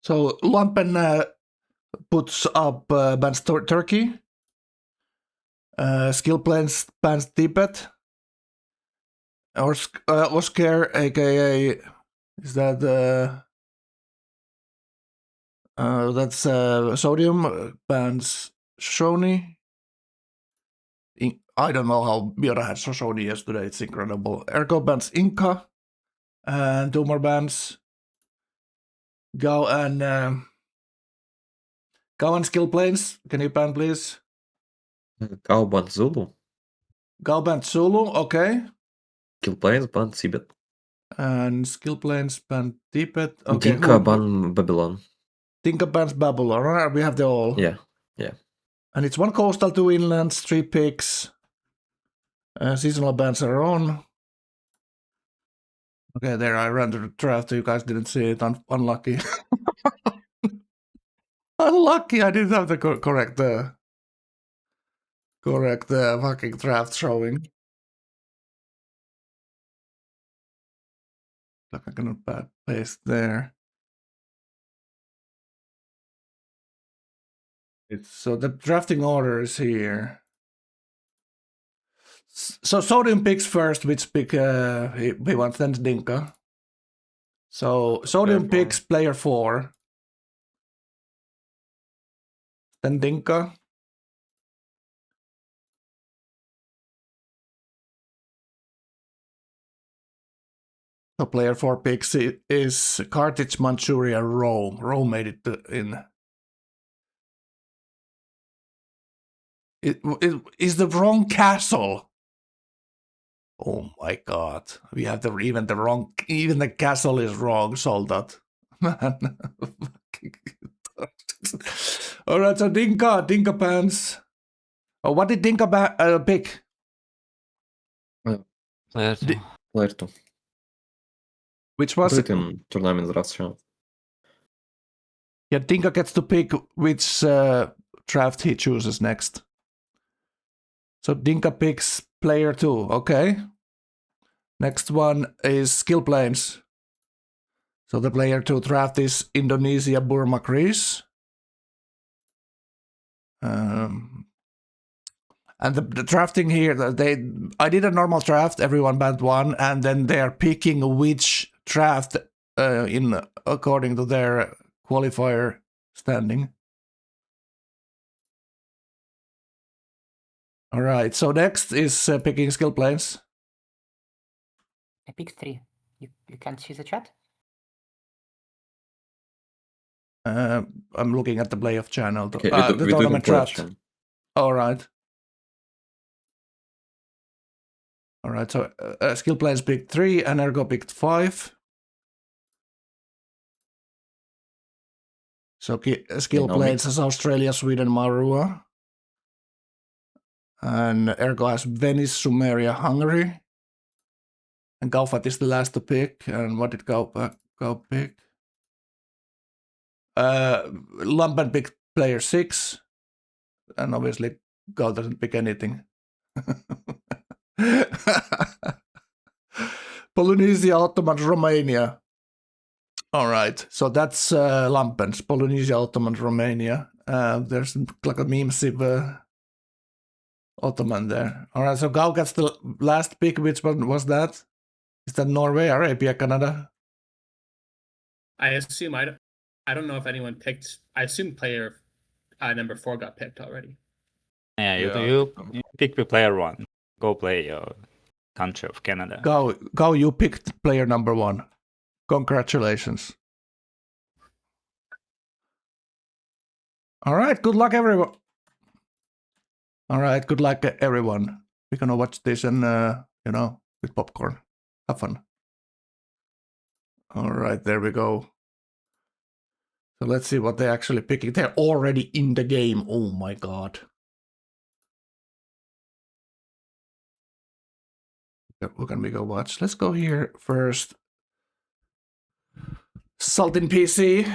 So Lumpen puts up bans Turkey. Skill plans bans Tibet. Oscar, aka is that that's Sodium bans Shoshone. I don't know how Miura had Shoshone yesterday. It's incredible. Ergo bans Inca. And two more bans. Go and skill planes. Can you ban, please? Gao ban Zulu. Go ban Zulu, okay. Skill planes ban Tibet. And skill planes ban Tibet. Okay. Dinka ban Babylon. Dinka bans Babylon. Right? We have the all. Yeah. And it's 1 coastal, 2 inlands, 3 picks. Seasonal bans are on. Okay, there I ran the draft. You guys didn't see it. Unlucky. Unlucky. I didn't have the correct fucking draft showing. Like I cannot paste there. So the drafting order is here. So Sodium picks first, which pick he wants, then Dinka. So Sodium picks player 4. Then Dinka. So player 4 picks is Carthage, Manchuria, Rome. Rome made it in. It is the wrong castle. Oh my god. We have even the castle is wrong, Soldat. Man. Alright, so Dinka pants. Oh, what did Dinka pick? Player 2. Which was it in tournament draft show. Yeah, Dinka gets to pick which draft he chooses next. So Dinka picks player 2, okay. Next one is skill planes. So the player 2 draft is Indonesia, Burma, Greece. And the drafting here, I did a normal draft, everyone banned 1, and then they are picking which draft according to their qualifier standing. All right, so next is picking skill planes. I picked 3. You can't see the chat? I'm looking at the playoff channel. Okay, the tournament draft. All right. All right, so skill planes picked 3 and Ergo picked 5. So skill planes has Australia, Sweden, Marua. And Ergo has Venice, Sumeria, Hungary. And Gaufat is the last to pick. And what did Go pick? Lumpen picked player 6. And obviously Go doesn't pick anything. Polynesia, Ottoman, Romania. All right, so that's Lumpen's Polynesia, Ottoman, Romania. There's like a meme-sieve Ottoman there. All right, so Gao gets the last pick. Which one was that? Is that Norway, Arabia, Canada? I assume I don't know if anyone picked. I assume player number 4 got picked already. Yeah, you pick the player 1. Go play your country of Canada. Go, you picked player number 1. Congratulations. All right, good luck, everyone. All right, good luck, everyone. We're gonna watch this and, with popcorn. Have fun. All right, there we go. So let's see what they're actually picking. They're already in the game. Oh my god. Who can we go watch? Let's go here first. Sultan PC.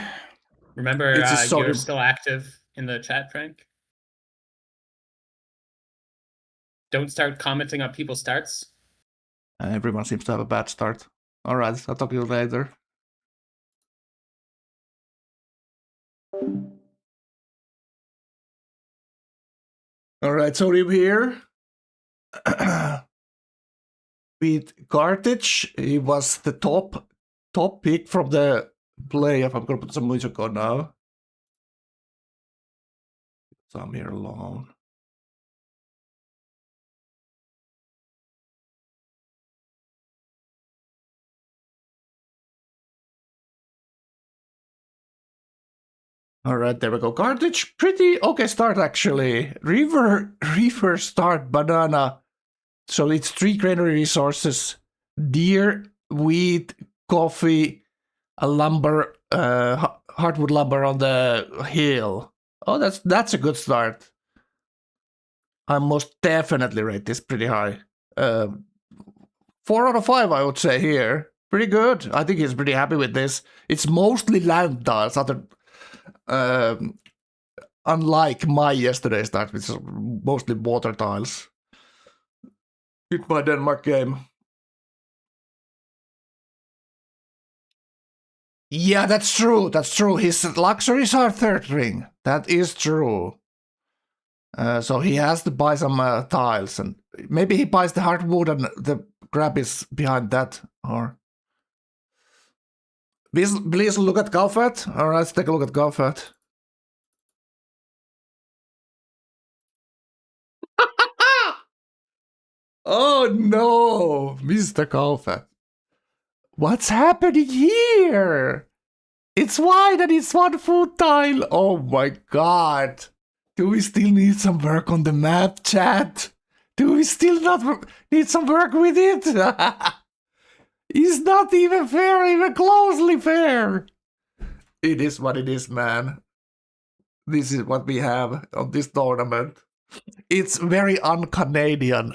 Remember, you're still active in the chat, Frank. Don't start commenting on people's starts. Everyone seems to have a bad start. All right, I'll talk to you later. All right, so we're here. With Carthage, he was the top pick from the playoff. I'm gonna put some music on now. So I'm here alone. All right, there we go. Carthage, pretty okay start actually. River start, banana. So it's 3 granary resources: deer, wheat, coffee, a lumber, hardwood lumber on the hill. Oh, that's a good start. I most definitely rate this pretty high. 4 out of 5, I would say here. Pretty good. I think he's pretty happy with this. It's mostly land tiles, unlike my yesterday start, which is mostly water tiles. Hit my Denmark game. Yeah, that's true. That's true. His luxuries are 3rd ring. That is true. So he has to buy some tiles, and maybe he buys the hardwood and the grab is behind that. Or please look at Galfat. All right, let's take a look at Galfat. Oh no, Mr. Galfat. What's happening here? It's white and it's 1 food tile. Oh my god. Do we still need some work on the map, chat? Do we still not need some work with it? It's not even fair, even closely fair. It is what it is, man. This is what we have on this tournament. It's very un-Canadian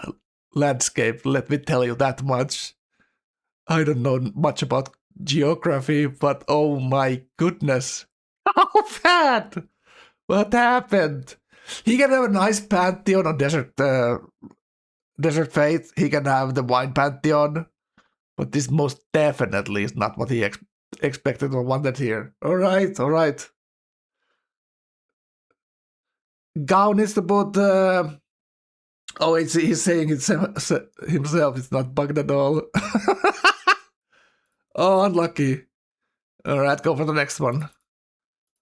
landscape, let me tell you that much. I don't know much about geography, but oh my goodness. How bad? What happened? He can have a nice pantheon on Desert Faith. He can have the wine pantheon. But this most definitely is not what he expected or wanted here. All right, all right. Gown is about... oh, he's saying it's himself. It's not bugged at all. Oh, unlucky. All right, go for the next one.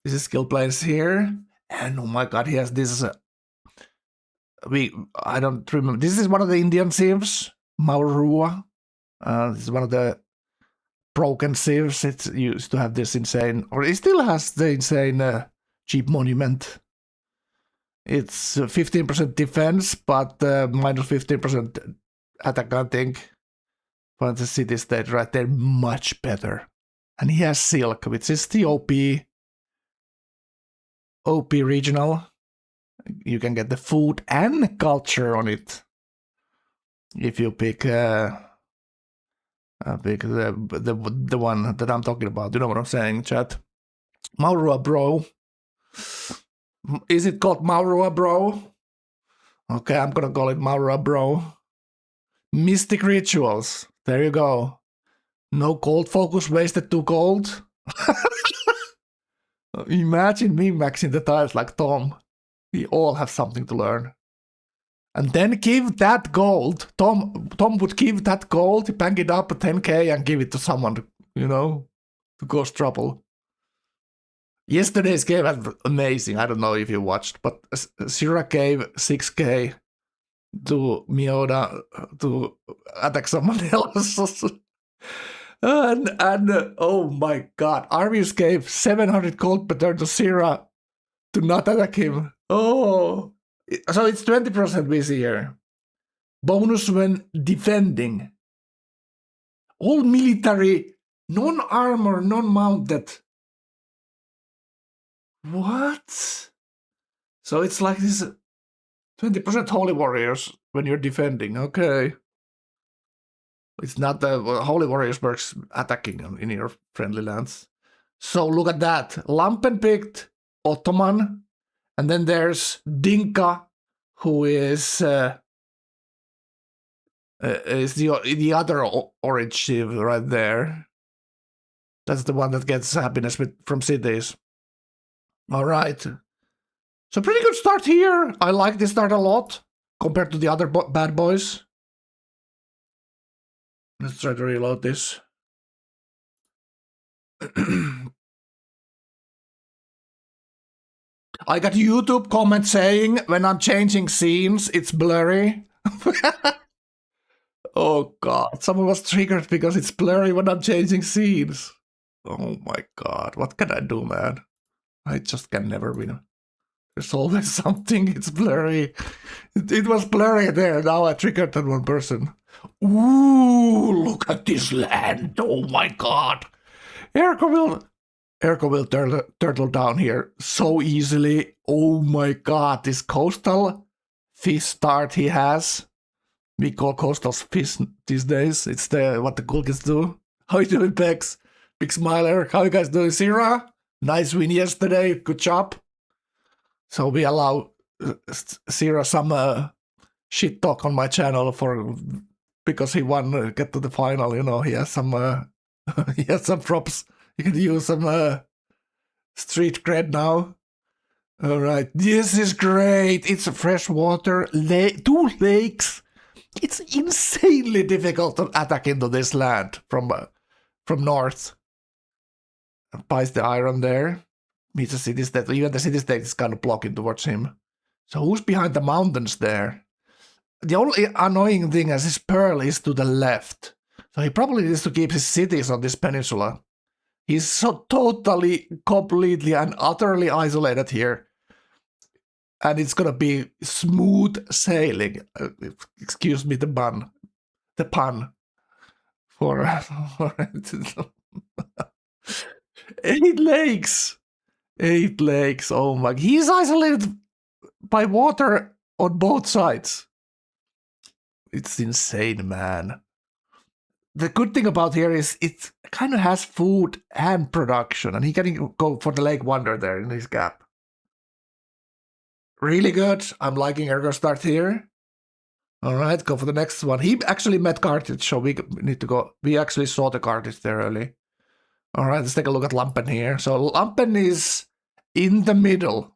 This is skill plays here. And oh my god, he has this... I don't remember. This is one of the Indian sieves. Maurua. This is one of the broken sieves. It used to have this insane... Or it still has the insane cheap monument. It's 15% defense, but minus 15% attack, I think. But the city state right there, much better. And he has Silk, which is the OP regional. You can get the food and culture on it if you pick the one that I'm talking about. You know what I'm saying, chat? Maurua, bro. Is it called Maurua, bro? Okay, I'm gonna call it Maurua, bro. Mystic rituals. There you go. No gold focus, wasted 2 gold. Imagine me maxing the tiles like Tom. We all have something to learn. And then give that gold. Tom would give that gold, bank it up at 10k and give it to someone, you know, to cause trouble. Yesterday's game was amazing. I don't know if you watched, but Syrah gave 6k to Miota to attack someone else. and oh my god, Arvius gave 700 gold per turn to Syrah to not attack him. Oh, so it's 20% busy here. Bonus when defending. All military, non-armor, non-mounted. What? So it's like this 20% Holy Warriors when you're defending. Okay. It's not the Holy Warriors works attacking in your friendly lands. So look at that. Lampen picked Ottoman. And then there's Dinka, who is the other orange shiv right there. That's the one that gets happiness from cities. All right. So pretty good start here. I like this start a lot compared to the other bad boys. Let's try to reload this. I got YouTube comment saying when I'm changing scenes, it's blurry. Oh god, someone was triggered because it's blurry when I'm changing scenes. Oh my god, what can I do, man? I just can never win. There's always something, it's blurry. It was blurry there, now I triggered that one person. Ooh, look at this land, oh my god. Erko will turtle down here so easily. Oh my god, this coastal fish start he has. We call coastal fish these days. It's what the cool kids do. How you doing, Pex? Big Smiler. How you guys doing, Sierra? Nice win yesterday. Good job. So we allow Sierra some shit talk on my channel because he won get to the final. You know, he has some he has some props. You can use some street cred now. All right, this is great. It's a freshwater two lakes. It's insanely difficult to attack into this land from north. Buys the iron there. Meets a city state. Even the city state is kind of blocking towards him. So who's behind the mountains there? The only annoying thing is his pearl is to the left. So he probably needs to keep his cities on this peninsula. He's so totally, completely and utterly isolated here. And it's gonna be smooth sailing. Excuse me, the pun. For 8 lakes. 8 lakes. Oh my! He's isolated by water on both sides. It's insane, man. The good thing about here is it kind of has food and production, and he can go for the Lake Wonder there in his gap. Really good. I'm liking Ergo start here. All right, go for the next one. He actually met Carthage, so we need to go. We actually saw the Carthage there early. All right, let's take a look at Lampen here. So Lampen is in the middle.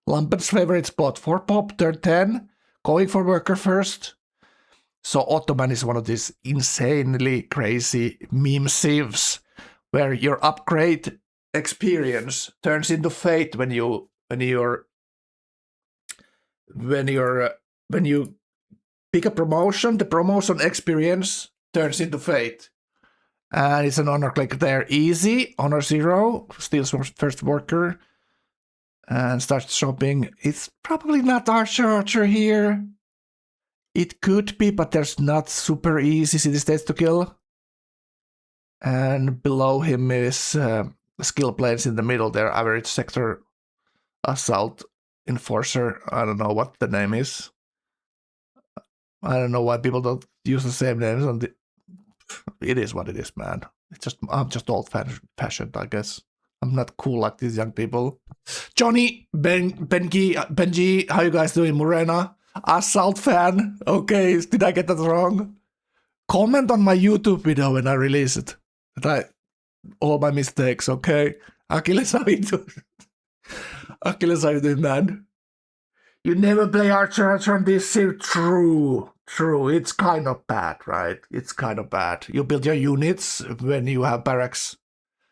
Lampen's favorite spot. 4 pop, turn 10. Going for worker first. So Ottoman is one of these insanely crazy meme civs where your upgrade experience turns into fate when you pick a promotion. The promotion experience turns into fate. And it's an honor click there. Easy. Honor 0. Steals first worker. And starts shopping. It's probably not Archer here. It could be, but there's not super easy city states to kill. And below him is skill planes in the middle there. Average sector assault enforcer. I don't know what the name is. I don't know why people don't use the same names on the. It is what it is, man. I'm just old-fashioned, I guess. I'm not cool like these young people. Johnny, Benji, how you guys doing? Morena, Assault fan. Okay, did I get that wrong? Comment on my YouTube video when I release it. All my mistakes, okay? Achilles, how you doing? Achilles, how you doing, man? You never play Archer on this series. True. It's kind of bad, right? It's kind of bad. You build your units when you have barracks.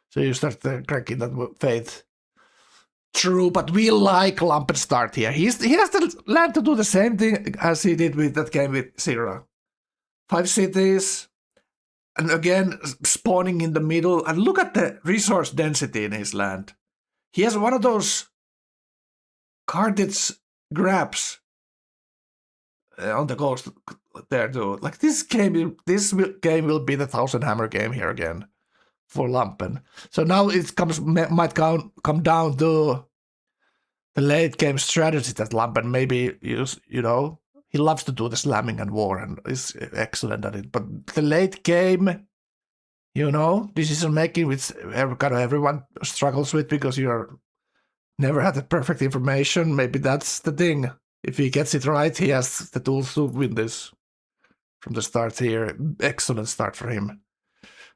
So you start cracking that faith. True, but we like Lampen start here. He has the land to do the same thing as he did with that game with Zero. 5 cities. And again, spawning in the middle. And look at the resource density in his land. He has one of those Carthage grabs on the coast there too. Like this game will be the 1000 hammer game here again for Lampen. So now it might come down to the late game strategy that Lampen maybe use. You know, he loves to do the slamming and war and is excellent at it. But the late game, you know, decision making, which everyone struggles with because you're never had the perfect information. Maybe that's the thing. If he gets it right, he has the tools to win this from the start here. Excellent start for him.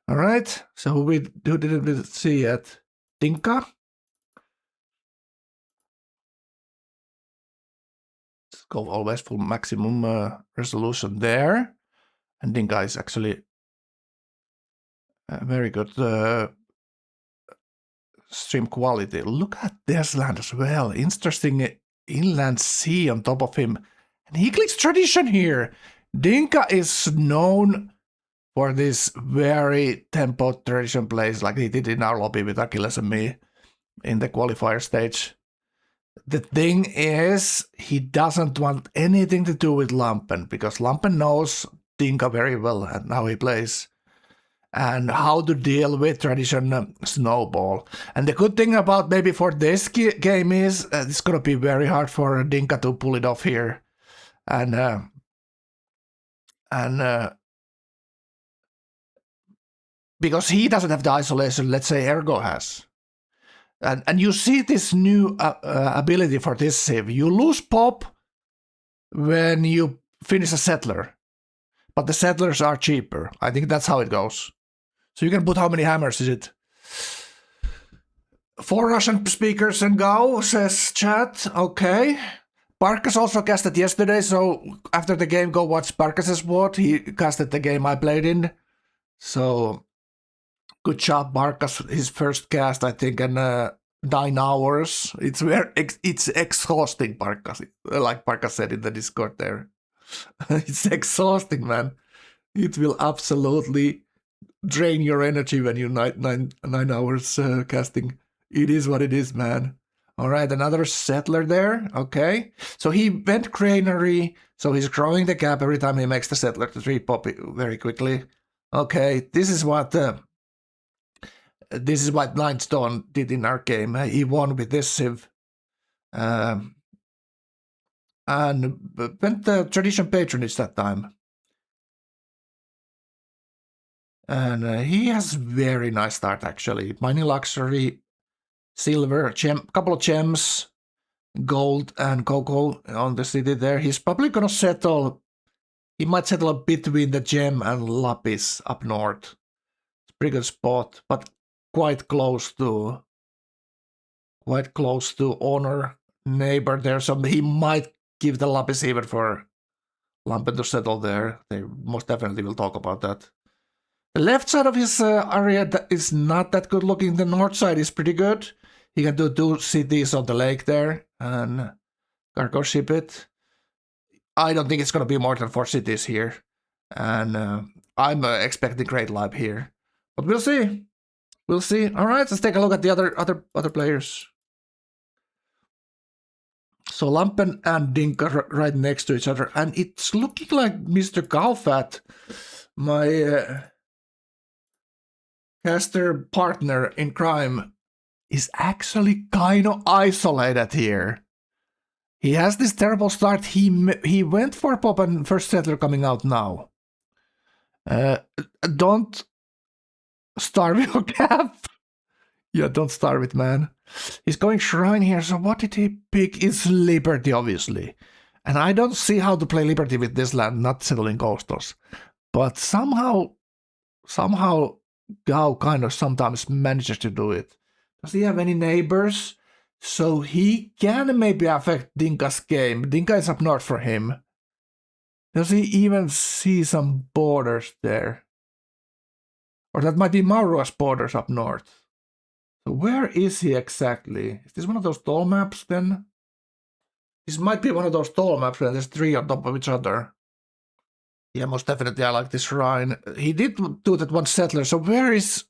All right. So who didn't we see yet? Tinka. go always full maximum resolution there. And Dinka is actually very good stream quality. Look at this land as well. Interesting inland sea on top of him. And he clicks tradition here. Dinka is known for this very tempo tradition plays like he did in our lobby with Achilles and me in the qualifier stage. The thing is, he doesn't want anything to do with Lampen because Lampen knows Dinka very well and how he plays and how to deal with tradition snowball. And the good thing about maybe for this game is it's going to be very hard for Dinka to pull it off here. And because he doesn't have the isolation, let's say Ergo has. And you see this new ability for this civ. You lose pop when you finish a settler, but the settlers are cheaper. I think that's how it goes. So you can put how many hammers is it? 4 Russian speakers and go, says chat. Okay. Barkas also casted yesterday, so after the game, go watch Barkas's VOD. He casted the game I played in. So good job, Barkas. His first cast, I think, in 9 hours. It's exhausting, Barkas. Like Barkas said in the Discord there. It's exhausting, man. It will absolutely drain your energy when you're 9 hours casting. It is what it is, man. All right, another settler there. Okay. So he went granary. So he's growing the gap every time he makes the settler to 3 pop very quickly. Okay, this is what Nightstone did in our game. He won with this civ. And went the tradition patronage that time. And he has very nice start actually. Mining luxury, silver, couple of gems, gold and cocoa on the city there. He's probably gonna settle. He might settle between the gem and lapis up north. It's a pretty good spot, but quite close to honor neighbor there. So he might give the lapis even for Lampen to settle there. They most definitely will talk about that. The left side of his area is not that good looking. The north side is pretty good. He can do 2 cities on the lake there and cargo ship it. I don't think it's going to be more than 4 cities here. And I'm expecting great live here. But we'll see. We'll see. All right, let's take a look at the other players. So Lampen and Dinka right next to each other. And it's looking like Mr. Galfat, my caster partner in crime, is actually kind of isolated here. He has this terrible start. He went for pop and first settler coming out now. Don't starve your cap. Yeah, don't starve it, man. He's going shrine here. So what did he pick? It's Liberty, obviously. And I don't see how to play Liberty with this land, not settling coastals. But somehow Gao kind of sometimes manages to do it. Does he have any neighbors? So he can maybe affect Dinka's game. Dinka is up north for him. Does he even see some borders there? Or that might be Maurua's borders up north. So where is he exactly? Is this one of those tall maps then? This might be one of those tall maps where there's 3 on top of each other. Yeah, most definitely I like this shrine. He did do that one settler. So where is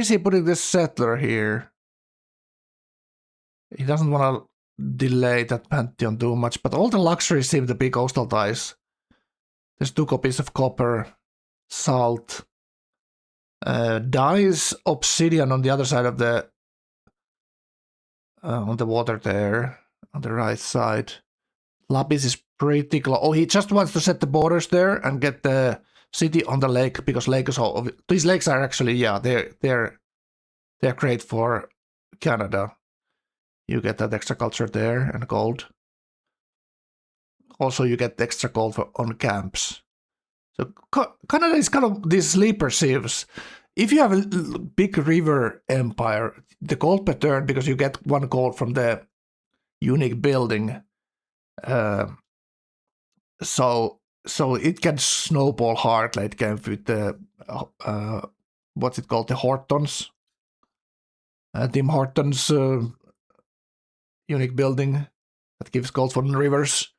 he putting this settler here? He doesn't want to delay that Pantheon too much, but all the luxuries seem to be coastal ties. There's 2 copies of copper, salt, dyes, obsidian on the other side of the on the water there, on the right side. Lapis is pretty close. Oh, he just wants to set the borders there and get the city on the lake because lake is all. These lakes are actually, yeah, they're great for Canada. You get that extra culture there and gold. Also, you get extra gold on camps. So Canada is kind of these sleeper civs. If you have a big river empire, the gold per turn, because you get 1 gold from the unique building, So it can snowball hard late game with the what's it called, the Hortons, Tim Hortons unique building that gives gold for the rivers.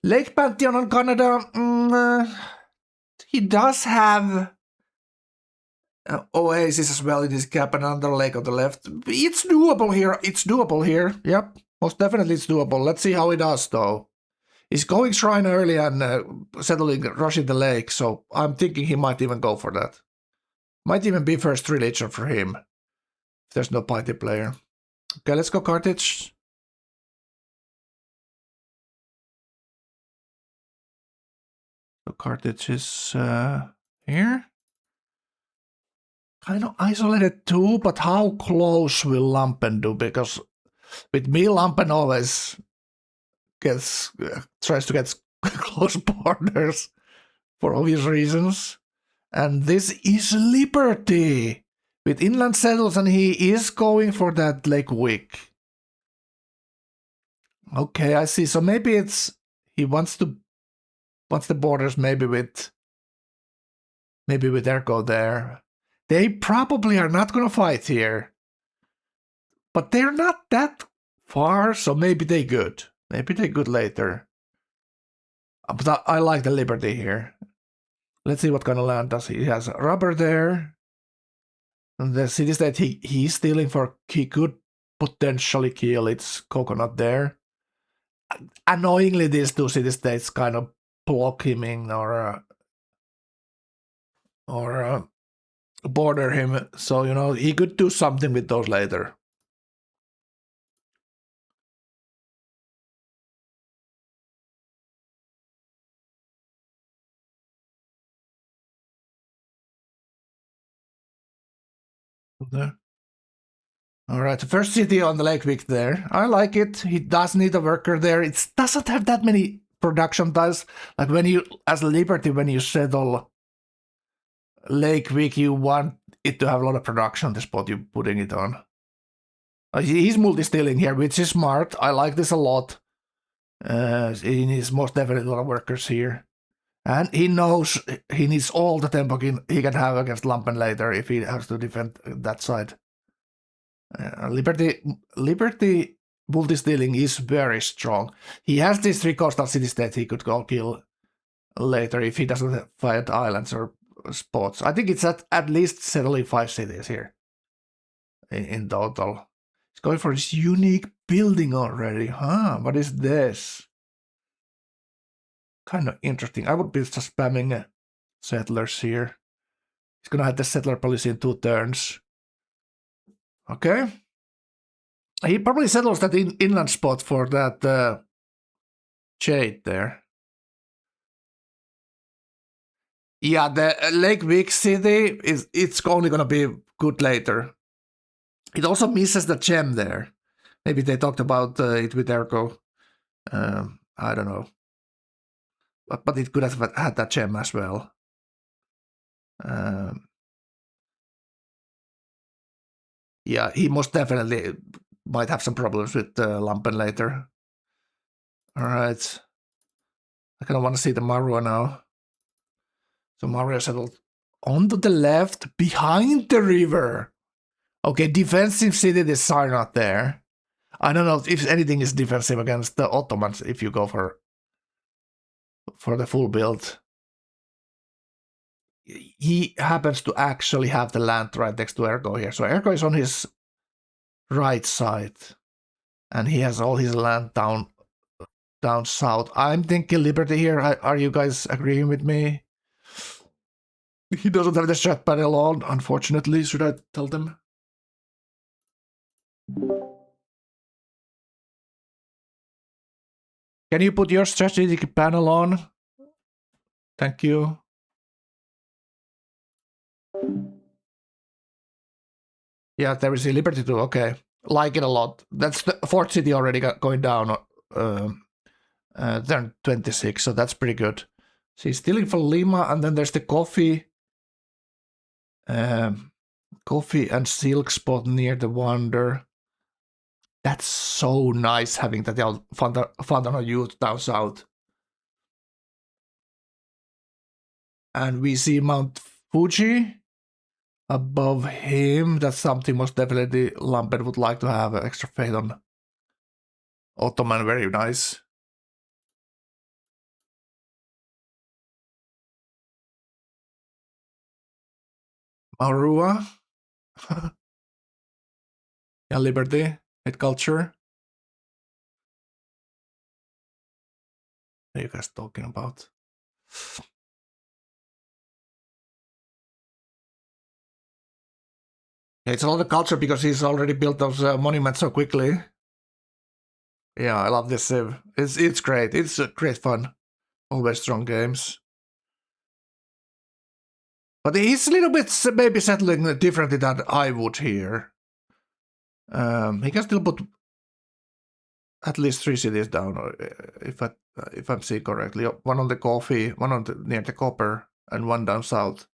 Lake Pantheon on Canada, he does have Oasis as well in his cap and another lake on the left. It's doable here. It's doable here. Yep, most definitely it's doable. Let's see how he does though. He's going Shrine early and rushing the lake, so I'm thinking he might even go for that. Might even be first religion for him. If there's no party player. Okay, let's go Carthage. So Carthage is here. Kind of isolated too, but how close will Lampen do? Because with me, Lampen always tries to get close borders for obvious reasons. And this is Liberty with inland settles, and he is going for that Lake Wick. Okay, I see. So maybe it's he wants the borders maybe with Ergo there. They probably are not gonna fight here, but they're not that far, so maybe they good. Maybe they good later. But I like the Liberty here. Let's see what kind of land does he has. Rubber there. And the city state he's stealing for, he could potentially kill. It's Coconut there. Annoyingly, these two city states kind of block him in or border him. So, you know, he could do something with those later. There. All right, the first city on the Lake Wick there. I like it. He does need a worker there. It doesn't have that many production tiles. Like when you, as Liberty, when you settle Lake Wick, you want it to have a lot of production, the spot you're putting it on. He's multi-stealing here, which is smart. I like this a lot. He needs most definitely a lot of workers here. And he knows he needs all the tempo he can have against Lampen later if he has to defend that side. Liberty multi-stealing is very strong. He has these 3 coastal city-states he could go kill later if he doesn't find islands or spots. I think it's at least settling 5 cities here in total. He's going for this unique building already. Huh? What is this? Kind of interesting. I would be just spamming settlers here. He's gonna have the settler policy in 2 turns. Okay. He probably settles that inland spot for that Jade there. Yeah, the Lake Wick city it's only gonna be good later. It also misses the gem there. Maybe they talked about it with Ergo. I don't know. But it could have had that gem as well. Yeah, he most definitely might have some problems with Lampen later. All right. I kind of want to see the Marua now. So Marua settled onto the left, behind the river. Okay, defensive city, the Sarnat there. I don't know if anything is defensive against the Ottomans if you go for the full build. He happens to actually have the land right next to Ergo here. So Ergo is on his right side. And he has all his land down south. I'm thinking Liberty here. Are you guys agreeing with me? He doesn't have the strat panel on, unfortunately. Should I tell them? Can you put your strategic panel on? Thank you. Yeah, there is a Liberty too. Okay. Like it a lot. That's the Fort City already going down. Turn 26, so that's pretty good. So he's stealing for Lima, and then there's the coffee and silk spot near the Wonder. That's so nice having that Fantano youth down south. And we see Mount Fuji above him. That's something most definitely Lampert would like to have extra faith on. Ottoman, very nice. Aurora. Yeah, Liberty, Hate Culture. What are you guys talking about? Yeah, it's a lot of culture because he's already built those monuments so quickly. Yeah, I love this Civ. It's great. It's great fun. Always strong games. But he's a little bit maybe settling differently than I would here. He can still put at least 3 cities down, if I'm seeing correctly. One on the coffee, one on near the copper, and one down south.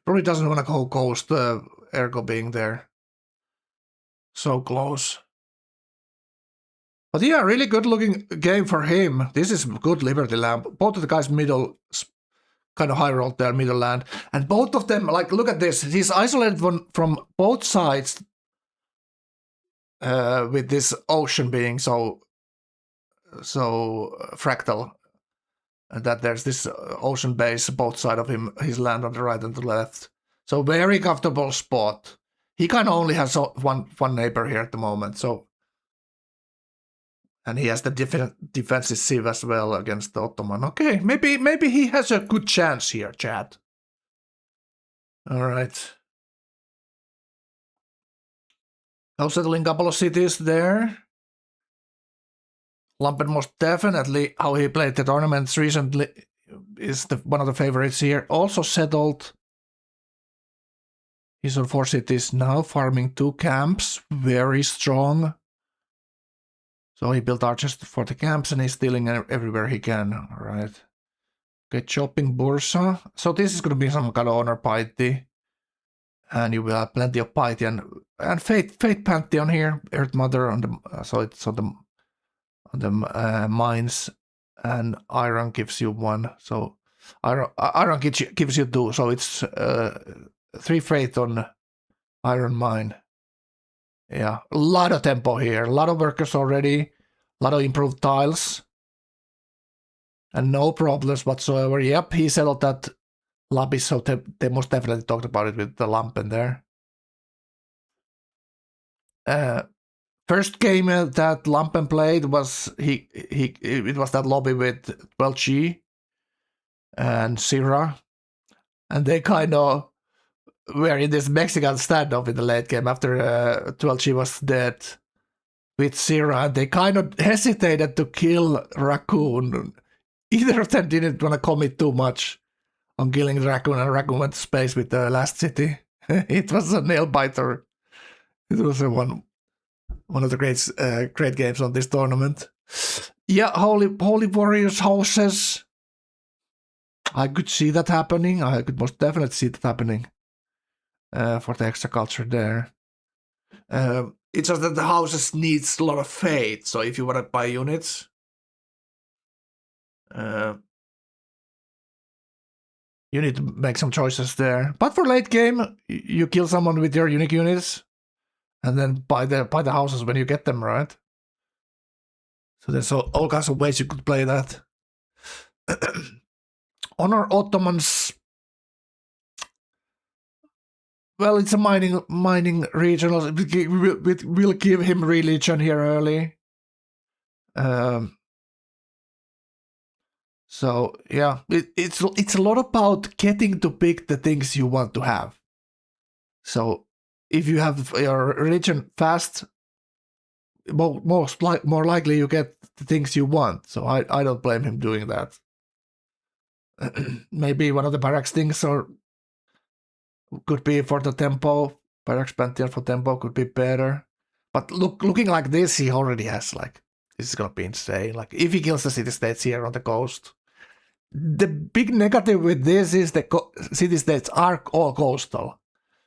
Probably doesn't want to go coast, ergo being there. So close. But yeah, really good looking game for him. This is good Liberty Lamp. Both of the guys middle, kind of high rolled there, middle land. And both of them, like, look at this. He's isolated from both sides with this ocean being so fractal. That there's this ocean base, both sides of him, his land on the right and the left. So very comfortable spot. He kind of only has one neighbor here at the moment, so... And he has the defensive sieve as well against the Ottoman. Okay, maybe he has a good chance here, chat. Alright. Now settling a couple of cities there. Lampert most definitely, how he played the tournaments recently, is one of the favorites here. Also settled. He's on 4 cities now, farming 2 camps. Very strong. So he built archers for the camps and he's stealing everywhere he can. Alright. Okay, chopping Bursa. So this is going to be some kind of honor piety. And you will have plenty of piety and Fate Pantheon here. Earth Mother on the... so it's on the mines. And iron gives you 1. So iron gives you 2. So it's 3 Fate on iron mine. Yeah, a lot of tempo here, a lot of workers already, a lot of improved tiles. And no problems whatsoever. Yep, he settled that Lapis, so they most definitely talked about it with the Lampen there. First game that Lampen played was it was that lobby with 12G and Syrah. And they kind of were in this Mexican standoff in the late game after 12G was dead with Syrah. They kind of hesitated to kill Raccoon. Either of them didn't want to commit too much on killing the Raccoon, and Raccoon went to space with the last city. It was a nail biter. It was one of the great games on this tournament. Yeah, Holy Warriors houses. I could see that happening. I could most definitely see that happening. For the extra culture there. It's just that the houses needs a lot of faith, so if you want to buy units, you need to make some choices there. But for late game, you kill someone with your unique units, and then buy the houses when you get them, right? So there's all kinds of ways you could play that. Honor Ottomans. Well, it's a mining regional. We'll give him religion here early. So yeah, it's a lot about getting to pick the things you want to have. So if you have your religion fast, more likely you get the things you want. So I don't blame him doing that. Maybe one of the barracks things or could be for the tempo. Barracks Pantheon for tempo could be better. But looking like this, he already has, like, this is gonna be insane. Like, if he kills the city-states here on the coast. The big negative with this is the city-states are all coastal.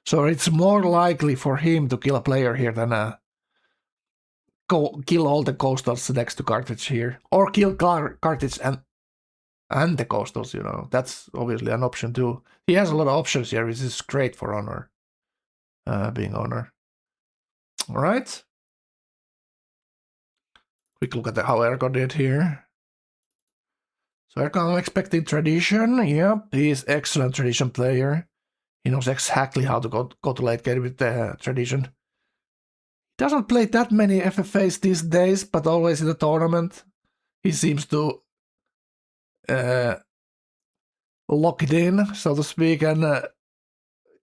So it's more likely for him to kill a player here than kill all the coastals next to Carthage here, or kill Carthage and the coastals. You know, that's obviously an option too. He has a lot of options here, which is great for Honor, being Honor. All right. Quick look at how Ergo did here. So Ergo, I'm expecting tradition. Yep, he's excellent tradition player. He knows exactly how to go to late game with the tradition. He doesn't play that many FFAs these days, but always in the tournament. He seems to lock it in, so to speak, and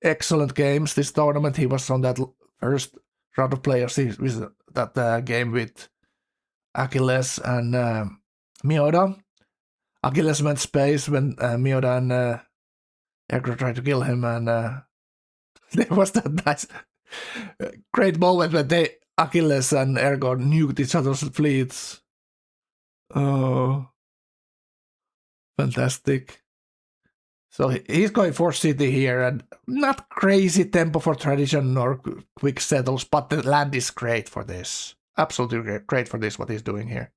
excellent games this tournament. He was on that first round of players with that game with Achilles and Mioda. Achilles went space when Mioda and Ergo tried to kill him, and there was that nice, great moment when Achilles and Ergo nuked each other's fleets. Oh, fantastic. So he's going for city here, and not crazy tempo for tradition or quick settles, but the land is great for this. Absolutely great for this, what he's doing here.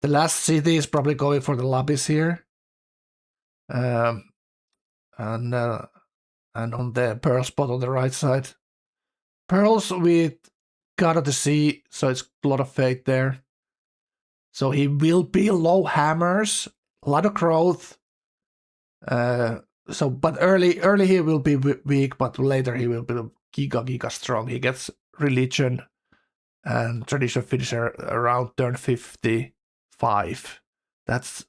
The last city is probably going for the Labis here. And on the pearl spot on the right side. Pearls with God of the Sea, so it's a lot of fate there. So he will be low hammers, a lot of growth. But early he will be weak, but later he will be giga strong. He gets religion and tradition finisher around turn 55. That's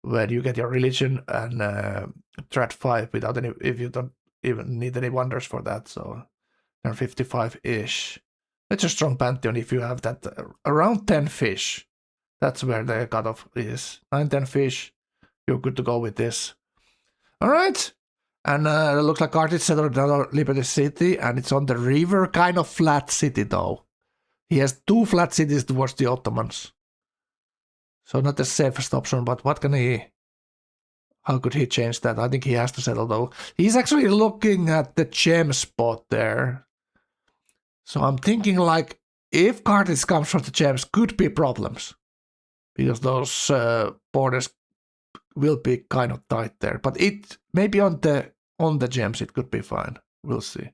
when you get your religion and threat 5 without any, if you don't even need any wonders for that. So turn 55-ish. It's a strong pantheon if you have that around 10 fish. That's where the cutoff is. 9-10 fish. You're good to go with this. All right. And it looks like Carthage settled another Liberty City, and it's on the river, kind of flat city though. He has 2 flat cities towards the Ottomans. So not the safest option, but what can he... How could he change that? I think he has to settle though. He's actually looking at the gem spot there. So I'm thinking like, if Carthage comes from the gems, could be problems. Because those borders will be kind of tight there. But it maybe on the gems it could be fine. We'll see.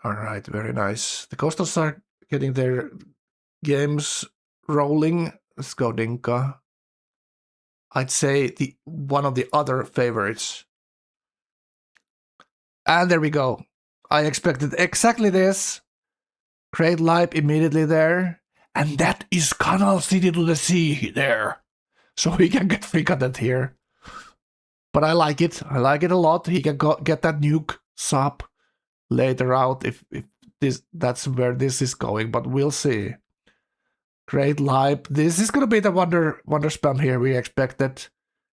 Alright, very nice. The coastals are getting their games rolling. Let's go Dinka. I'd say one of the other favorites. And there we go. I expected exactly this. Great Life immediately there. And that is Canal City to the Sea there. So he can get free content here. But I like it. I like it a lot. He can get that nuke sub later out if that's where this is going. But we'll see. Great Life. This is going to be the wonder spam here we expected.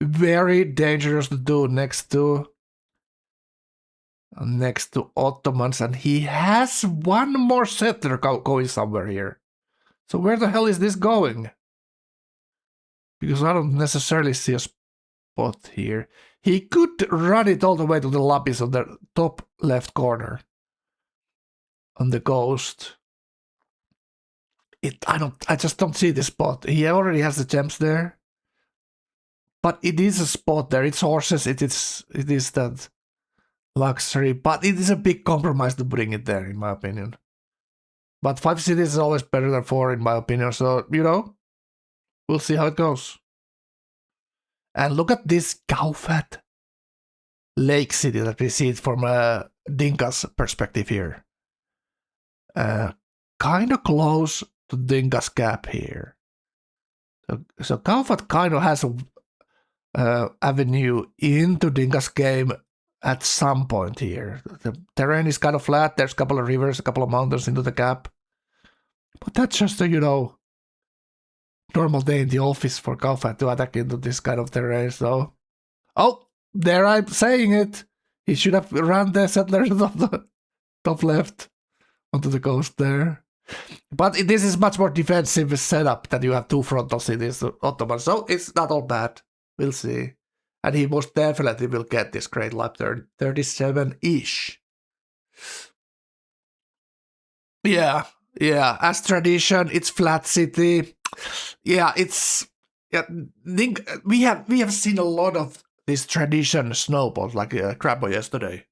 Very dangerous to do next to Ottomans. And he has one more settler going somewhere here. So where the hell is this going? Because I don't necessarily see a spot here. He could run it all the way to the Lapis on the top left corner. On the Ghost. I just don't see the spot. He already has the gems there. But it is a spot there. It's horses. It is that luxury. But it is a big compromise to bring it there, in my opinion. But 5 cities is always better than 4, in my opinion. So, you know, we'll see how it goes. And look at this Gaufat Lake City that we see it from Dinka's perspective here. Kind of close to Dinka's Gap here. So Gaufat kind of has a avenue into Dinka's game at some point here. The terrain is kind of flat. There's a couple of rivers, a couple of mountains into the Gap. But that's just a, you know, normal day in the office for Gaufat to attack into this kind of terrain. So, oh, there I'm saying it. He should have run the settlers on the top left onto the coast there. But this is much more defensive setup that you have 2 frontal cities, Ottoman. So it's not all bad. We'll see. And he most definitely will get this Great Life turn 37-ish. Yeah, as tradition, it's flat city. Yeah, we have seen a lot of this tradition snowballs, like Crabbo yesterday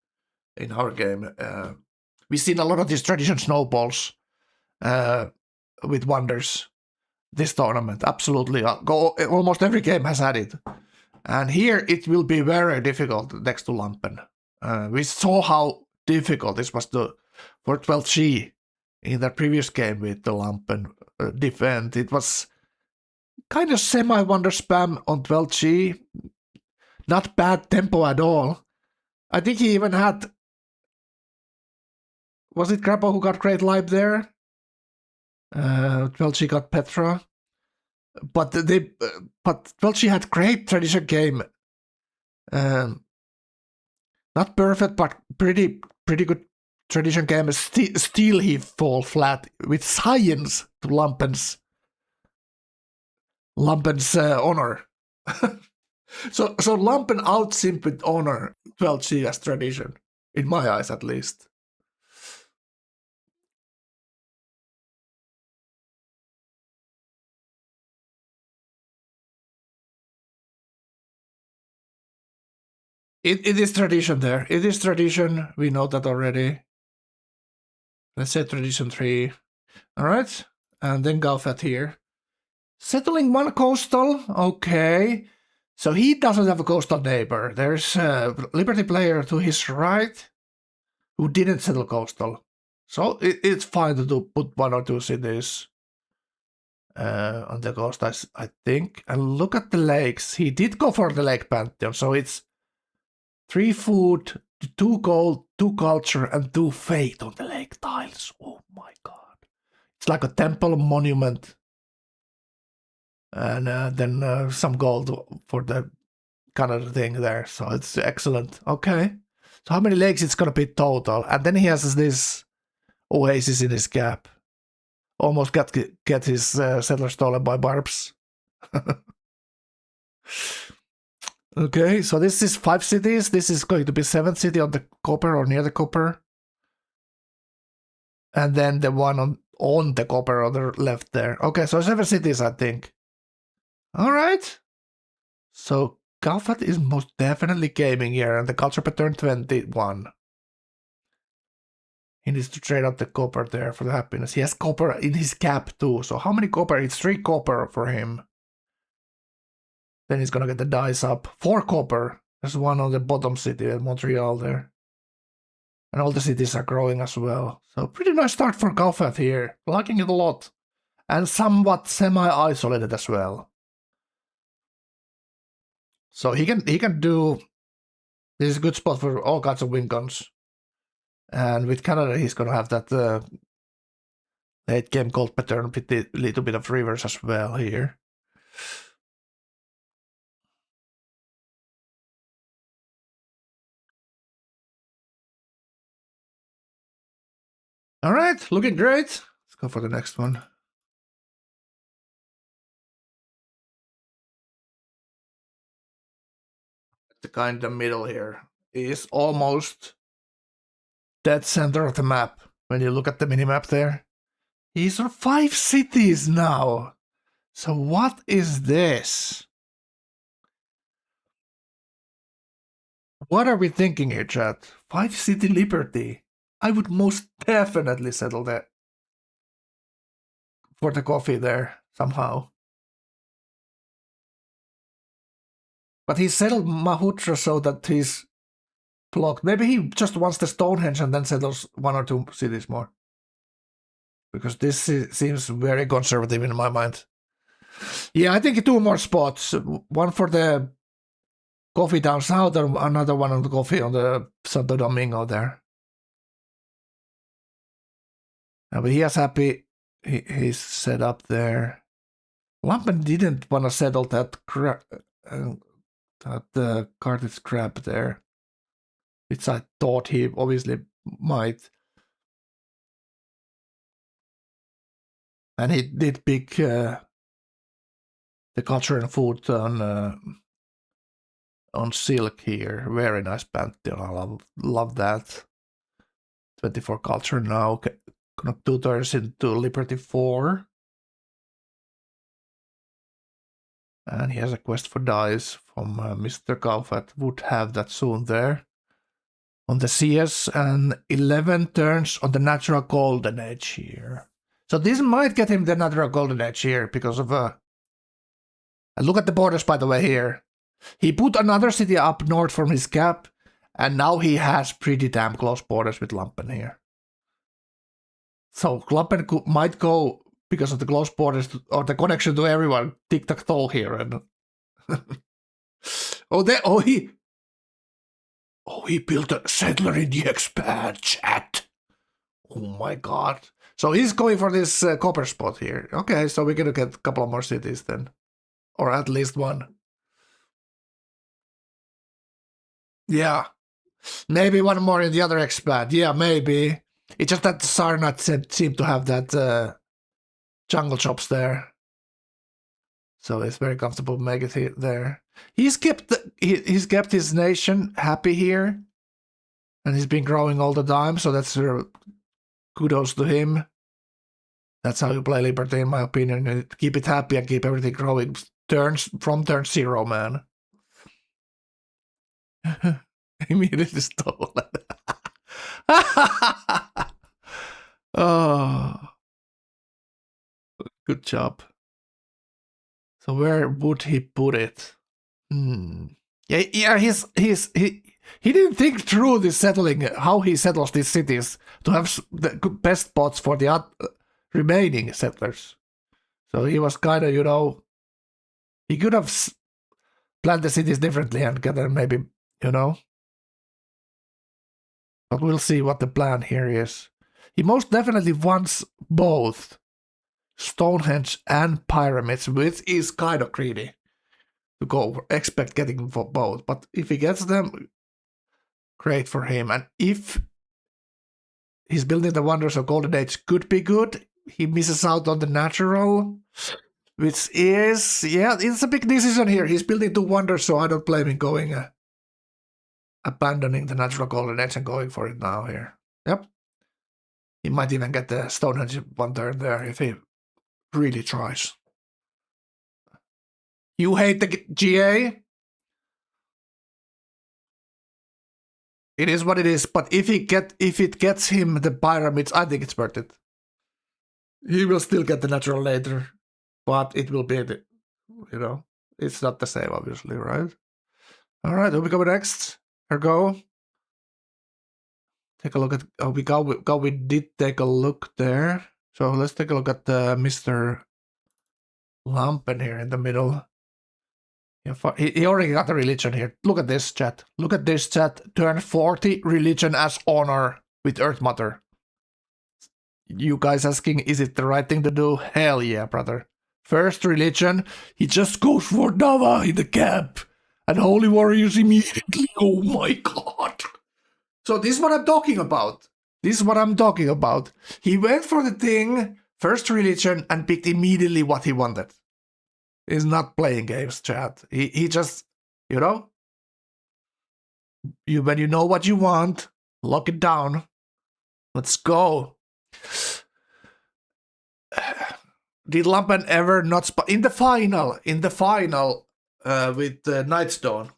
in our game. We've seen a lot of these tradition snowballs with wonders this tournament. Absolutely, almost every game has had it, and here it will be very difficult next to Lampen. We saw how difficult this was for 12G in the previous game with the Lampen defend. It was kind of semi-wonder spam on 12G. Not bad tempo at all. I think he even had... Was it Grappa who got great live there? 12G got Petra. But 12G had great tradition game. Not perfect, but pretty good tradition game. Still he fall flat with science to Lampen's honor. so Lampen outsimp with honor 12G as tradition, in my eyes at least. It is tradition there. It is tradition. We know that already. Let's say tradition 3. All right. And then Gaufat here. Settling one coastal. Okay. So he doesn't have a coastal neighbor. There's a Liberty player to his right who didn't settle coastal. So it's fine to put 1 or 2 cities on the coast, I think. And look at the lakes. He did go for the lake pantheon. So it's 3 food, 2 gold, 2 culture, and 2 fate on the lake tiles. Oh my god. It's like a temple monument. And then some gold for the kind of thing there. So it's excellent. Okay. So how many lakes it's going to be total? And then he has this oasis in his gap. Almost get his settler stolen by barbs. Okay, so this is 5 cities. This is going to be 7th city on the copper or near the copper. And then the one on the copper on the left there. Okay, so 7 cities, I think. All right. So Galfat is most definitely gaming here, and the culture pattern 21. He needs to trade out the copper there for the happiness. He has copper in his cap too. So how many copper? It's 3 copper for him. Then he's gonna get the dice up. 4 copper. There's one on the bottom city at Montreal there. And all the cities are growing as well. So pretty nice start for Galfat here. Liking it a lot. And somewhat semi-isolated as well. So he can do... This is a good spot for all kinds of win guns. And with Canada, he's gonna have that late game gold pattern with a little bit of rivers as well here. All right, looking great. Let's go for the next one. The guy in the middle here is almost dead center of the map. When you look at the minimap there, he's on 5 cities now. So what is this? What are we thinking here, chat? 5 city liberty. I would most definitely settle that for the coffee there somehow. But he settled Mahutra so that he's blocked. Maybe he just wants the Stonehenge and then settles 1 or 2 cities more. Because this seems very conservative in my mind. Yeah, I think 2 more spots. One for the coffee down south and another one on the coffee on the Santo Domingo there. But he is happy he's set up there. Lampen didn't want to settle that Carthage crab there, which I thought he obviously might. And he did pick the culture and food on silk here. Very nice pantheon. I love that. 24 culture now. Gonna 2 turns into Liberty 4. And he has a quest for dice from Mr. Kaufat. Would have that soon there. On the CS, and 11 turns on the natural golden age here. So this might get him the natural golden age here because of and look at the borders, by the way, here. He put another city up north from his cap, and now he has pretty damn close borders with Lampen here. So Lampen might go, because of the close borders, or the connection to everyone, tic-tac-toe here. And he built a settler in the expand, chat. Oh my god. So he's going for this copper spot here. Okay, so we're gonna get a couple of more cities then. Or at least one. Yeah. Maybe one more in the other expand. Yeah, maybe. It's just that Sarnat seemed to have that jungle chops there. So it's very comfortable to make it there. He's kept his nation happy here. And he's been growing all the time, so that's kudos to him. That's how you play Liberty, in my opinion. Keep it happy and keep everything growing. From turn 0, man. Immediately stolen. Oh, good job. So where would he put it? Yeah. He didn't think through this settling, how he settles these cities to have the best spots for the remaining settlers. So he was kind of, he could have planned the cities differently and get them maybe, But we'll see what the plan here is. He most definitely wants both Stonehenge and pyramids, which is kind of greedy to expect getting for both. But if he gets them, great for him. And if he's building the Wonders of Golden Age, could be good. He misses out on the natural, which is, it's a big decision here. He's building 2 Wonders, so I don't blame him going, abandoning the natural Golden Age and going for it now here. Yep. He might even get the Stonehenge 1 turn there if he really tries. You hate the GA? It is what it is, but if it gets him the pyramids, I think it's worth it. He will still get the natural later, but it will be it's not the same, obviously, right? All right, who we go next? Ergo. Take a look at. Oh, we did take a look there. So let's take a look at Mr. Lampen here in the middle. He already got the religion here. Look at this, chat. Look at this, chat. Turn 40, religion as honor with Earth Mother. You guys asking, is it the right thing to do? Hell yeah, brother. First religion, he just goes for Nava in the camp. And Holy Warriors immediately. Oh my god. So this is what I'm talking about. He went for the thing, first religion, and picked immediately what he wanted. He's not playing games, chat. He just, when you know what you want, lock it down. Let's go. Did Lampen ever not in the final with Nightstone?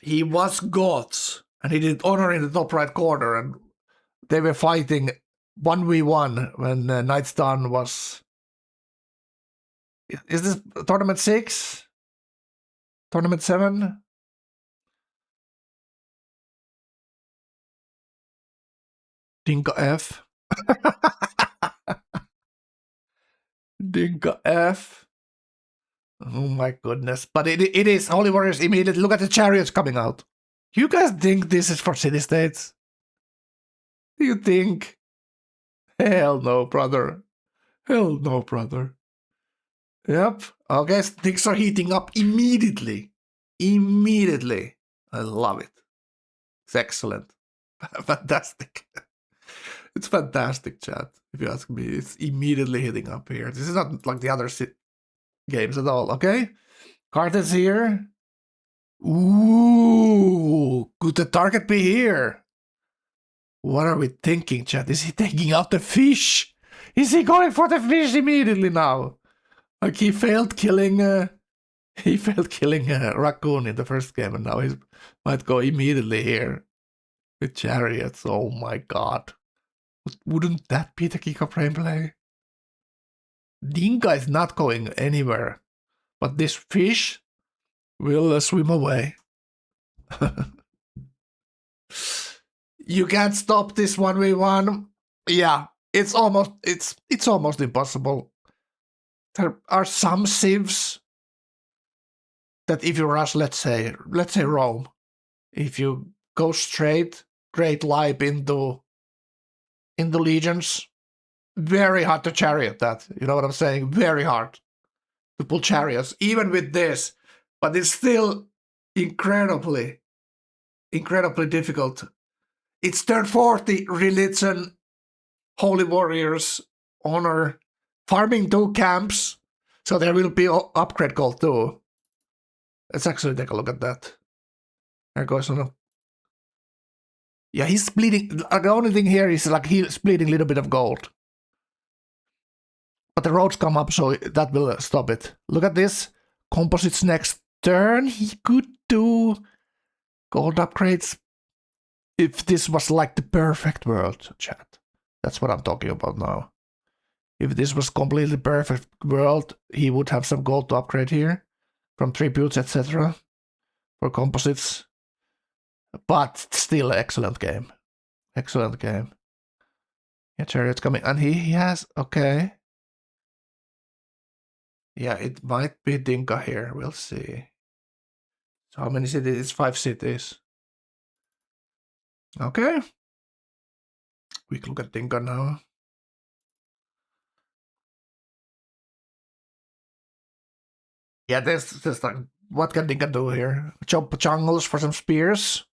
He was gods, and he did honor in the top right corner, and they were fighting 1v1 when Nightstone was. Is this tournament 6? Tournament 7? Dinka F. Dinka F. Oh my goodness. But it is Holy Warriors immediately. Look at the chariots coming out. You guys think this is for city states? Do you think? Hell no, brother. Hell no, brother. Yep. Okay, things are heating up immediately. Immediately. I love it. It's excellent. Fantastic. It's fantastic, chat. If you ask me, it's immediately hitting up here. This is not like the other games at all, okay? Carthage here. Ooh, could the target be here? What are we thinking, chat? Is he taking out the fish? Is he going for the fish immediately now? Like he failed killing Raccoon in the first game, and now he might go immediately here with chariots. Oh my god. Wouldn't that be the kick-off play? Dinka is not going anywhere, but this fish will swim away. You can't stop this 1v1. Yeah, it's almost impossible. There are some civs that if you rush, let's say Rome, if you go straight Great Lipe into legions, very hard to chariot that. You know what I'm saying? Very hard to pull chariots, even with this. But it's still incredibly difficult. It's turn 40, religion, holy warriors, honor, farming 2 camps. So there will be upgrade gold too. Let's actually take a look at that. There goes on. Yeah, he's bleeding. The only thing here is like he's bleeding a little bit of gold. But the roads come up, so that will stop it. Look at this. Composites next turn. He could do gold upgrades. If this was like the perfect world, chat. That's what I'm talking about now. If this was completely perfect world, he would have some gold to upgrade here. From tributes, etc. For composites. But still, excellent game. Excellent game. Yeah, Chariot's coming. And he has... Okay. Yeah, it might be Dinka here. We'll see. So how many cities? It's 5 cities. Okay. We can look at Dinka now. Yeah, there's like... What can Dinka do here? Chop jungles for some spears?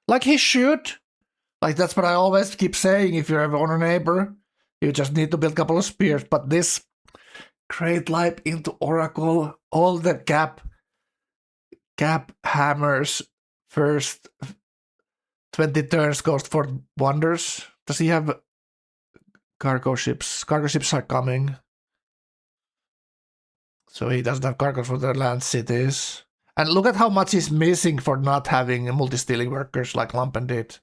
Like he should. Like that's what I always keep saying. If you're ever on a neighbor, you just need to build a couple of spears. But this Great Lipe into Oracle, all the gap hammers, first 20 turns goes for wonders. Does he have cargo ships? Cargo ships are coming. So he doesn't have cargo for the land cities. And look at how much he's missing for not having multi-stealing workers like Lumpen did.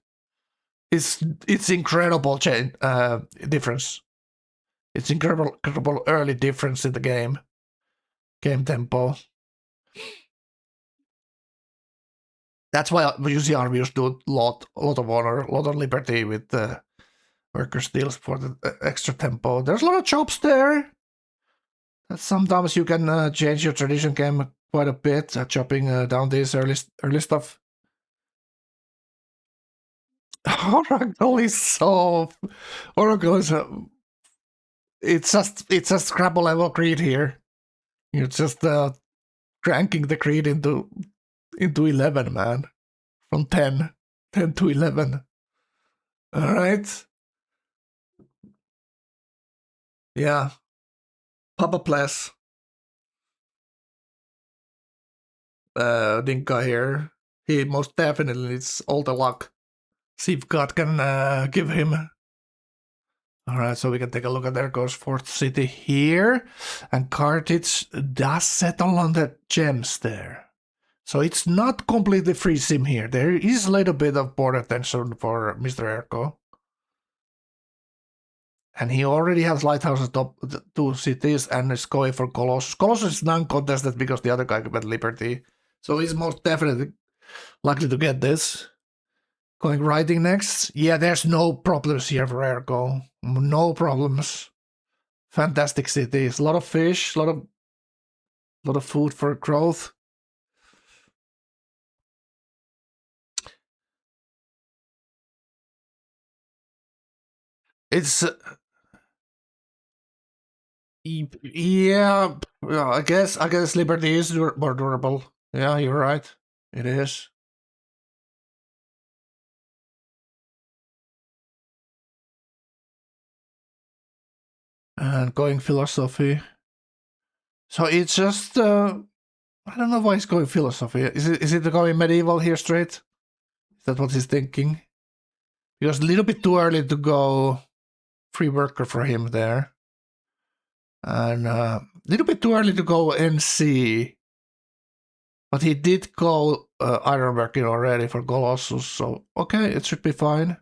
It's incredible difference. It's incredible early difference in the game tempo. That's why you see armies do a lot of honor, a lot of liberty with the worker steals for the extra tempo. There's a lot of chops there. Sometimes you can change your tradition game quite a bit, chopping down this early stuff. Oracle is so... Oracle is... It's just Scrabble level greed here. You're just cranking the greed into 11, man. From 10 to 11. All right. Yeah. Papa Pless. Dinka here. He most definitely needs all the luck Sivkat can give him. Alright, so we can take a look at there goes 4th city here. And Carthage does settle on the gems there. So it's not completely free sim here. There is a little bit of border tension for Mr. Erko. And he already has lighthouses top 2 cities and is going for Colossus. Colossus is non-contested because the other guy got Liberty. So he's most definitely likely to get this. Going riding next. Yeah, there's no problems here for Erko. No problems. Fantastic cities. A lot of fish. A lot of food for growth. It's... yeah, I guess Liberty is more durable. Yeah, you're right. It is. And going philosophy. So it's just I don't know why he's going philosophy. Is it going medieval here straight? Is that what he's thinking? It was a little bit too early to go free worker for him there. And a little bit too early to go NC. But he did go ironworking already for Colossus, so okay, it should be fine.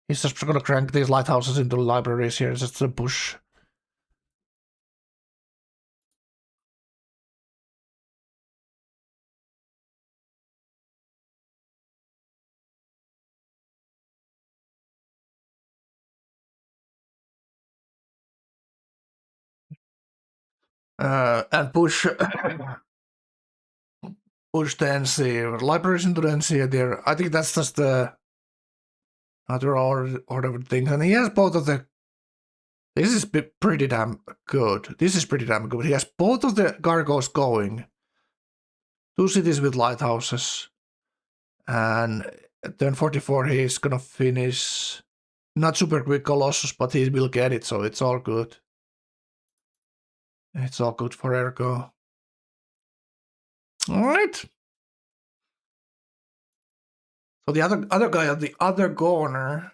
He's just gonna crank these lighthouses into libraries here, just a push. And push push the NC libraries into the NC there. I think that's just the other order of things. And he has both of the. This is pretty damn good. This is pretty damn good. He has both of the cargoes going. 2 cities with lighthouses. And turn 44 he's gonna finish. Not super quick Colossus, but he will get it, so it's all good. It's all good for Ergo. Alright. So the other guy on the other corner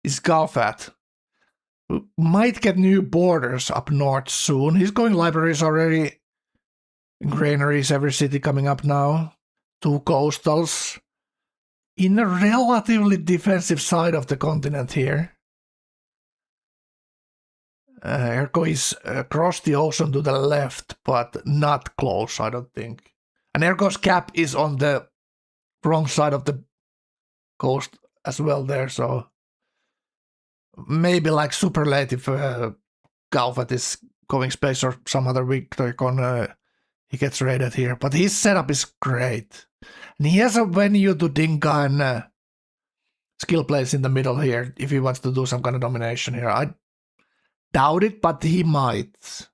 is Galfat. Who might get new borders up north soon. He's going libraries already. Granaries, every city coming up now. 2 coastals. In a relatively defensive side of the continent here. Ergo is across the ocean to the left, but not close, I don't think. And Ergo's cap is on the wrong side of the coast as well there, so maybe like super late if Galfat is going space or some other week he gets raided here. But his setup is great. And he has a venue to Dinka and skill plays in the middle here if he wants to do some kind of domination here. I doubt it, but he might.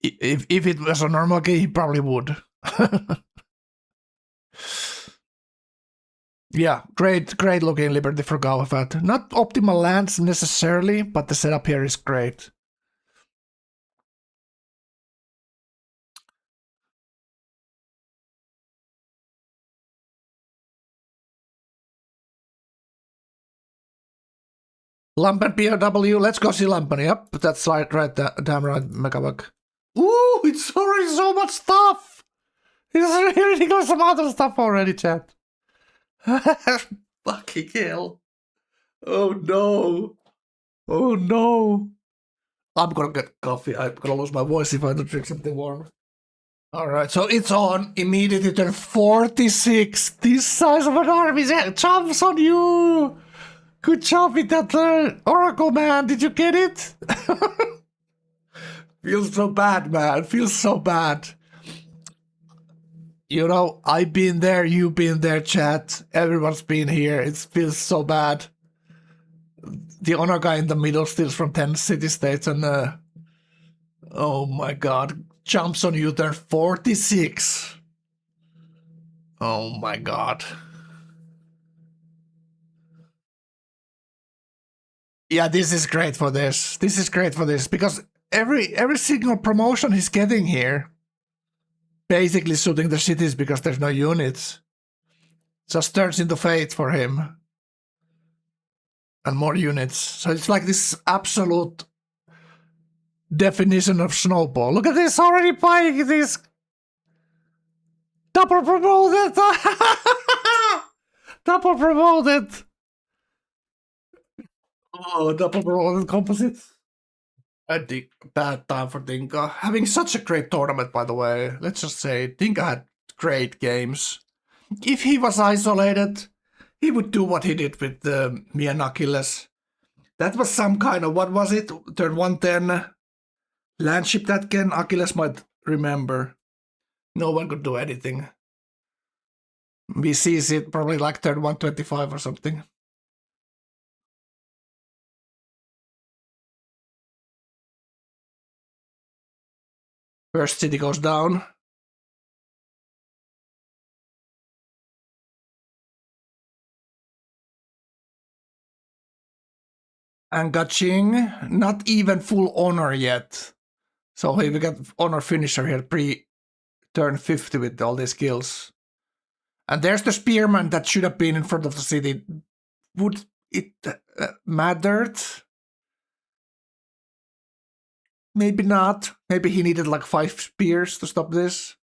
If it was a normal game, he probably would. Yeah, great looking Liberty for Galfat. Not optimal lands necessarily, but the setup here is great. Lampen POW, let's go see Lampen. Yep, that's right, damn right, Megabug. Ooh, it's already so much stuff! It's a ridiculous amount of stuff already, chat. Fucking hell. Oh no. Oh no. I'm gonna get coffee. I'm gonna lose my voice if I don't drink something warm. Alright, so it's on. Immediately turn 46. This size of an army jumps on you. Good job with that Oracle, man. Did you get it? Feels so bad, man. Feels so bad. You know, I've been there, you've been there, chat. Everyone's been here. It feels so bad. The honor guy in the middle steals from 10 city-states and oh my god. Jumps on you there, 46. Oh my god. Yeah, this is great for this. This is great for this because every single promotion he's getting here, basically shooting the cities because there's no units, just turns into fate for him. And more units. So it's like this absolute definition of snowball. Look at this, already buying this. Double promoted. Double promoted. Oh, double promoted composites. Bad time for Dinka. Having such a great tournament, by the way. Let's just say, Dinka had great games. If he was isolated, he would do what he did with me and Achilles. That was some kind of, what was it? Turn 110 landship that Ken Achilles might remember. No one could do anything. We sees it probably like turn 125 or something. First city goes down. And Gaching, not even full honor yet. So we got honor finisher here pre-turn 50 with all these skills. And there's the spearman that should have been in front of the city. Would it mattered? Maybe not. Maybe he needed like 5 spears to stop this.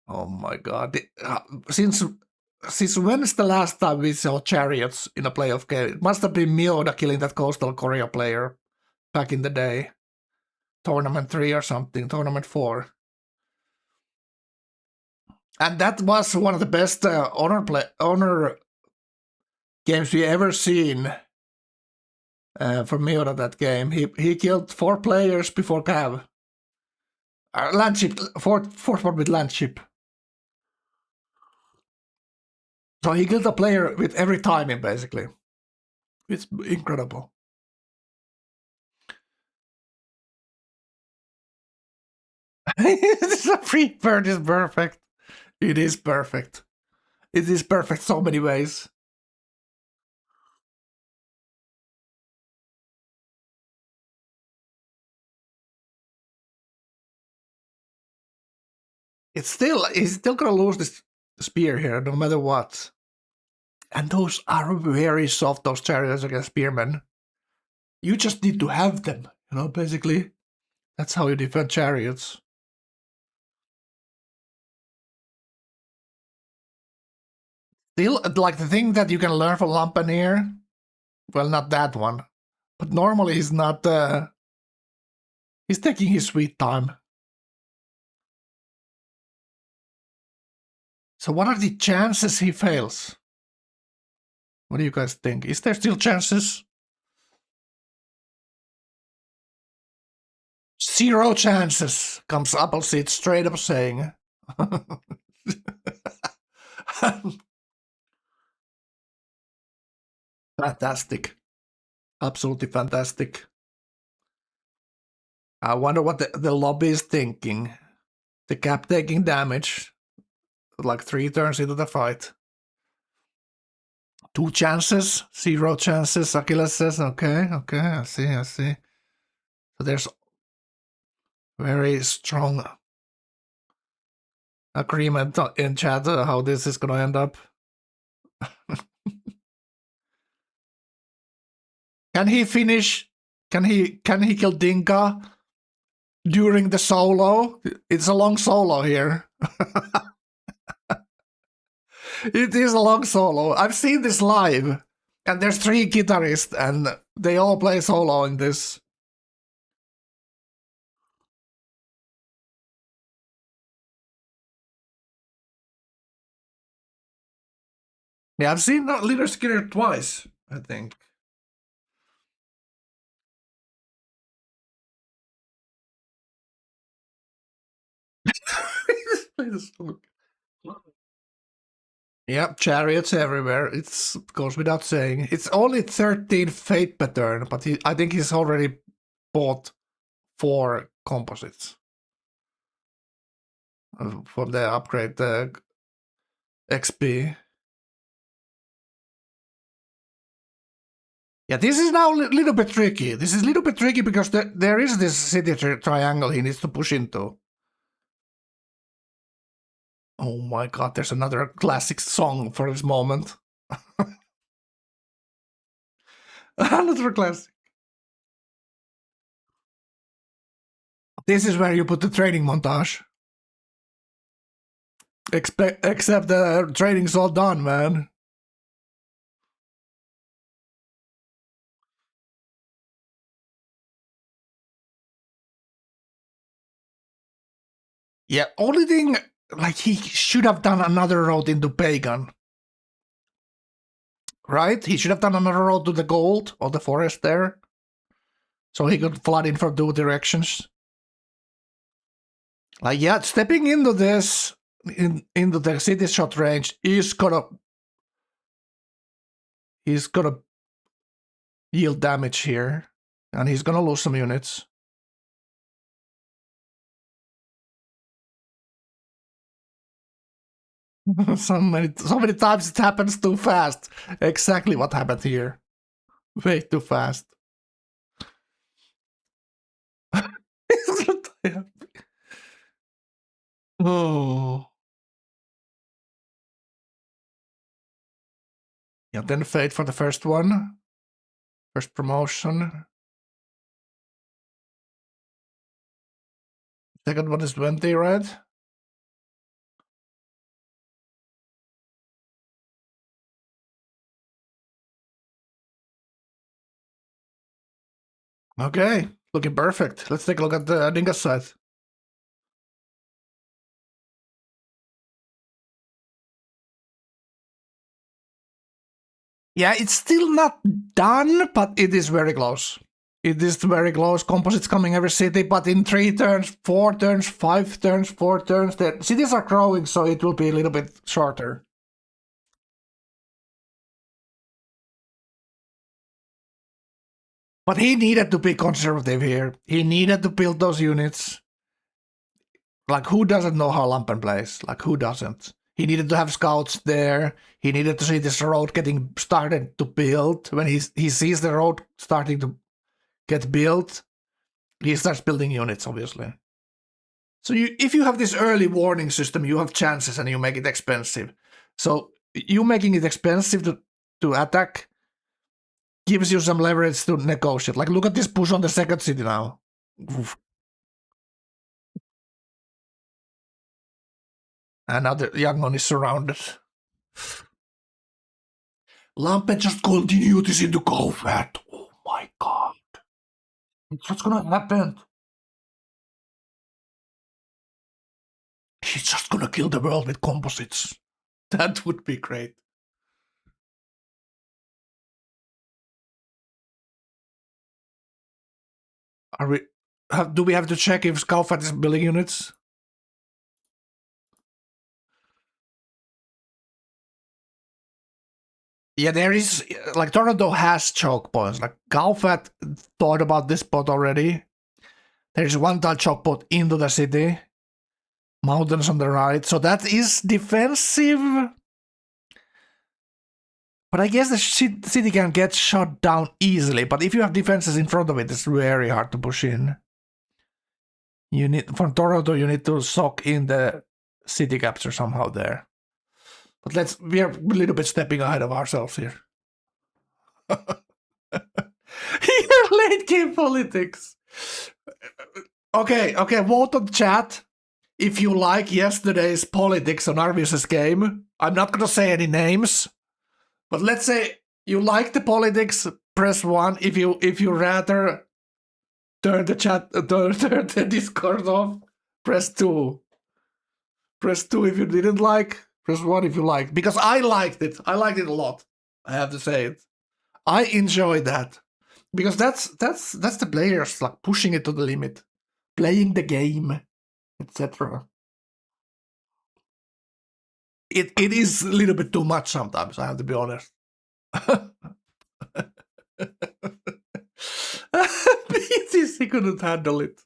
Oh my god. Since when is the last time we saw chariots in a playoff game? It must have been Mioda killing that Coastal Korea player back in the day. Tournament 3 or something, Tournament 4. And that was one of the best honor games we ever seen for Mioda that game. He killed 4 players before Cav. Landship, fourth one with Landship. So he killed a player with every timing, basically. It's incredible. This is a free bird is perfect. It is perfect. It is perfect so many ways. He's still gonna lose this spear here, no matter what. And those are very soft, those chariots against spearmen. You just need to have them, you know, basically. That's how you defend chariots. Still, like the thing that you can learn from Lampen here, well, not that one, but normally he's not, he's taking his sweet time. So what are the chances he fails? What do you guys think? Is there still chances? 0 chances, comes Appleseed straight up saying. Fantastic. Absolutely fantastic. I wonder what the lobby is thinking. The cap taking damage. Like 3 turns into the fight. 2 chances, 0 chances, Achilles says. Okay, I see. So there's very strong agreement in chat how this is gonna end up. Can he finish? Can he kill Dinka during the solo? It's a long solo here. It is a long solo. I've seen this live, and there's 3 guitarists, and they all play solo in this. Yeah, I've seen Leader Skinner twice, I think. Yep, chariots everywhere. It goes without saying. It's only 13 fate pattern, but I think he's already bought 4 composites from the upgrade XP. Yeah, this is now a little bit tricky. This is a little bit tricky because there is this city triangle he needs to push into. Oh my god, there's another classic song for this moment. Another classic. This is where you put the training montage. Except the training's all done, man. Yeah, only thing, like, he should have done another road into Pagan. Right? He should have done another road to the gold or the forest there. So he could flood in from 2 directions. Like, yeah, stepping into this, into the city shot range, he's gonna yield damage here. And he's gonna lose some units. so many times it happens too fast. Exactly what happened here. Way too fast. Oh. Yeah, then Fate for the first one. First promotion. Second one is 20, right? Okay, looking perfect. Let's take a look at the Dinga's side. Yeah, it's still not done, but it is very close. It is very close. Composites coming every city, but in 3 turns, 4 turns, 5 turns, 4 turns. The cities are growing, so it will be a little bit shorter. But he needed to be conservative here. He needed to build those units. Like, who doesn't know how Lampen plays? Like, who doesn't? He needed to have scouts there. He needed to see this road getting started to build. When he sees the road starting to get built, he starts building units, obviously. So if you have this early warning system, you have chances and you make it expensive. So you making it expensive to attack gives you some leverage to negotiate. Like, look at this push on the second city now. Oof. And now the young one is surrounded. Lampen just continue this into Golfat. Oh my god. What's gonna happen? She's just gonna kill the world with composites. That would be great. Do we have to check if Golfat is building units? Yeah, there is, like, Toronto has choke points. Like, Golfat thought about this spot already. There's one tile choke point into the city. Mountains on the right. So that is defensive. But I guess the city can get shot down easily. But if you have defenses in front of it, it's very hard to push in. You need, from Toronto, you need to sock in the city capture somehow there. But we are a little bit stepping ahead of ourselves here. Here, late game politics. Okay, vote on chat if you like yesterday's politics on Arvius's game. I'm not gonna say any names, but let's say you like the politics, press 1. If you rather turn the chat, turn the Discord off, press 2. Press 2 if you didn't like. Press 1 if you liked. Because I liked it. I liked it a lot. I have to say it. I enjoyed that. Because that's the players, like, pushing it to the limit. Playing the game, etc. It is a little bit too much sometimes, I have to be honest. BTC couldn't handle it.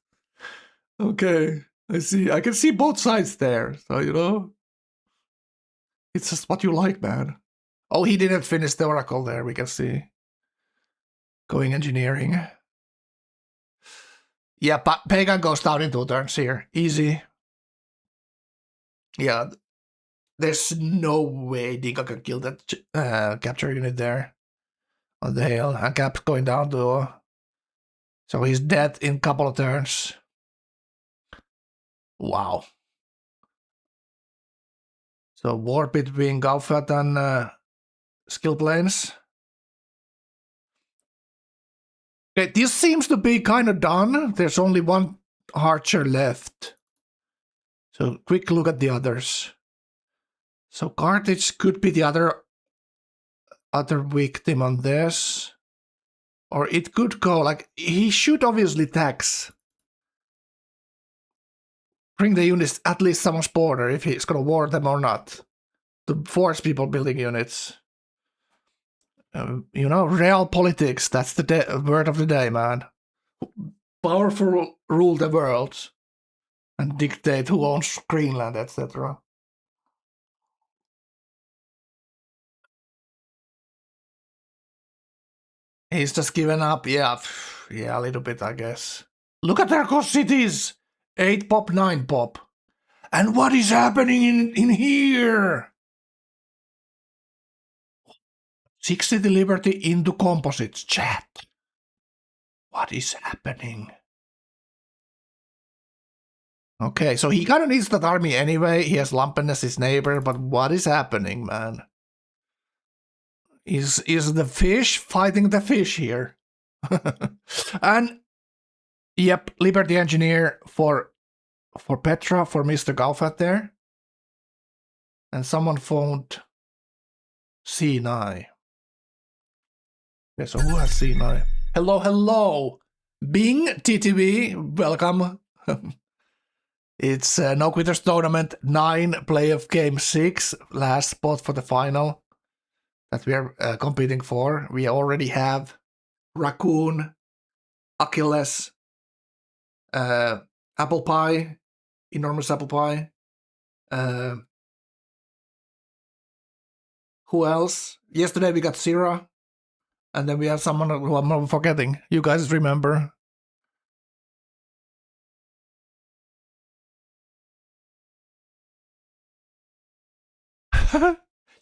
Okay, I see. I can see both sides there, so, you know. It's just what you like, man. Oh, he didn't finish the Oracle there, we can see. Going engineering. Yeah, Pagan goes down in 2 turns here. Easy. Yeah, there's no way Dinka can kill that capture unit there. On the hill. And Cap's going down to... So he's dead in a couple of turns. Wow. So war between Golfat and skill planes. Okay, this seems to be kind of done. There's only one archer left. So quick look at the others. So Carthage could be the other victim on this. Or it could go, like, he should obviously tax. Bring the units at least someone's border if he's gonna war them or not. To force people building units. You know, real politics, that's the word of the day, man. Powerful rule the world. And dictate who owns Greenland, etc. He's just given up, yeah, a little bit, I guess. Look at their cost cities! 8 pop, 9 pop. And what is happening in here? 60 Liberty into composites, chat. What is happening? Okay, so he kind of needs that army anyway. He has Lumpen as his neighbor, but what is happening, man? Is the fish fighting the fish here? And yep, Liberty Engineer for Petra, for Mr. Gaufat there. And someone phoned C9. Okay, so who has C9? Hello, hello! Bing TTV, welcome. It's No Quitters Tournament 9, playoff game 6, last spot for the final that we are competing for. We already have Raccoon, Achilles, Apple Pie, Enormous Apple Pie. Who else? Yesterday we got Syrah, and then we have someone who I'm forgetting. You guys remember?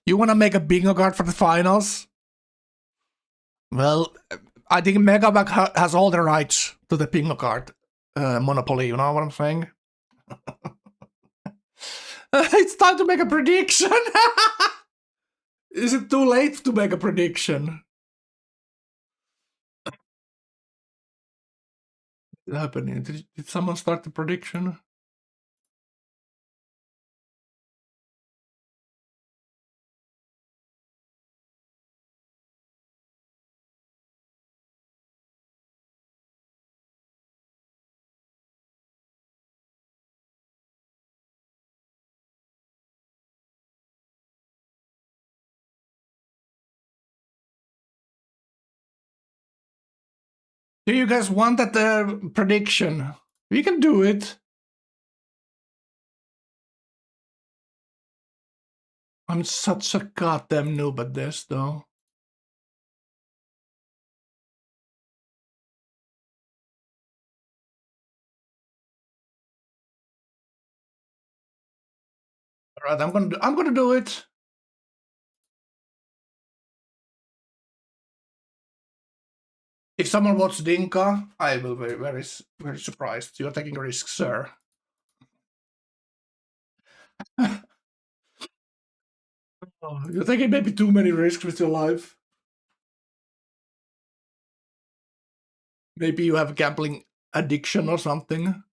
You want to make a bingo card for the finals? Well, I think Megaback has all the rights to the bingo card monopoly, you know what I'm saying? It's time to make a prediction! Is it too late to make a prediction? What's happening? Did someone start the prediction? Do you guys want that prediction? We can do it. I'm such a goddamn noob at this, though. All right, I'm gonna do it. If someone votes Dinka, I will be very surprised. You're taking a risk, sir. Oh, you're taking maybe too many risks with your life. Maybe you have a gambling addiction or something.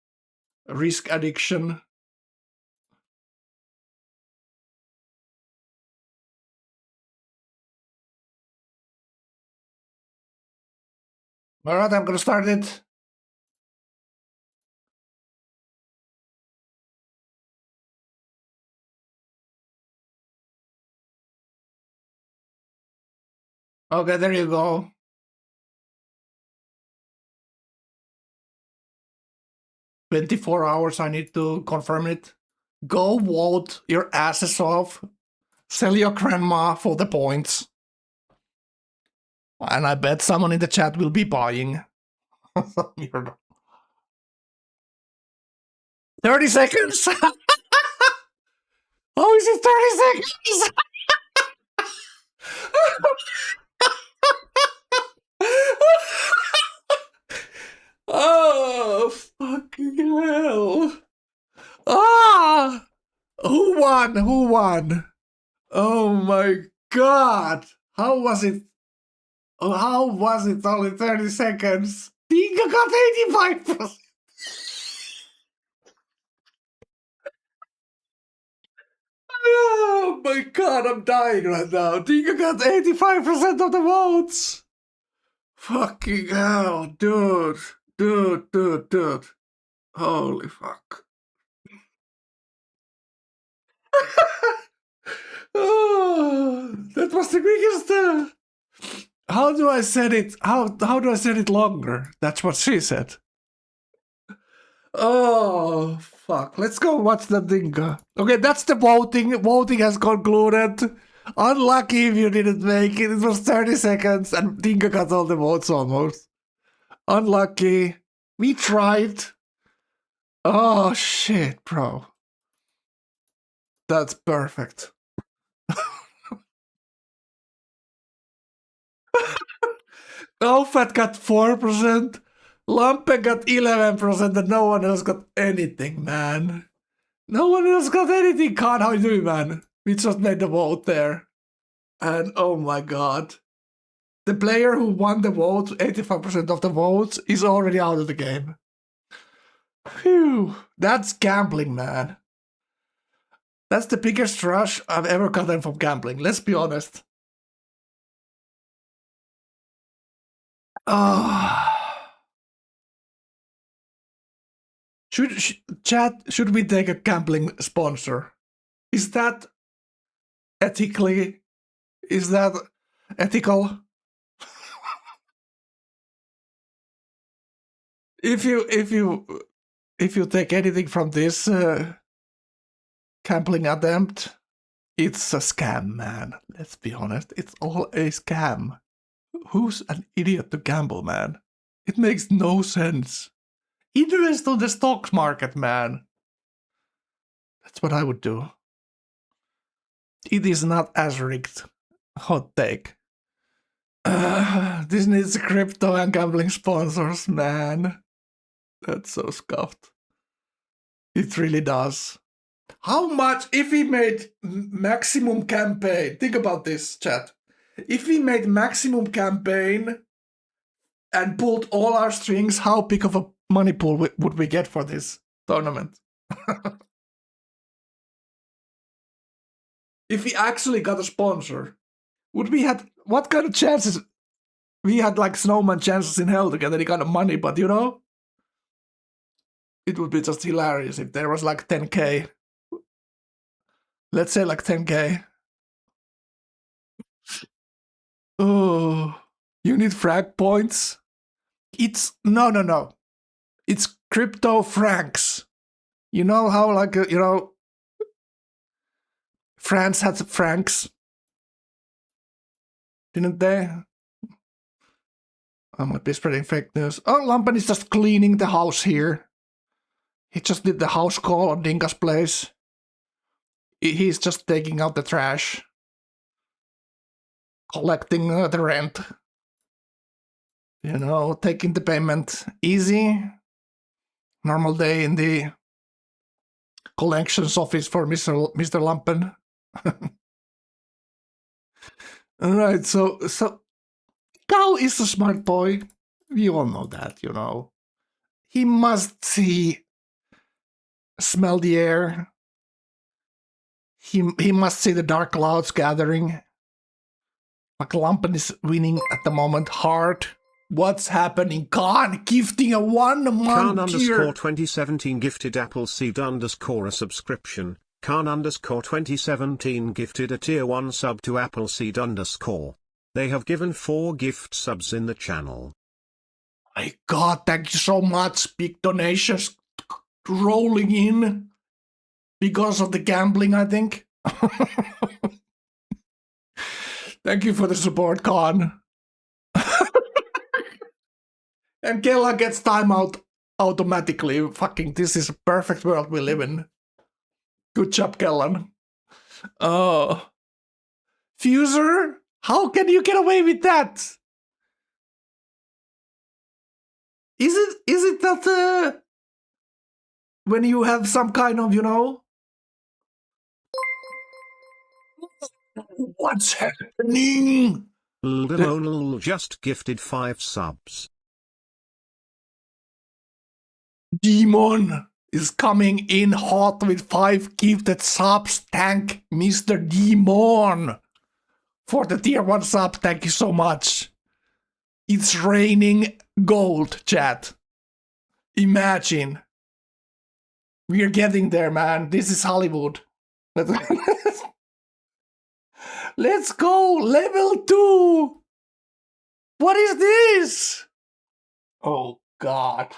A risk addiction. All right, I'm gonna start it. Okay, there you go. "24 hours, I need to confirm it. Go vote your asses off. Sell your grandma for the points. And I bet someone in the chat will be buying. 30 seconds! How is it 30 seconds? Oh, fucking hell. Ah! Who won? Who won? Oh my god. How was it? Oh, how was it only 30 seconds? Tinka got 85%. Oh my god, I'm dying right now. Tinka got 85% of the votes. Fucking hell, dude. Dude. Holy fuck. Oh, that was the quickest. How do I set it? How do I set it longer? That's what she said. Oh, fuck. Let's go watch the Dinka. Okay, that's the voting. Voting has concluded. Unlucky if you didn't make it. It was 30 seconds and Dinka got all the votes almost. Unlucky. We tried. Oh, shit, bro. That's perfect. Outfit got 4%. Lampe got 11%, and no one else got anything, man. No one else got anything. Khan, how you doing, man? We just made the vote there. And oh my god. The player who won the vote, 85% of the votes, is already out of the game. Phew. That's gambling, man. That's the biggest rush I've ever gotten from gambling. Let's be honest. Should we take a gambling sponsor? Is that ethically? Is that ethical? If you take anything from this gambling attempt, it's a scam, man. Let's be honest. It's all a scam. Who's an idiot to gamble, man? It makes no sense. Invest on the stock market, man. That's what I would do. It is not as rigged. Hot take. This needs crypto and gambling sponsors, man. That's so scuffed. It really does. How much, if we made maximum campaign, think about this, chat. If we made maximum campaign and pulled all our strings, how big of a money pool would we get for this tournament? If we actually got a sponsor, would we had, what kind of chances? We had like snowman chances in hell to get any kind of money, but you know, it would be just hilarious if there was like 10k. Let's say like 10k. Oh, you need frag points? It's, no. It's crypto francs. You know how like, you know, France had francs, didn't they? I might be spreading fake news. Oh, Lampen is just cleaning the house here. He just did the house call on Dinka's place. He's just taking out the trash. Collecting the rent. You know, taking the payment easy. Normal day in the collections office for Mr. Lampen. Alright, so Cal is a smart boy. We all know that, you know. He must smell the air. He must see the dark clouds gathering. Like Lampen is winning at the moment hard. What's happening? Khan gifting a 1 month Khan tier. _ 2017 gifted Appleseed _ a subscription. Khan _ 2017 gifted a tier 1 sub to Appleseed _. They have given 4 gift subs in the channel. My god, thank you so much. Big donations rolling in because of the gambling, I think. Thank you for the support, Khan. And Kella gets timeout automatically. Fucking, this is a perfect world we live in. Good job, Kellan. Oh. Fuser? How can you get away with that? Is it that when you have some kind of, you know? What's happening? Limonal just gifted 5 subs. Demon is coming in hot with 5 gifted subs. Thank Mr. Demon for the tier 1 sub. Thank you so much. It's raining gold, chat. Imagine. We're getting there, man. This is Hollywood. Let's go. Level 2. What is this? Oh, God.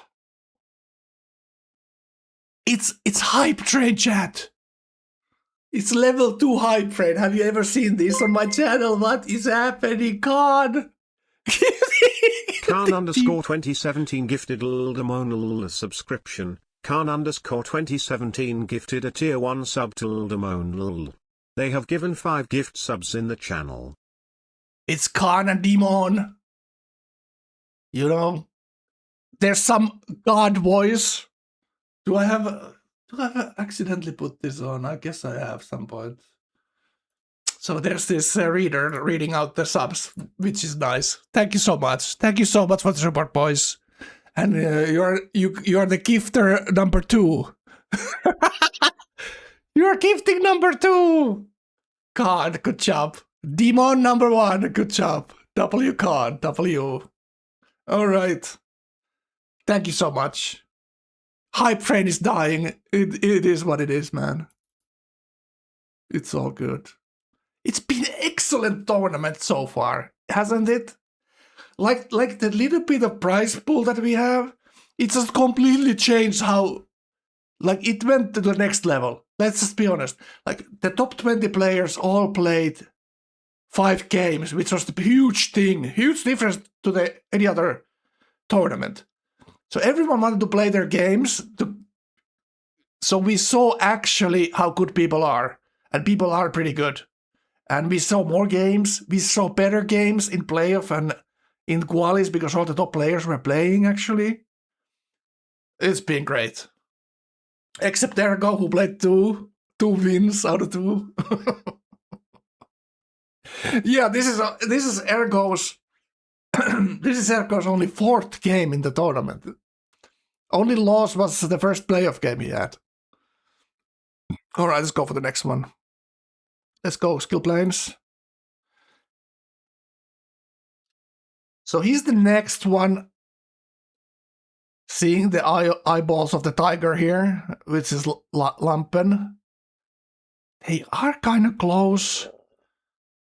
It's hype train, chat. It's level 2 hype train. Have you ever seen this on my channel? What is happening, Khan? Khan _ 2017 gifted Lildamonal a subscription. Khan underscore 2017 gifted a tier 1 sub to Ldemone lol. They have given 5 gift subs in the channel. It's Khan and Demon. You know, there's some god voice. Do I have accidentally put this on? I guess I have some point. So there's this reader reading out the subs, which is nice. Thank you so much. Thank you so much for the support, boys. And you're the gifter number 2. You're gifting number 2. God, good job. Demon number 1, good job. W Con, W. All right. Thank you so much. Hype train is dying. It is what it is, man. It's all good. It's been an excellent tournament so far, hasn't it? Like the little bit of prize pool that we have, it just completely changed how, like, it went to the next level. Let's just be honest. Like, the top 20 players all played 5 games, which was a huge thing, huge difference to any other tournament. So everyone wanted to play their games. So we saw actually how good people are, and people are pretty good. And we saw more games. We saw better games in playoff and in qualis because all the top players were playing, actually. It's been great. Except Ergo, who played 2 wins out of 2. Yeah, this is Ergo's this is Ergo's only 4th game in the tournament. Only loss was the first playoff game he had. All right, let's go for the next one. Let's go, skill planes. So he's the next one. Seeing the eyeballs of the tiger here, which is Lampen. They are kind of close.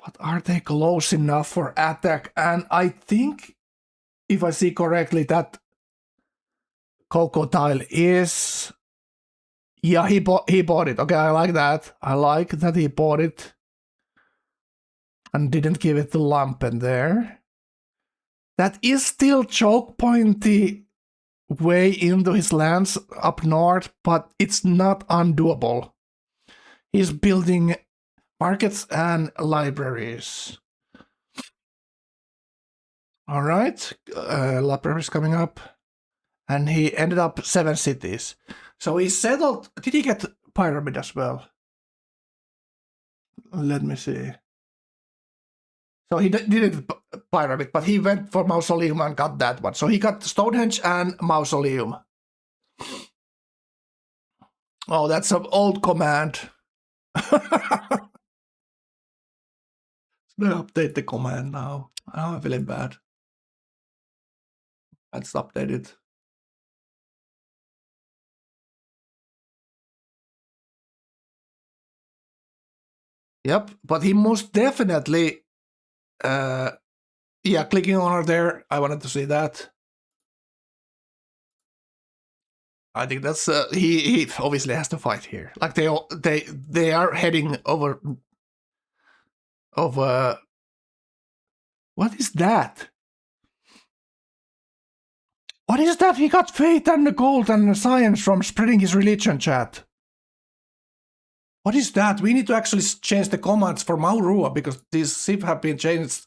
But are they close enough for attack? And I think, if I see correctly, that Coco tile is... Yeah, he bought it. Okay, I like that. I like that he bought it. And didn't give it to Lampen there. That is still choke pointy way into his lands up north, but it's not undoable. He's building markets and libraries. All right, libraries coming up. And he ended up 7 cities. So he settled. Did he get pyramid as well? Let me see. So he didn't pyramid, but he went for mausoleum and got that one. So he got Stonehenge and mausoleum. Oh, that's an old command. Let's update the command now. Oh, I'm feeling bad. Let's update it. Yep, but he most definitely, yeah, clicking on her there. I wanted to see that. I think that's he obviously has to fight here. Like they are heading over. What is that? What is that? He got faith and the gold and science from spreading his religion, chat. What is that? We need to actually change the commands for Maurua because these SIV have been changed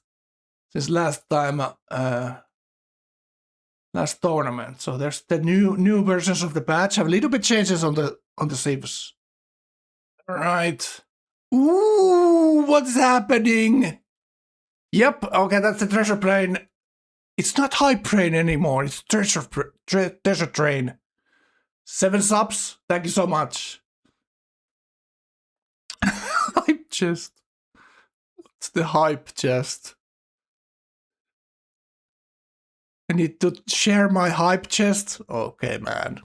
since last time, last tournament. So there's the new versions of the patch have a little bit changes on the SIVs. All right. Ooh, what's happening? Yep. Okay, that's the treasure plane. It's not hype train anymore. It's treasure train. 7 subs. Thank you so much. Hype chest. What's the hype chest? I need to share my hype chest. Okay, man.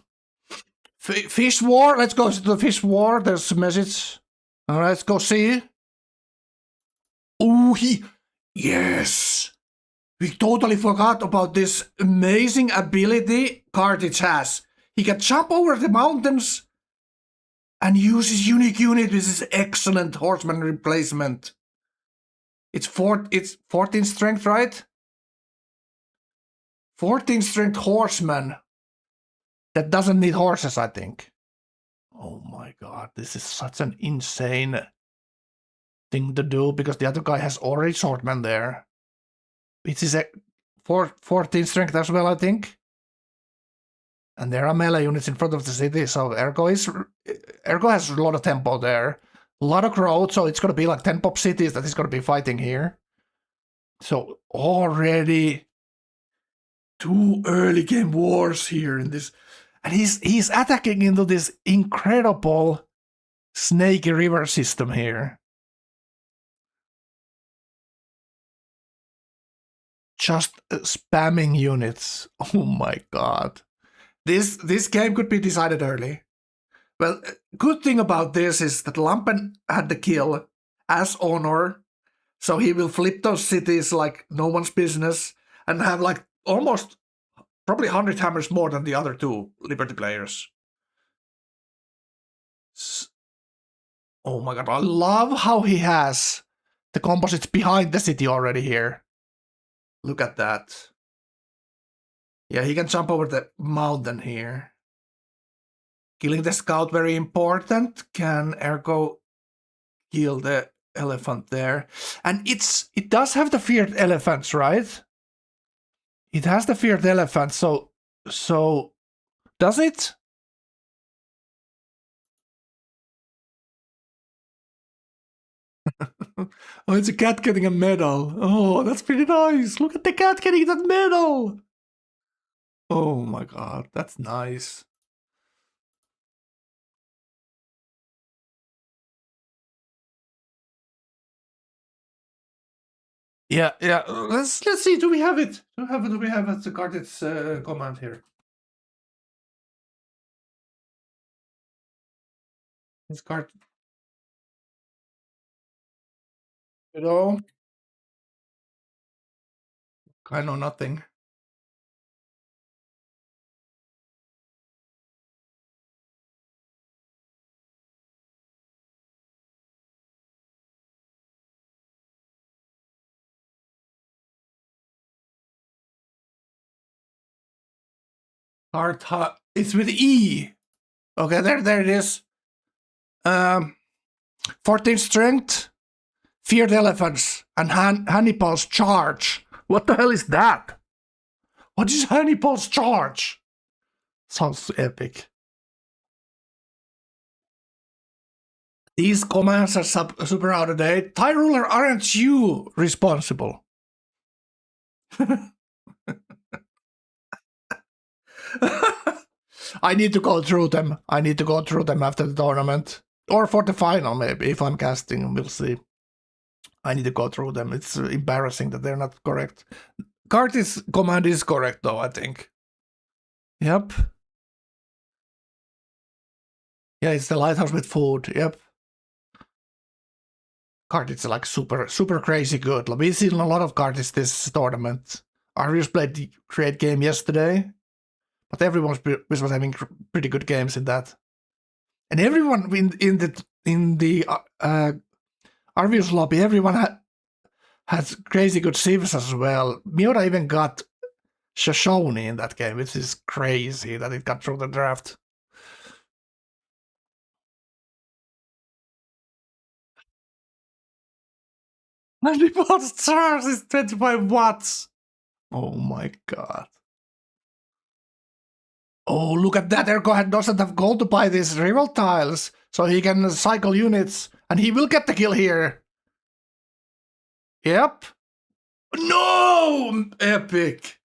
Fish war. Let's go to the fish war. There's a message. All right, let's go see. Oh, yes. We totally forgot about this amazing ability Carthage has. He can jump over the mountains and use his unique unit with his excellent horseman replacement. It's 14 strength, right? 14 strength horseman. that doesn't need horses, I think. Oh my god, this is such an insane thing to do because the other guy has already swordman there. Which is a 14 strength as well, I think. And there are melee units in front of the city, so Ergo has a lot of tempo there. A lot of growth, so it's gonna be like 10 pop cities that he's gonna be fighting here. So already 2 early game wars here in this. And he's attacking into this incredible snaky river system here. Just spamming units. Oh my god. This game could be decided early. Well, good thing about this is that Lampen had the kill as honor, so he will flip those cities like no one's business and have like almost probably 100 hammers more than the other 2 Liberty players. Oh my god, I love how he has the composites behind the city already here. Look at that. Yeah, he can jump over the mountain here. Killing the scout, very important. Can Ergo kill the elephant there? And it does have the feared elephants, right? It has the feared elephant, so does it? Oh, it's a cat getting a medal. Oh, that's pretty nice. Look at the cat getting that medal. Oh my god, that's nice. Yeah. Let's see. Do we have it? Do we have it? The Cartit's command here. This card. You know, I know nothing. Card. It's with E. Okay, there it is. 14 strength, feared elephants, and Hannibal's charge. What the hell is that? What is Hannibal's charge? Sounds epic. These commands are super out of date. Tie Ruler, aren't you responsible? I need to go through them. I need to go through them after the tournament. Or for the final, maybe, if I'm casting, we'll see. I need to go through them. It's embarrassing that they're not correct. Cart's command is correct, though, I think. Yep. Yeah, it's the lighthouse with food. Yep. Cart's like super crazy good. We've seen a lot of Cart's this tournament. Arius played the great game yesterday, but everyone was having pretty good games in that. And everyone in the Arvius lobby, everyone has crazy good civs as well. Miura even got Shoshone in that game, which is crazy that it got through the draft. Hannibal's charge is 25 watts. Oh my god. Oh, look at that. Ergo doesn't have gold to buy these rival tiles, so he can cycle units, and he will get the kill here. Yep. No! Epic.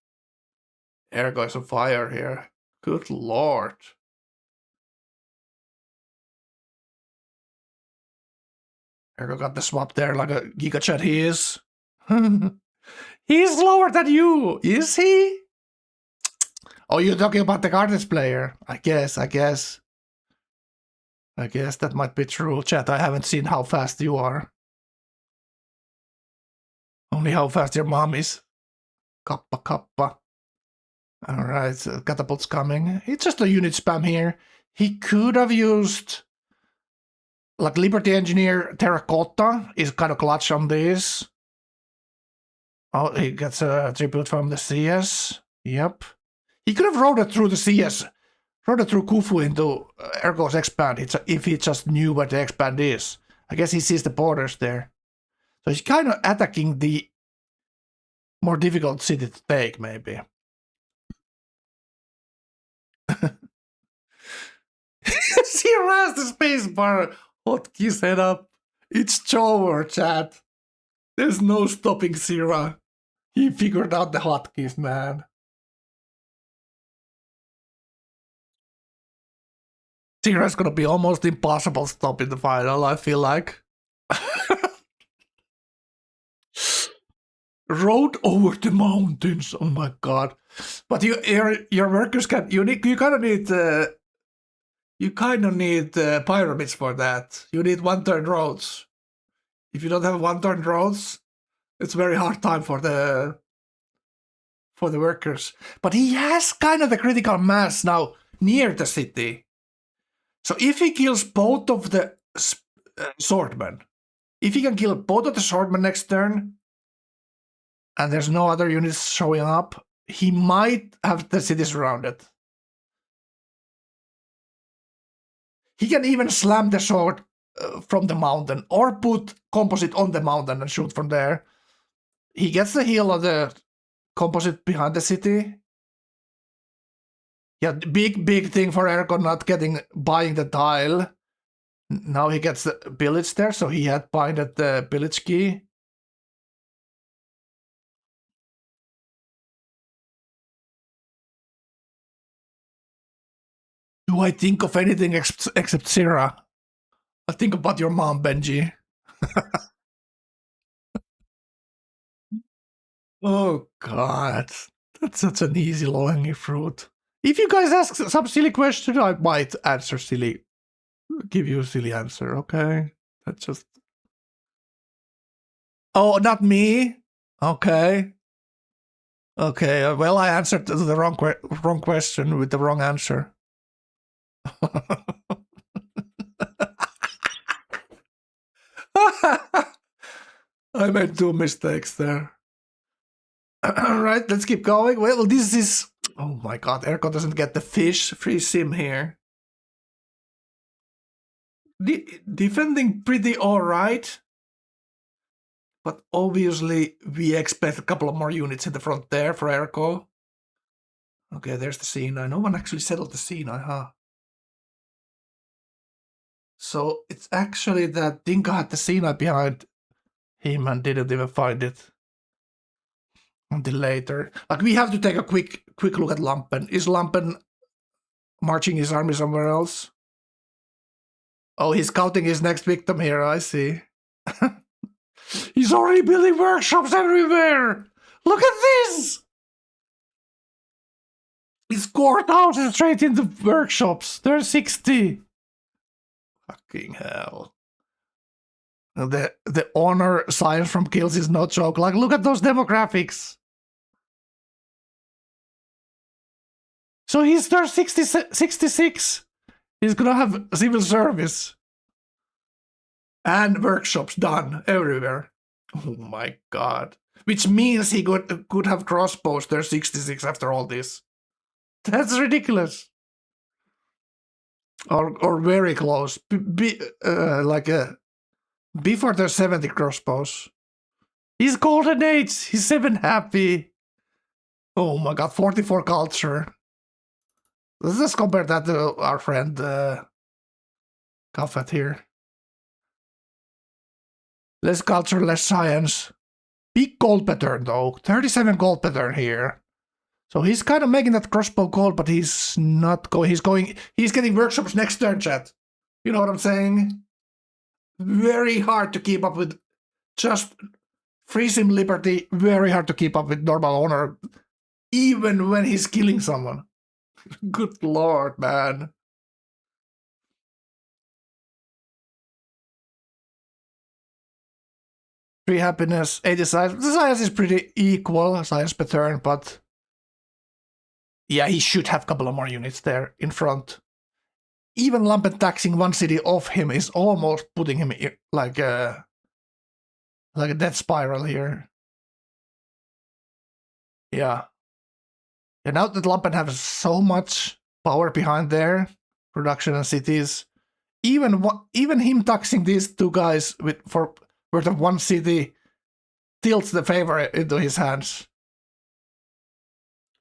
Ergo is on fire here. Good lord. Ergo got the swap there like a gigachat he is. He's lower than you, is he? Oh, you're talking about the Cart's player. I guess that might be true. Chat, I haven't seen how fast you are. Only how fast your mom is. Kappa. Alright, so catapult's coming. It's just a unit spam here. He could have used like Liberty Engineer Terracotta is kind of clutch on this. Oh, he gets a tribute from the CS. Yep. He could have rode it through the CS Rather threw Khufu into Ergo's expand if he just knew what the expand is. I guess he sees the borders there. So he's kind of attacking the more difficult city to take, maybe. Zero has the spacebar hotkey set up. It's over, chat. There's no stopping Zero. He figured out the hotkeys, man. Zero is gonna be almost impossible to stop in the final, I feel like. Road over the mountains. Oh my god! But your workers can you kind of need pyramids for that. You need one-turn roads. If you don't have one-turn roads, it's very hard time for the workers. But he has kind of the critical mass now near the city. So if he kills both of the swordmen, if he can kill both of the swordmen next turn, and there's no other units showing up, he might have the city surrounded. He can even slam the sword from the mountain or put composite on the mountain and shoot from there. He gets the heal of the composite behind the city. Yeah, big thing for Ergo not buying the tile. Now he gets the village there, so he had binded the village key. Do I think of anything except Sarah? I think about your mom, Benji. Oh god, that's such an easy low-hanging fruit. If you guys ask some silly question, I might give you a silly answer, okay? That's just... Oh, not me? Okay. Okay, well, I answered the wrong question with the wrong answer. I made 2 mistakes there. Alright, let's keep going. Well, this is... Oh my god, Ergo doesn't get the fish free sim here. Defending pretty alright. But obviously, we expect a couple of more units in the front there for Ergo. Okay, there's the C9. No one actually settled the C9, huh? So it's actually that Dinka had the C9 behind him and didn't even find it until later. Like, we have to take a quick look at Lampen. Is Lampen marching his army somewhere else? Oh, he's scouting his next victim here, I see. He's already building workshops everywhere! Look at this! He's 4,000 straight into workshops. There's 60. Fucking hell. The honor science from kills is no joke. Like, look at those demographics. So he's there 66. He's gonna have civil service. And workshops done everywhere. Oh my god. Which means he could have crossbows there 66 after all this. That's ridiculous. Or very close. Before there's 70 crossbows. He's golden age. He's 7 happy. Oh my god, 44 culture. Let's just compare that to our friend Kaffet here. Less culture, less science. Big gold pattern though. 37 gold pattern here. So he's kind of making that crossbow gold, but he's not going. He's getting workshops next turn, chat. You know what I'm saying? Very hard to keep up with just free sim liberty. Very hard to keep up with normal honor, even when he's killing someone. Good lord, man. Free happiness, 80 science. The science is pretty equal, science per turn, but yeah, he should have a couple of more units there in front. Even Lampen taxing one city off him is almost putting him like a death spiral here. Yeah. And now that Lampen has so much power behind there, production and cities. Even him taxing these two guys for worth of 1 city tilts the favor into his hands.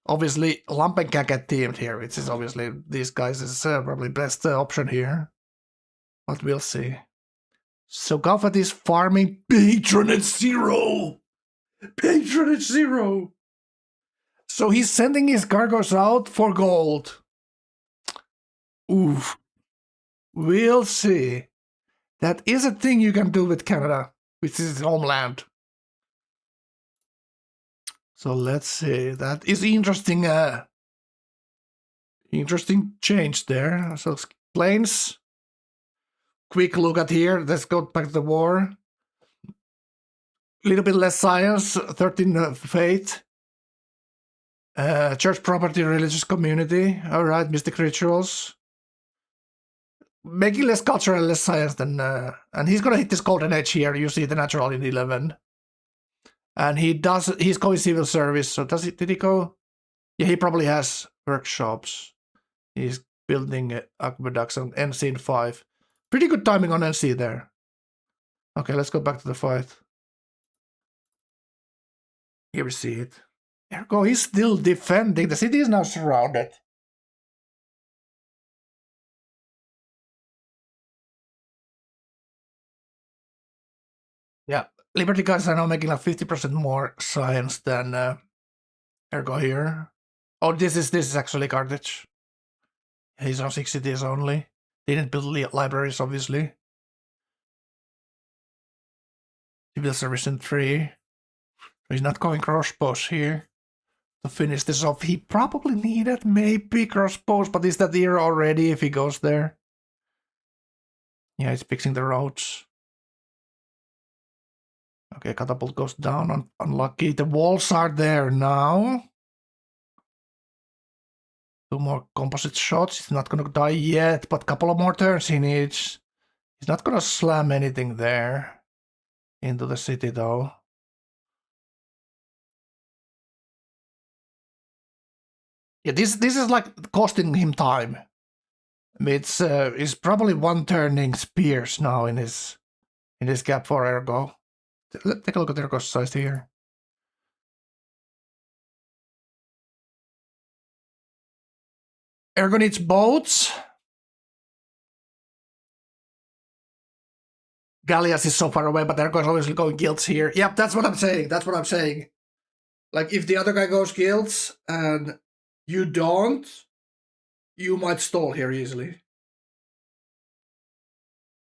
Obviously, Lampen can get teamed here, which is obviously these guys is probably best option here. But we'll see. So Gaufat is farming Patronage 0! Patronage 0! So he's sending his cargoes out for gold. Oof. We'll see. That is a thing you can do with Canada, which is his homeland. So let's see. That is interesting. Interesting change there. So planes. Quick look at here. Let's go back to the war. A little bit less science. 13 faith. Church property, religious community. All right, mystic rituals. Making less culture and less science than... and he's going to hit this golden age here. You see the natural in 11. And he's going civil service. So did he go? Yeah, he probably has workshops. He's building aqueducts on NC in 5. Pretty good timing on NC there. Okay, let's go back to the fight. Here we see it. Ergo, he's still defending. The city is now surrounded. Yeah, Liberty guys are now making like 50% more science than Ergo here. Oh, this is actually Carthage. He's on 6 cities only. They didn't build libraries, obviously. Civil service in 3. He's not going crossbows here to finish this off. He probably needed maybe crossbows, but is that here already if he goes there? Yeah, he's fixing the roads. Okay, catapult goes down. Unlucky. The walls are there now. 2 more composite shots. He's not gonna die yet, but a couple of more turns he needs. He's not gonna slam anything there into the city though. Yeah, this is like costing him time. It's probably 1 turning spears now in his gap for Ergo. Let's take a look at Ergo's size here. Ergo needs boats. Gallias is so far away, but Ergo is obviously going guilds here. Yep, that's what I'm saying. That's what I'm saying. Like, if the other guy goes guilds and you don't, you might stall here easily.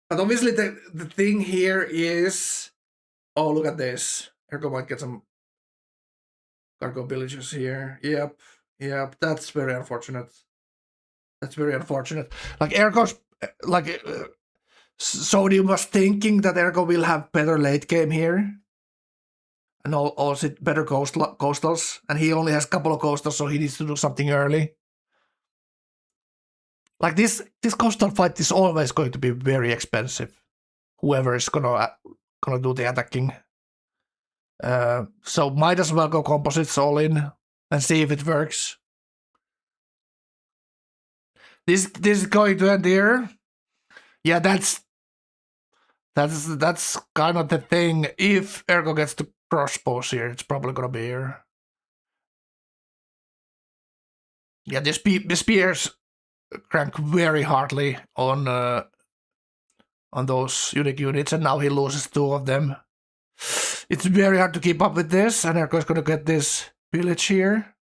But obviously the thing here is... Oh, look at this. Ergo might get some cargo villages here. Yep, that's very unfortunate. That's very unfortunate. Like, Ergo's... Like, Sodium was thinking that Ergo will have better late game here. And also better coastals. And he only has a couple of coastals, so he needs to do something early. Like, this coastal fight is always going to be very expensive. Whoever is gonna do the attacking. So might as well go composites all in and see if it works. This is going to end here. Yeah, that's kind of the thing. If Ergo gets to crossbows here, it's probably gonna be here. Yeah, the spears crank very hardly on those unique units, and now he loses 2 of them. It's very hard to keep up with this, and Ergo is gonna get this village here.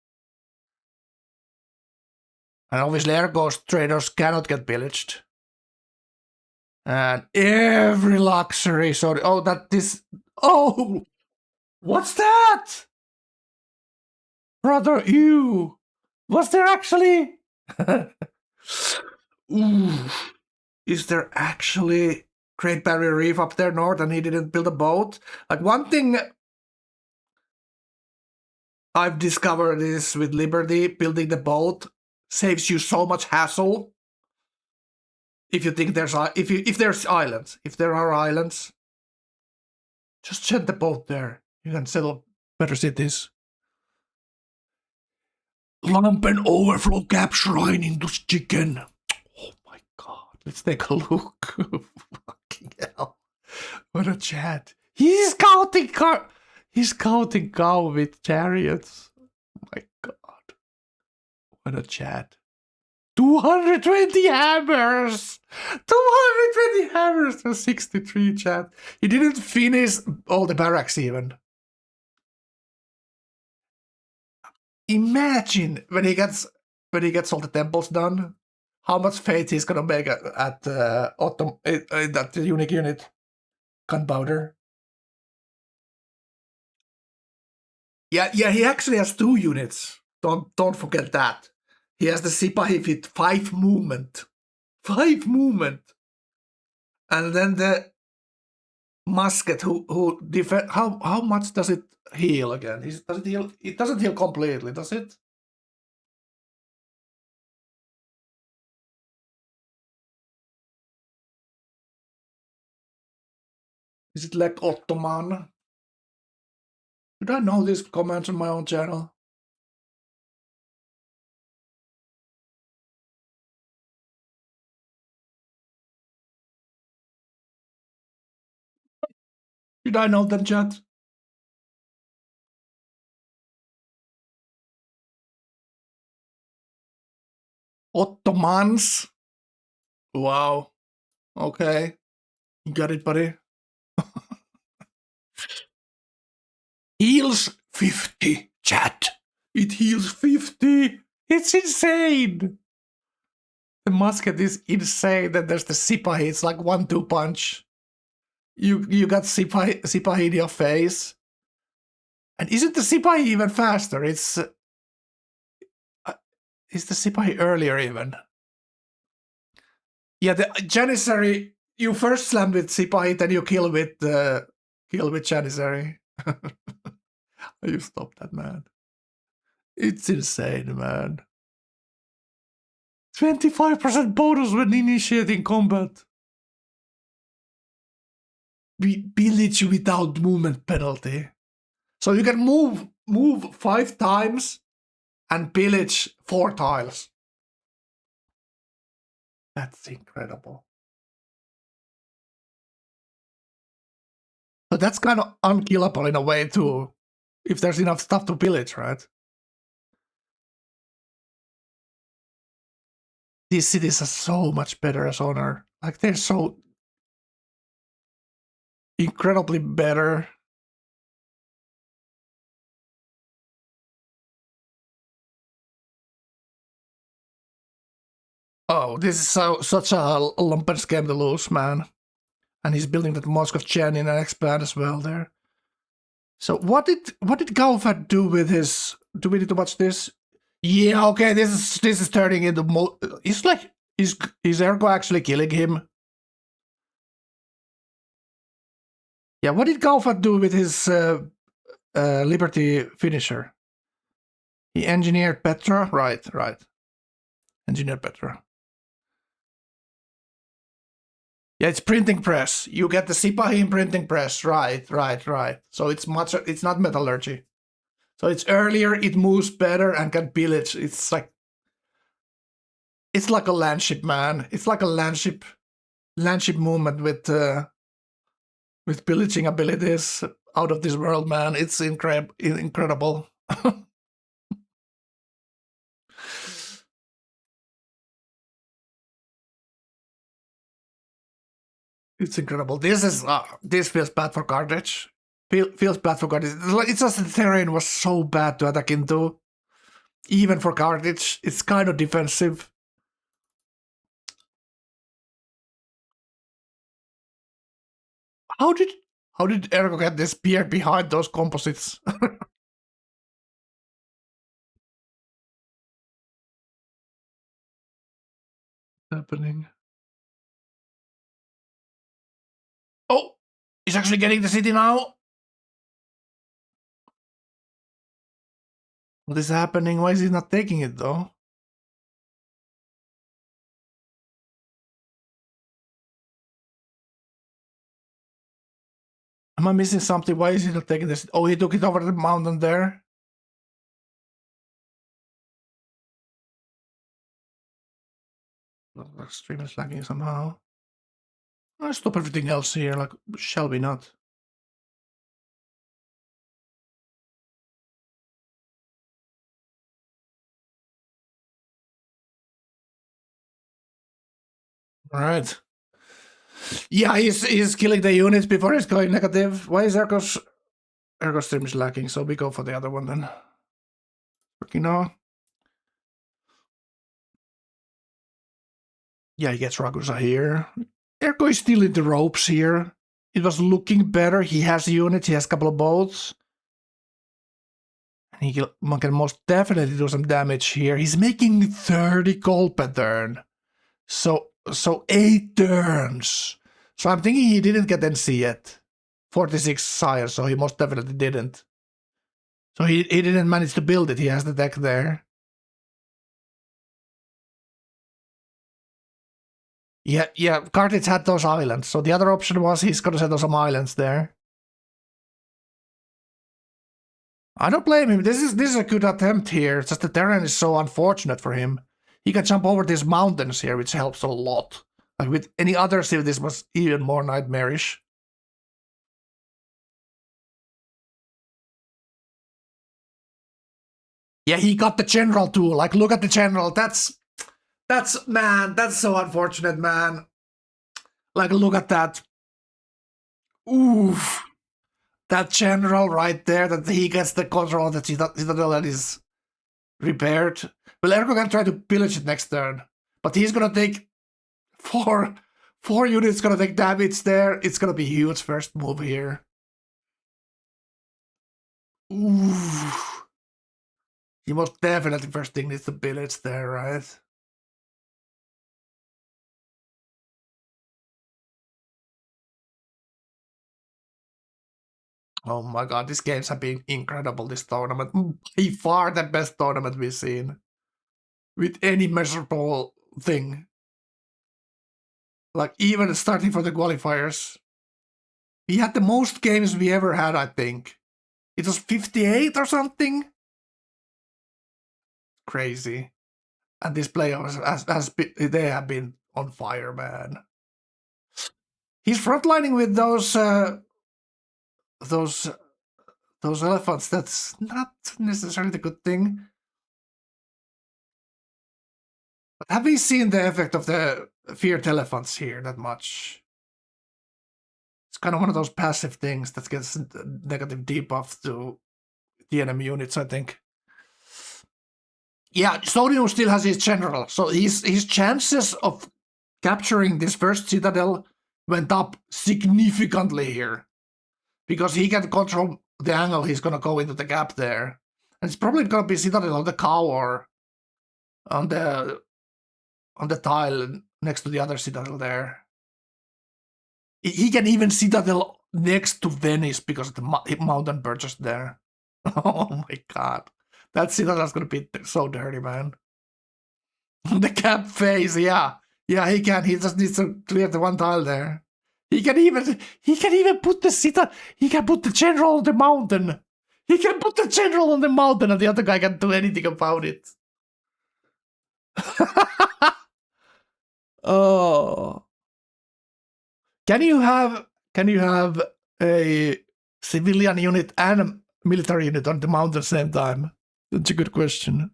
And obviously Ergo's traders cannot get pillaged. And every luxury, sorry. Oh, oh! What's that? Brother, you! Was there actually... Ooh. Is there actually Great Barrier Reef up there north and he didn't build a boat? Like, one thing I've discovered is with Liberty, building the boat saves you so much hassle. If you think there's islands, if there are islands, just send the boat there. You can settle better cities. Lumpen overflow cap shrine into chicken. Oh my god. Let's take a look. Fucking hell. What a chat. He's scouting cow with chariots. Oh my god. What a chat. 220 hammers! 220 hammers to 63 chat. He didn't finish all the barracks even. Imagine when he gets all the temples done, how much faith he's gonna make at that unique unit. Gunpowder. Yeah, he actually has 2 units. Don't forget that. He has the Sipahi with 5 movement. 5 movement. And then the musket who defend. How much does it heal again? Does it heal? It doesn't heal completely, does it? Is it like Ottoman? Should I know these commands on my own channel? Should I know them, chat? Ottomans? Wow. Okay. You got it, buddy. Heals 50, chat. It heals 50. It's insane. The musket is insane. Then there's the Sipahi. It's like 1-2 punch. You got Sipahi in your face. And isn't the Sipahi even faster? Is the Sipahi earlier even? Yeah, the Janissary, you first slam with Sipahi, then you kill with Janissary. You stop that, man. It's insane, man. 25% bonus when initiating combat. Village without movement penalty. So you can move 5 times and pillage 4 tiles. That's incredible. But that's kind of unkillable in a way too, if there's enough stuff to pillage, right? These cities are so much better as honor. Like, they're so incredibly better. Oh, this is such a lumpen game to lose, man. And he's building that Mosque of Chen in an expand as well there. So what did Gaufat do with his? Do we need to watch this? Yeah, okay. This is turning into it's like is Ergo actually killing him? Yeah, what did Gaufat do with his Liberty finisher? He engineered Petra, right. Engineered Petra. Yeah, it's printing press. You get the Sipahi in printing press, right. So it's not metallurgy. So it's earlier, it moves better and can pillage. It's like a landship, man. It's like a landship movement with pillaging abilities out of this world, man. It's incredible. It's incredible. This feels bad for Carthage. Feels bad for Carthage. It's just the terrain was so bad to attack into. Even for Carthage, it's kind of defensive. How did Ergo get this spear behind those composites? Happening. Oh, he's actually getting the city now. What is happening? Why is he not taking it though? Am I missing something? Why is he not taking this? Oh, he took it over the mountain there. Stream is lagging somehow. I'll stop everything else here, like, shall we not? Alright. Yeah, he's killing the units before he's going negative. Why is Ergo's stream is lagging? So we go for the other one then. Working now. Yeah, he gets Ragusa here. Ergo is still in the ropes here. It was looking better. He has units, he has a couple of boats. And he can most definitely do some damage here. He's making 30 gold per turn. So 8 turns. So I'm thinking he didn't get NC yet. 46 science, so he most definitely didn't. So he didn't manage to build it. He has the deck there. Yeah, Carthage had those islands. So the other option was he's gonna settle some islands there. I don't blame him. This is a good attempt here. It's just the terrain is so unfortunate for him. He can jump over these mountains here, which helps a lot. Like with any other civ, this was even more nightmarish. Yeah, he got the general too. Like, look at the general. That's so unfortunate, man. Like, look at that. Oof. That general right there, that he gets the control of the citadel that is repaired. Well, Ergo can try to pillage it next turn. But he's gonna take four units gonna take damage there. It's gonna be huge first move here. Ooh. He most definitely first thing needs to pillage there, right? Oh my god, these games have been incredible, this tournament. By far the best tournament we've seen. With any measurable thing. Like, even starting for the qualifiers. We had the most games we ever had, I think. It was 58 or something? Crazy. And these players, they have been on fire, man. He's frontlining with those elephants. That's not necessarily the good thing. But have we seen the effect of the feared elephants here that much? It's kind of one of those passive things that gets negative debuff to the enemy units, I think. Yeah, Sodium still has his general, so his chances of capturing this first citadel went up significantly here. Because he can control the angle he's gonna go into the gap there. And it's probably gonna be citadel on the cow or on the tile next to the other citadel there. He can even citadel next to Venice because of the mountain purchase there. Oh my god. That citadel's gonna be so dirty, man. The cap face, yeah. Yeah, he can. He just needs to clear the one tile there. He can even put the citadel. He can put the general on the mountain. He can put the general on the mountain and the other guy can't do anything about it. Oh. Can you have a civilian unit and a military unit on the mountain at the same time? That's a good question.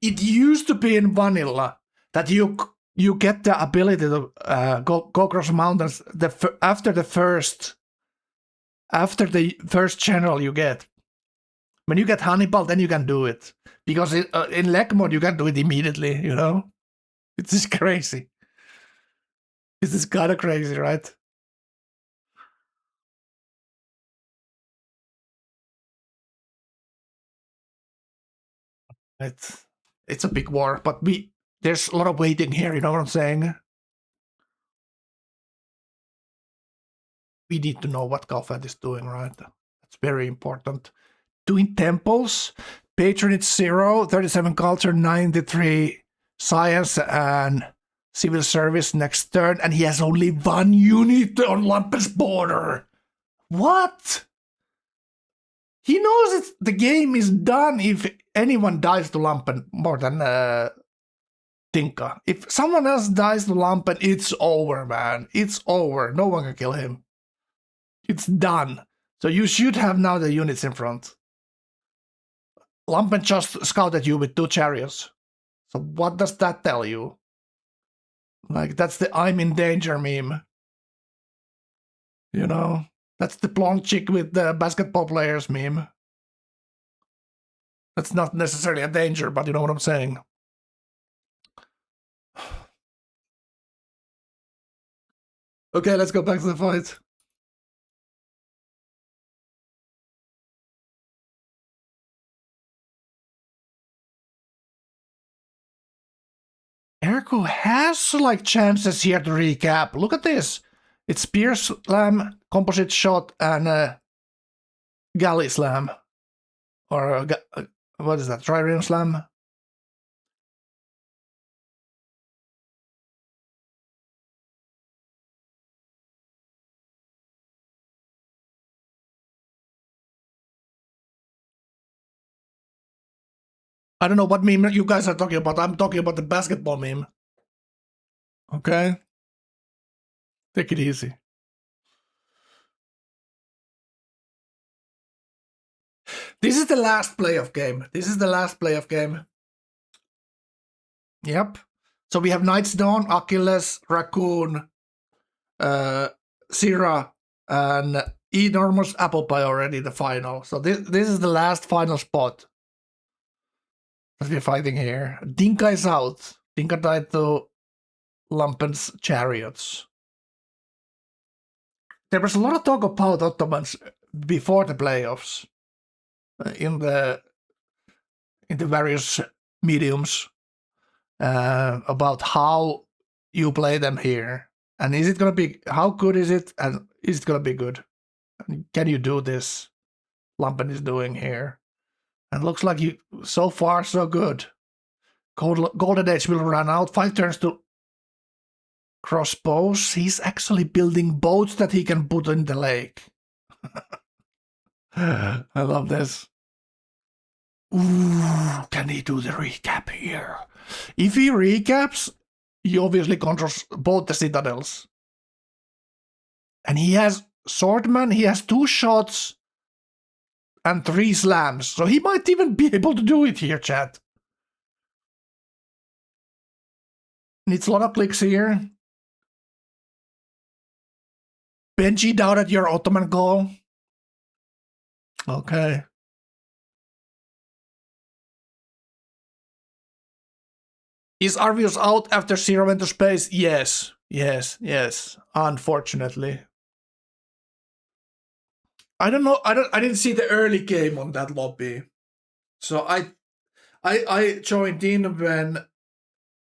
It used to be in vanilla that you get the ability to go across mountains after the first general you get. When you get Hannibal, then you can do it. Because in Lekmod, you can do it immediately, you know? It's just crazy. This is kind of crazy, right? It's a big war, but there's a lot of waiting here, you know what I'm saying? We need to know what Galfat is doing, right? That's very important. Doing temples, patronage 0, 37 culture, 93 science, and civil service next turn, and he has only 1 unit on Lampus border. What? He knows the game is done if anyone dies to Lampen more than Tinka. If someone else dies to Lampen, it's over, man. It's over. No one can kill him. It's done. So you should have now the units in front. Lampen just scouted you with 2 chariots. So what does that tell you? Like, that's the I'm in danger meme. You know? That's the blonde chick with the basketball players meme. That's not necessarily a danger, but you know what I'm saying. Okay, let's go back to the fight. Erko has like chances here to recap. Look at this. It's Spear Slam, Composite Shot, and Galley Slam. Or what is that? Trireme Slam? I don't know what meme you guys are talking about. I'm talking about the basketball meme. Okay? Take it easy. This is the last playoff game. This is the last playoff game. Yep. So we have Knight's Dawn, Achilles, Raccoon, Syrah, and Enormous Apple Pie already, the final. So this is the last final spot that we're fighting here. Dinka is out. Dinka died to Lampen's chariots. There was a lot of talk about Ottomans before the playoffs in the various mediums about how you play them here. And is it going to be, how good is it? And is it going to be good? And can you do this? Lampen is doing here. And looks like you, so far, so good. Golden Age will run out. 5 turns to crossbows. He's actually building boats that he can put in the lake. I love this. Ooh, can he do the recap here? If he recaps, he obviously controls both the citadels. And he has Swordman, he has 2 shots and 3 slams. So he might even be able to do it here, chat. Needs a lot of clicks here. Benji doubted your Ottoman goal. Okay. Is Arvius out after 0 went to space? Yes. Yes. Unfortunately. I don't know. I didn't see the early game on that lobby. So I joined in when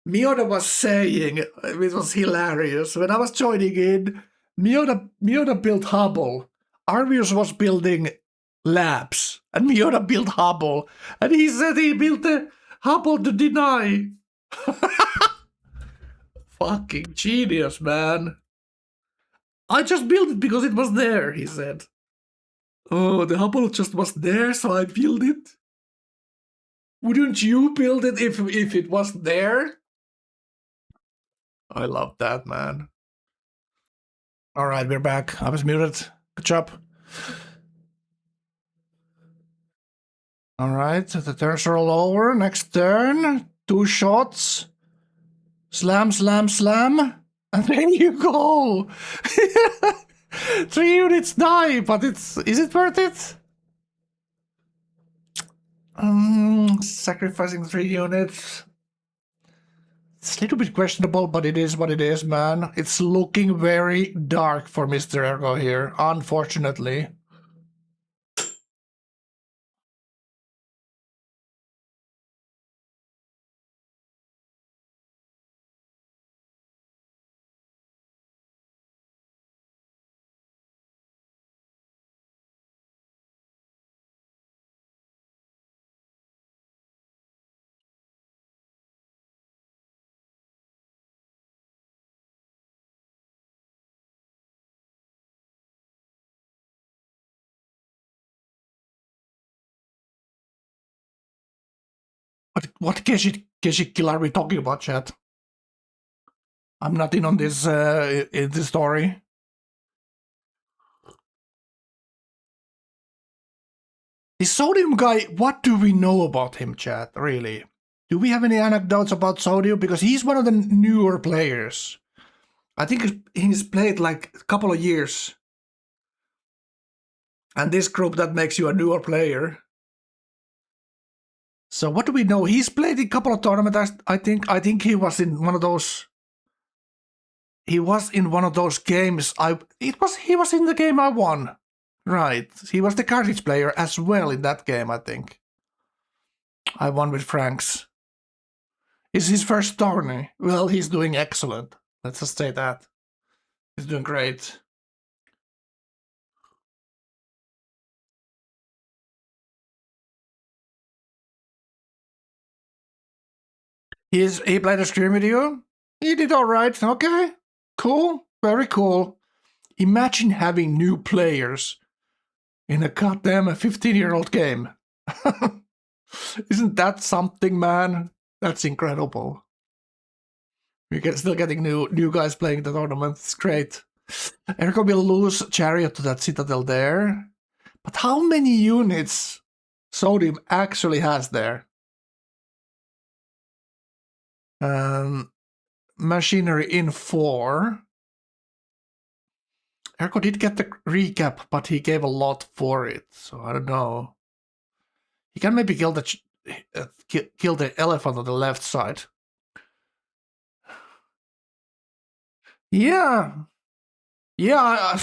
Mioda was saying, it was hilarious. When I was joining in, Mioda built Hubble. Arvius was building labs. And Mioda built Hubble. And he said he built the Hubble to deny. Fucking genius, man. I just built it because it was there, he said. Oh, the Hubble just was there, so I built it. Wouldn't you build it if it was there? I love that, man. All right, we're back. I was muted. Good job. All right, so the turns are all over. Next turn, 2 shots. Slam. And there you go. 3 units die, but is it worth it? Sacrificing 3 units. It's a little bit questionable, but it is what it is, man. It's looking very dark for Mr. Ergo here, unfortunately. What Keshikil are we talking about, chat? I'm not in on this in this story. This Sodium guy, what do we know about him, chat, really? Do we have any anecdotes about Sodium? Because he's one of the newer players. I think he's played like a couple of years. And this group, that makes you a newer player. So what do we know? He's played a couple of tournaments, I think he was in one of those... He was in one of those games. He was in the game I won. Right. He was the cartridge player as well in that game, I think. I won with Franks. It's his first tourney. Well, he's doing excellent. Let's just say that. He's doing great. He played a stream video. He did alright. Okay. Cool. Very cool. Imagine having new players in a goddamn 15-year-old game. Isn't that something, man? That's incredible. We're still getting new guys playing the tournament. It's great. Ergo will lose Chariot to that Citadel there. But how many units Sodium actually has there? Machinery in 4. Ergo did get the recap, but he gave a lot for it, so I don't know. He can maybe kill the elephant on the left side. Yeah. Yeah,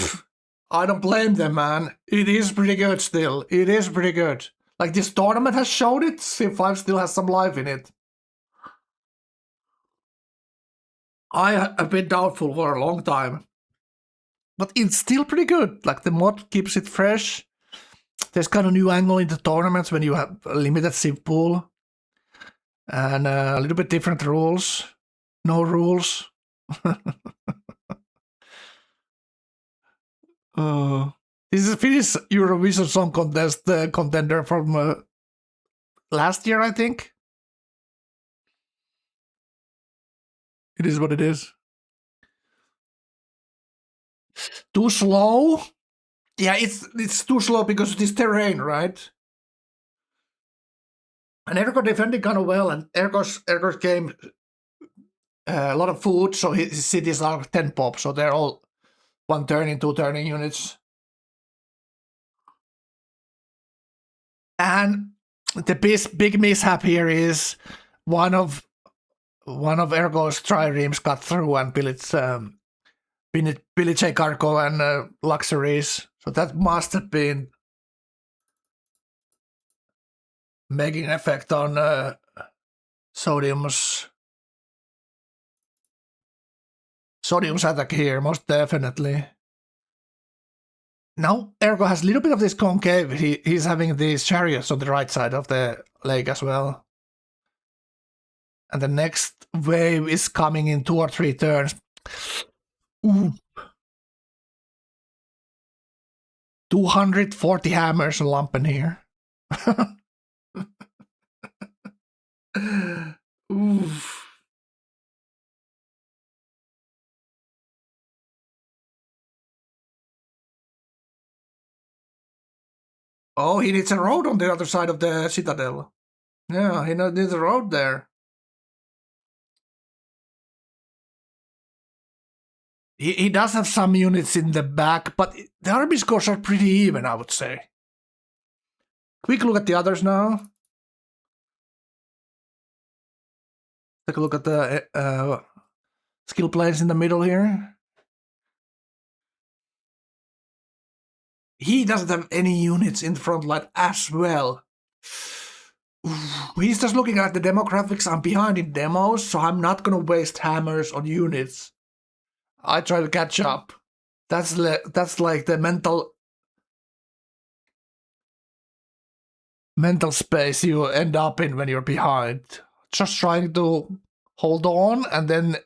I don't blame them, man. It is pretty good still. It is pretty good. Like, this tournament has showed it. Civ 5 still has some life in it. I have been doubtful for a long time. But it's still pretty good. Like, the mod keeps it fresh. There's kind of new angle in the tournaments when you have a limited Civ pool. And a little bit different rules. No rules. This is Finnish Eurovision Song Contest contender from last year, I think. It is what it is. Too slow? Yeah, it's too slow because of this terrain, right? And Ergo defended kind of well, and Ergo's game a lot of food, so his cities are 10 pop, so they're all 1 turning, 2 turning units. And the big mishap here is one of Ergo's triremes got through and Pillage cargo and luxuries. So that must have been making an effect on Sodium's attack here, most definitely. Now Ergo has a little bit of this concave. He's having these chariots on the right side of the lake as well. And the next wave is coming in 2 or 3 turns. Ooh. 240 hammers and Lampen here. Oof. Oh, he needs a road on the other side of the Citadel. Yeah, he needs a road there. He does have some units in the back, but the army scores are pretty even, I would say. Quick look at the others now. Take a look at the skill planes in the middle here. He doesn't have any units in the front line as well. He's just looking at the demographics. I'm behind in demos, so I'm not going to waste hammers on units. I try to catch up. That's like the mental space you end up in when you're behind. Just trying to hold on, and then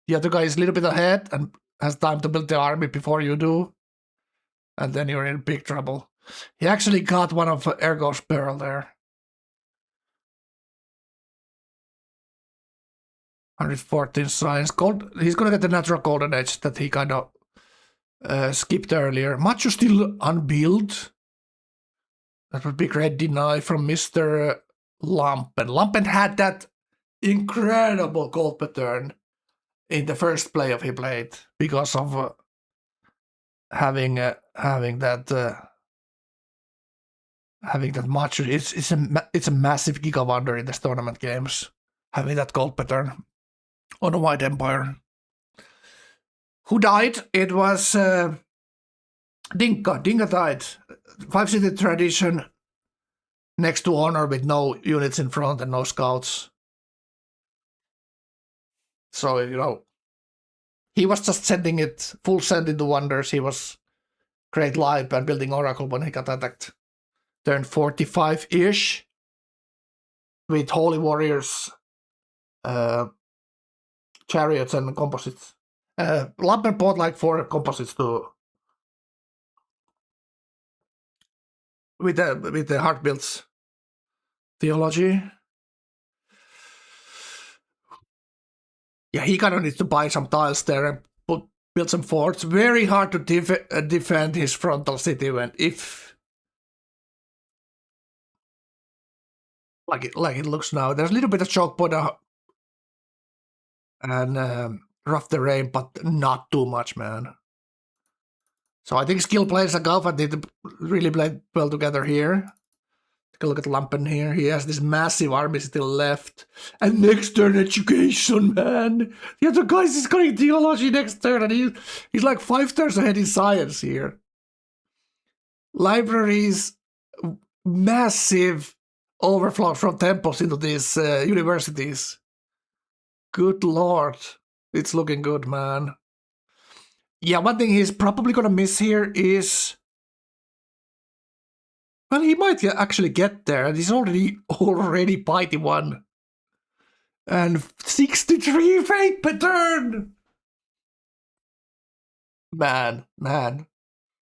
the other guy is a little bit ahead and has time to build the army before you do. And then you're in big trouble. He actually got one of Ergo's barrel there. 114 science. Gold. He's gonna get the natural golden edge that he kind of skipped earlier. Macho still unbuilt. That would be great deny from Mr. Lampen. Lampen had that incredible gold pattern in the first playoff he played because of having that Macho. It's a massive giga wonder in this tournament games having that gold pattern on a White Empire. Who died? It was Dinka. Dinka died. 5-city tradition next to honor with no units in front and no scouts. So, you know, he was just sending it full send into wonders. He was great live and building Oracle when he got attacked. Turned 45-ish with Holy Warriors, chariots and composites. Lampen bought like 4 composites too. With the hard builds theology. Yeah, he kind of needs to buy some tiles there and build some forts. Very hard to defend his frontal city when if like it looks now. There's a little bit of choke point and rough terrain, but not too much, man. So I think skill players like Alpha need to really play well together here. Take a look at Lampen here. He has this massive army still left. And next turn education, man. The other guys is going theology next turn, and he's like 5 turns ahead in science here. Libraries, massive overflow from temples into these universities. Good lord. It's looking good, man. Yeah, one thing he's probably gonna miss here is... Well, he might actually get there, and he's already Piety 1. And 63 fate pattern! Man.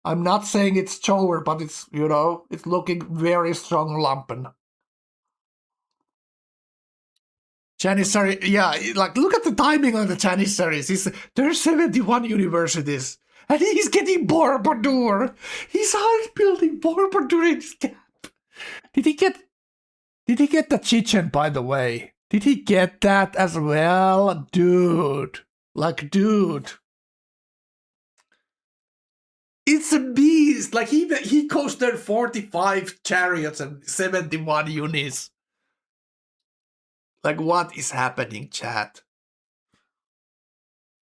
I'm not saying it's Chower, but it's, you know, it's looking very strong Lampen. Janissary, yeah, like, look at the timing on the Janissaries. There's 71 universities, and he's getting Borobudur. He's hard building Borobudur in his camp. Did he get the Chichen, by the way? Did he get that as well? Dude. Like, dude. It's a beast. Like, he coasted 45 chariots and 71 units. Like, what is happening, chat?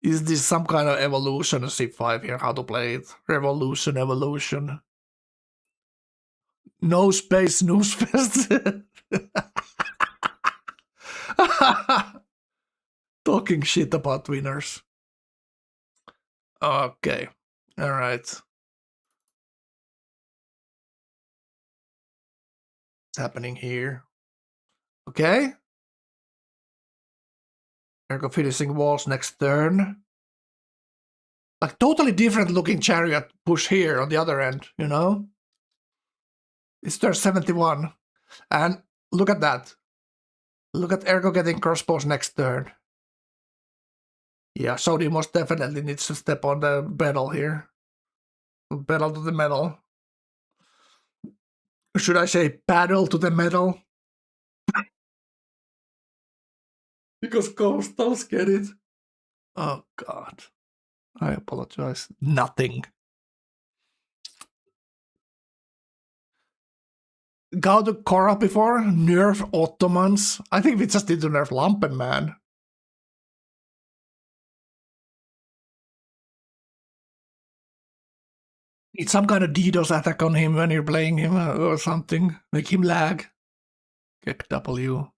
Is this some kind of evolution of C5 here? How to play it? Revolution, evolution. No space, snooze fest. Talking shit about winners. Okay. Alright. What's happening here? Okay. Ergo finishing walls next turn. Like totally different looking chariot push here on the other end, you know? It's turn 71. And look at that. Look at Ergo getting crossbows next turn. Yeah, Sodi most definitely needs to step on the pedal here. Pedal to the metal. Should I say paddle to the metal? Because coastals get it. Oh god. I apologize. Nothing. Got to Korra before? Nerf Ottomans? I think we just need to nerf Lampen, man. Need some kind of DDoS attack on him when you're playing him or something. Make him lag. Kick W.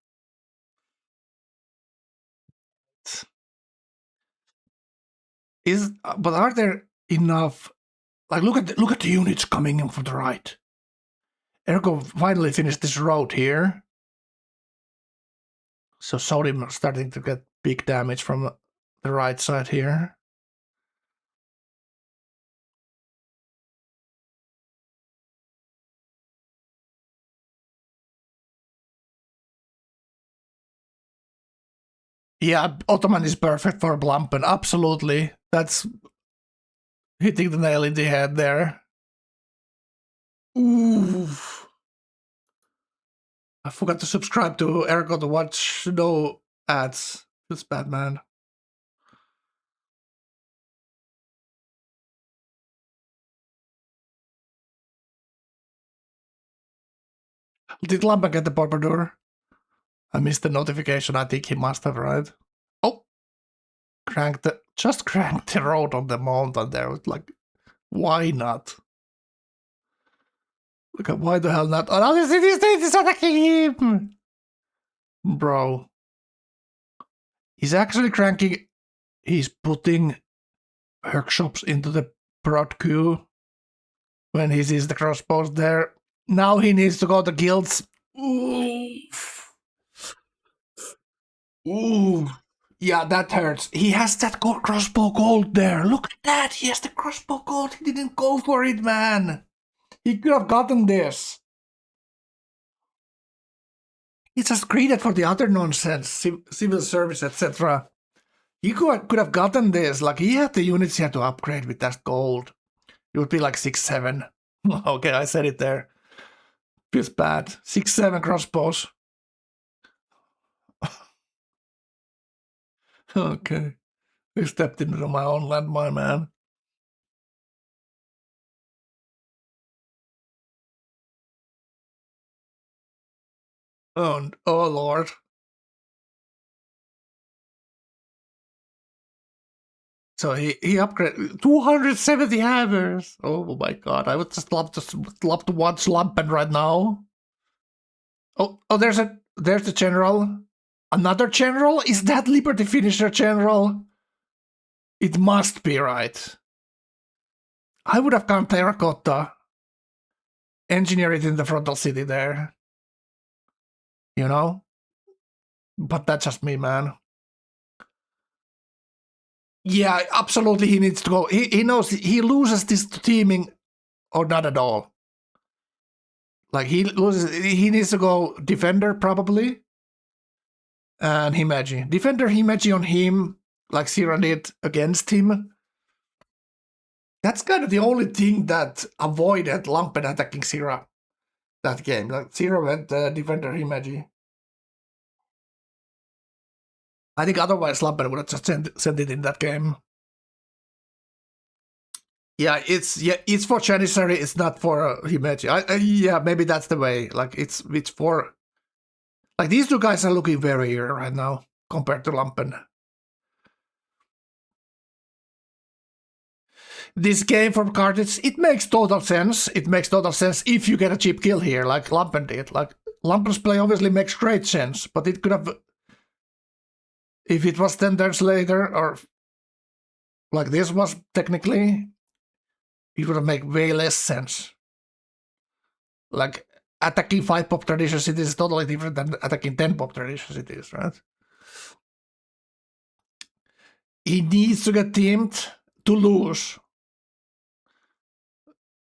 But are there enough? Like, look at the units coming in from the right. Ergo finally finished this road here. So Sodim starting to get big damage from the right side here. Yeah, Ottoman is perfect for Blampen. Absolutely. That's hitting the nail in the head there. Oof. I forgot to subscribe to Ergo to watch no ads. It's bad, man. Did Lampen get the Barbadur? I missed the notification. I think he must have, right? Oh! Just cranked the road on the mountain there. Like, why not? Look at why the hell not? Oh, no, this is attacking him! Bro. He's actually cranking. He's putting workshops into the prod queue when he sees the crossbows there. Now he needs to go to guilds. Oof. Ooh. Yeah, that hurts. He has that crossbow gold there. Look at that. He has the crossbow gold. He didn't go for it, man. He could have gotten this. He just greeted for the other nonsense, civil service, etc. He could have gotten this. Like, he had the units he had to upgrade with that gold. It would be like 6-7. Okay, I said it there. Feels bad. 6-7 crossbows. Okay. I stepped into my own landmine, man. Oh Lord. So he upgraded 270 hammers. Oh my god! I would just love to watch Lampen right now. Oh, there's the general. Another general? Is that Liberty Finisher general? It must be, right? I would have gone terracotta. Engineer it in the frontal city there. You know? But that's just me, man. Yeah, absolutely he needs to go. He knows he loses this to teaming or not at all. Like, he needs to go defender probably. And Himeji. Defender Himeji on him, like Sira did against him. That's kind of the only thing that avoided Lampen attacking Sira that game. Like, Sira went defender Himeji. I think otherwise Lampen would have just sent it in that game. Yeah, it's for Janissary, it's not for Himeji. Yeah, maybe that's the way. Like, it's for... Like, these two guys are looking very eerie right now compared to Lampen. This game for cards, it makes total sense. It makes total sense if you get a cheap kill here, like Lampen did. Like, Lampen's play obviously makes great sense, but it could have... If it was 10 turns later, or like this was technically, it would have made way less sense. Like, attacking 5 pop tradition cities is totally different than attacking 10 pop tradition cities, right? He needs to get teamed to lose.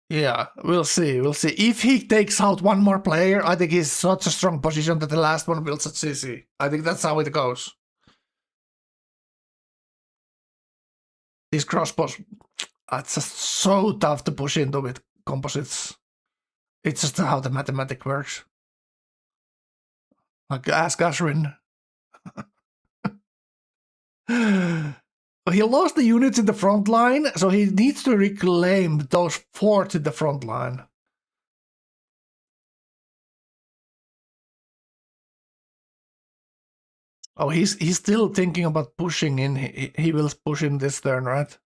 Yeah, we'll see. We'll see. If he takes out one more player, I think he's such a strong position that the last one will such easy. I think that's how it goes. These crossbows, it's just so tough to push into with composites. It's just how the mathematics works. Like, ask Ashwin. He lost the units in the front line, so he needs to reclaim those forts in the front line. Oh, he's still thinking about pushing in. He will push in this turn, right?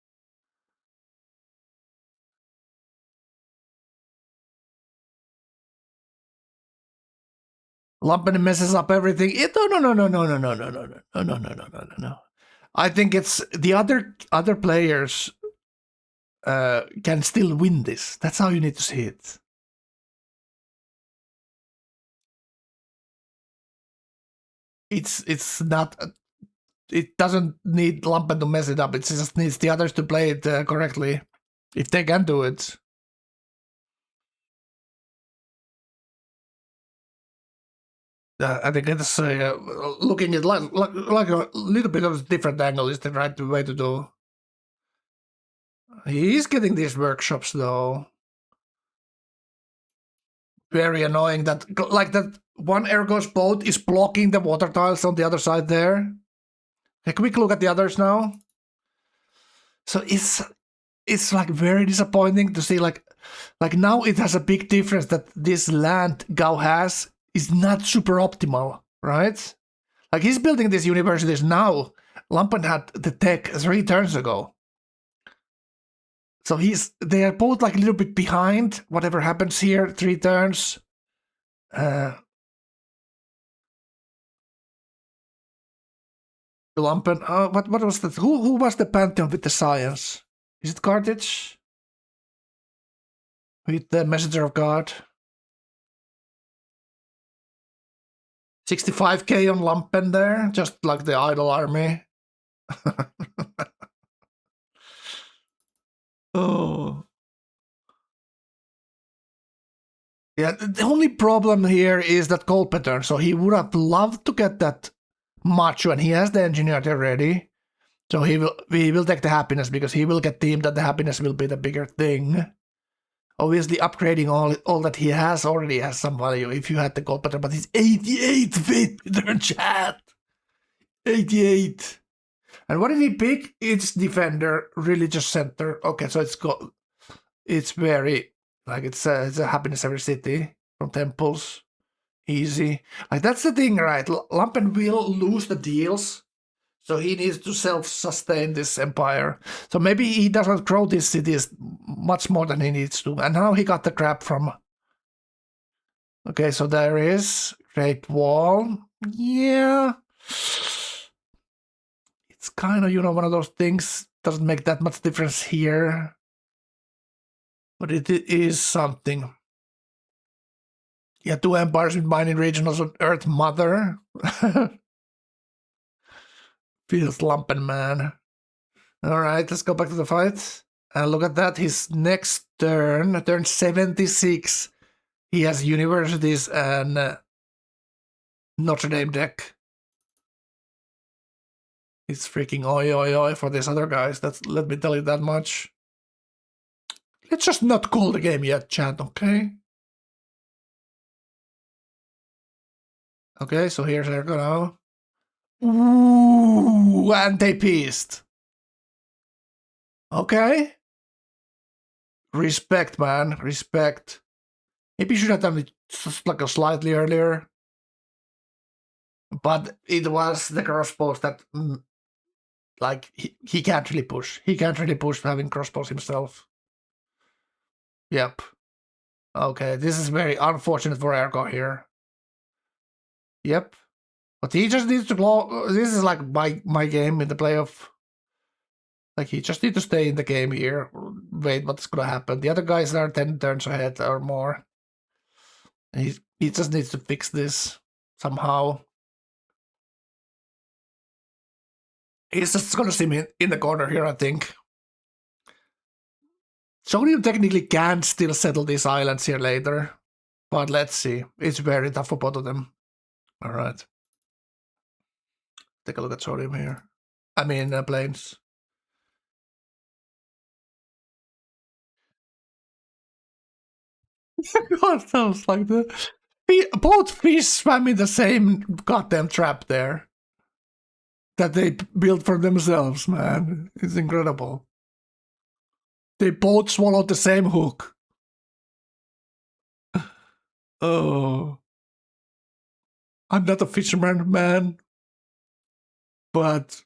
Lampen messes up everything. No. I think it's the other players can still win this. That's how you need to see it. It's not. It doesn't need Lampen to mess it up. It just needs the others to play it correctly, if they can do it. I think it's looking at like a little bit of a different angle is the right way to do. He is getting these workshops though. Very annoying that like that one Ergo's boat is blocking the water tiles on the other side there. A quick look at the others now. So it's like very disappointing to see like now it has a big difference that this land Gao has is not super optimal, right? Like he's building these universities now. Lampen had the tech 3 turns ago. So they are both like a little bit behind whatever happens here, 3 turns. Lampen, what was that? Who was the Pantheon with the science? Is it Carthage? With the Messenger of God? 65k on Lampen there, just like the idle army. Oh. Yeah, the only problem here is that goal pattern. So he would have loved to get that macho, and he has the engineer there ready. So he will take the happiness because he will get teamed that the happiness will be the bigger thing. Obviously, upgrading all that he has already has some value if you had the goal pattern, but he's 88 fit in chat. 88. And what did he pick? It's defender, religious center. Okay, so it's very like it's a happiness every city from temples. Easy. Like that's the thing, right? Lampen will lose the deals, so he needs to self-sustain this empire. So maybe he doesn't grow these cities much more than he needs to. And now he got the crap from. Okay, so there is Great Wall. Yeah. It's kind of, one of those things, doesn't make that much difference here. But it is something. Yeah, 2 empires with mining regionals on Earth Mother. Feels Lampen, man. Alright, let's go back to the fight. And look at that, his next turn 76. He has universities and Notre Dame deck. It's freaking oi for these other guys. Let me tell you that much. Let's just not call the game yet, chat, okay? Okay, so here's Ergo now. Ooh, anti-peast. Okay. Respect, man. Respect. Maybe you should have done it just like a slightly earlier. But it was the crossbows that, like, he can't really push. He can't really push having crossbows himself. Yep. Okay, this is very unfortunate for Ergo here. Yep. But he just needs to go. This is like my game in the playoff. Like, he just needs to stay in the game here. Wait, what's gonna happen? The other guys are 10 turns ahead or more. And he just needs to fix this somehow. He's just gonna see me in the corner here, I think. Sodium technically can still settle these islands here later. But let's see. It's very tough for both of them. Alright. Take a look at Sodium here. I mean, planes. God, sounds like the both fish swam in the same goddamn trap there that they built for themselves, man. It's incredible. They both swallowed the same hook. Oh. I'm not a fisherman, man. But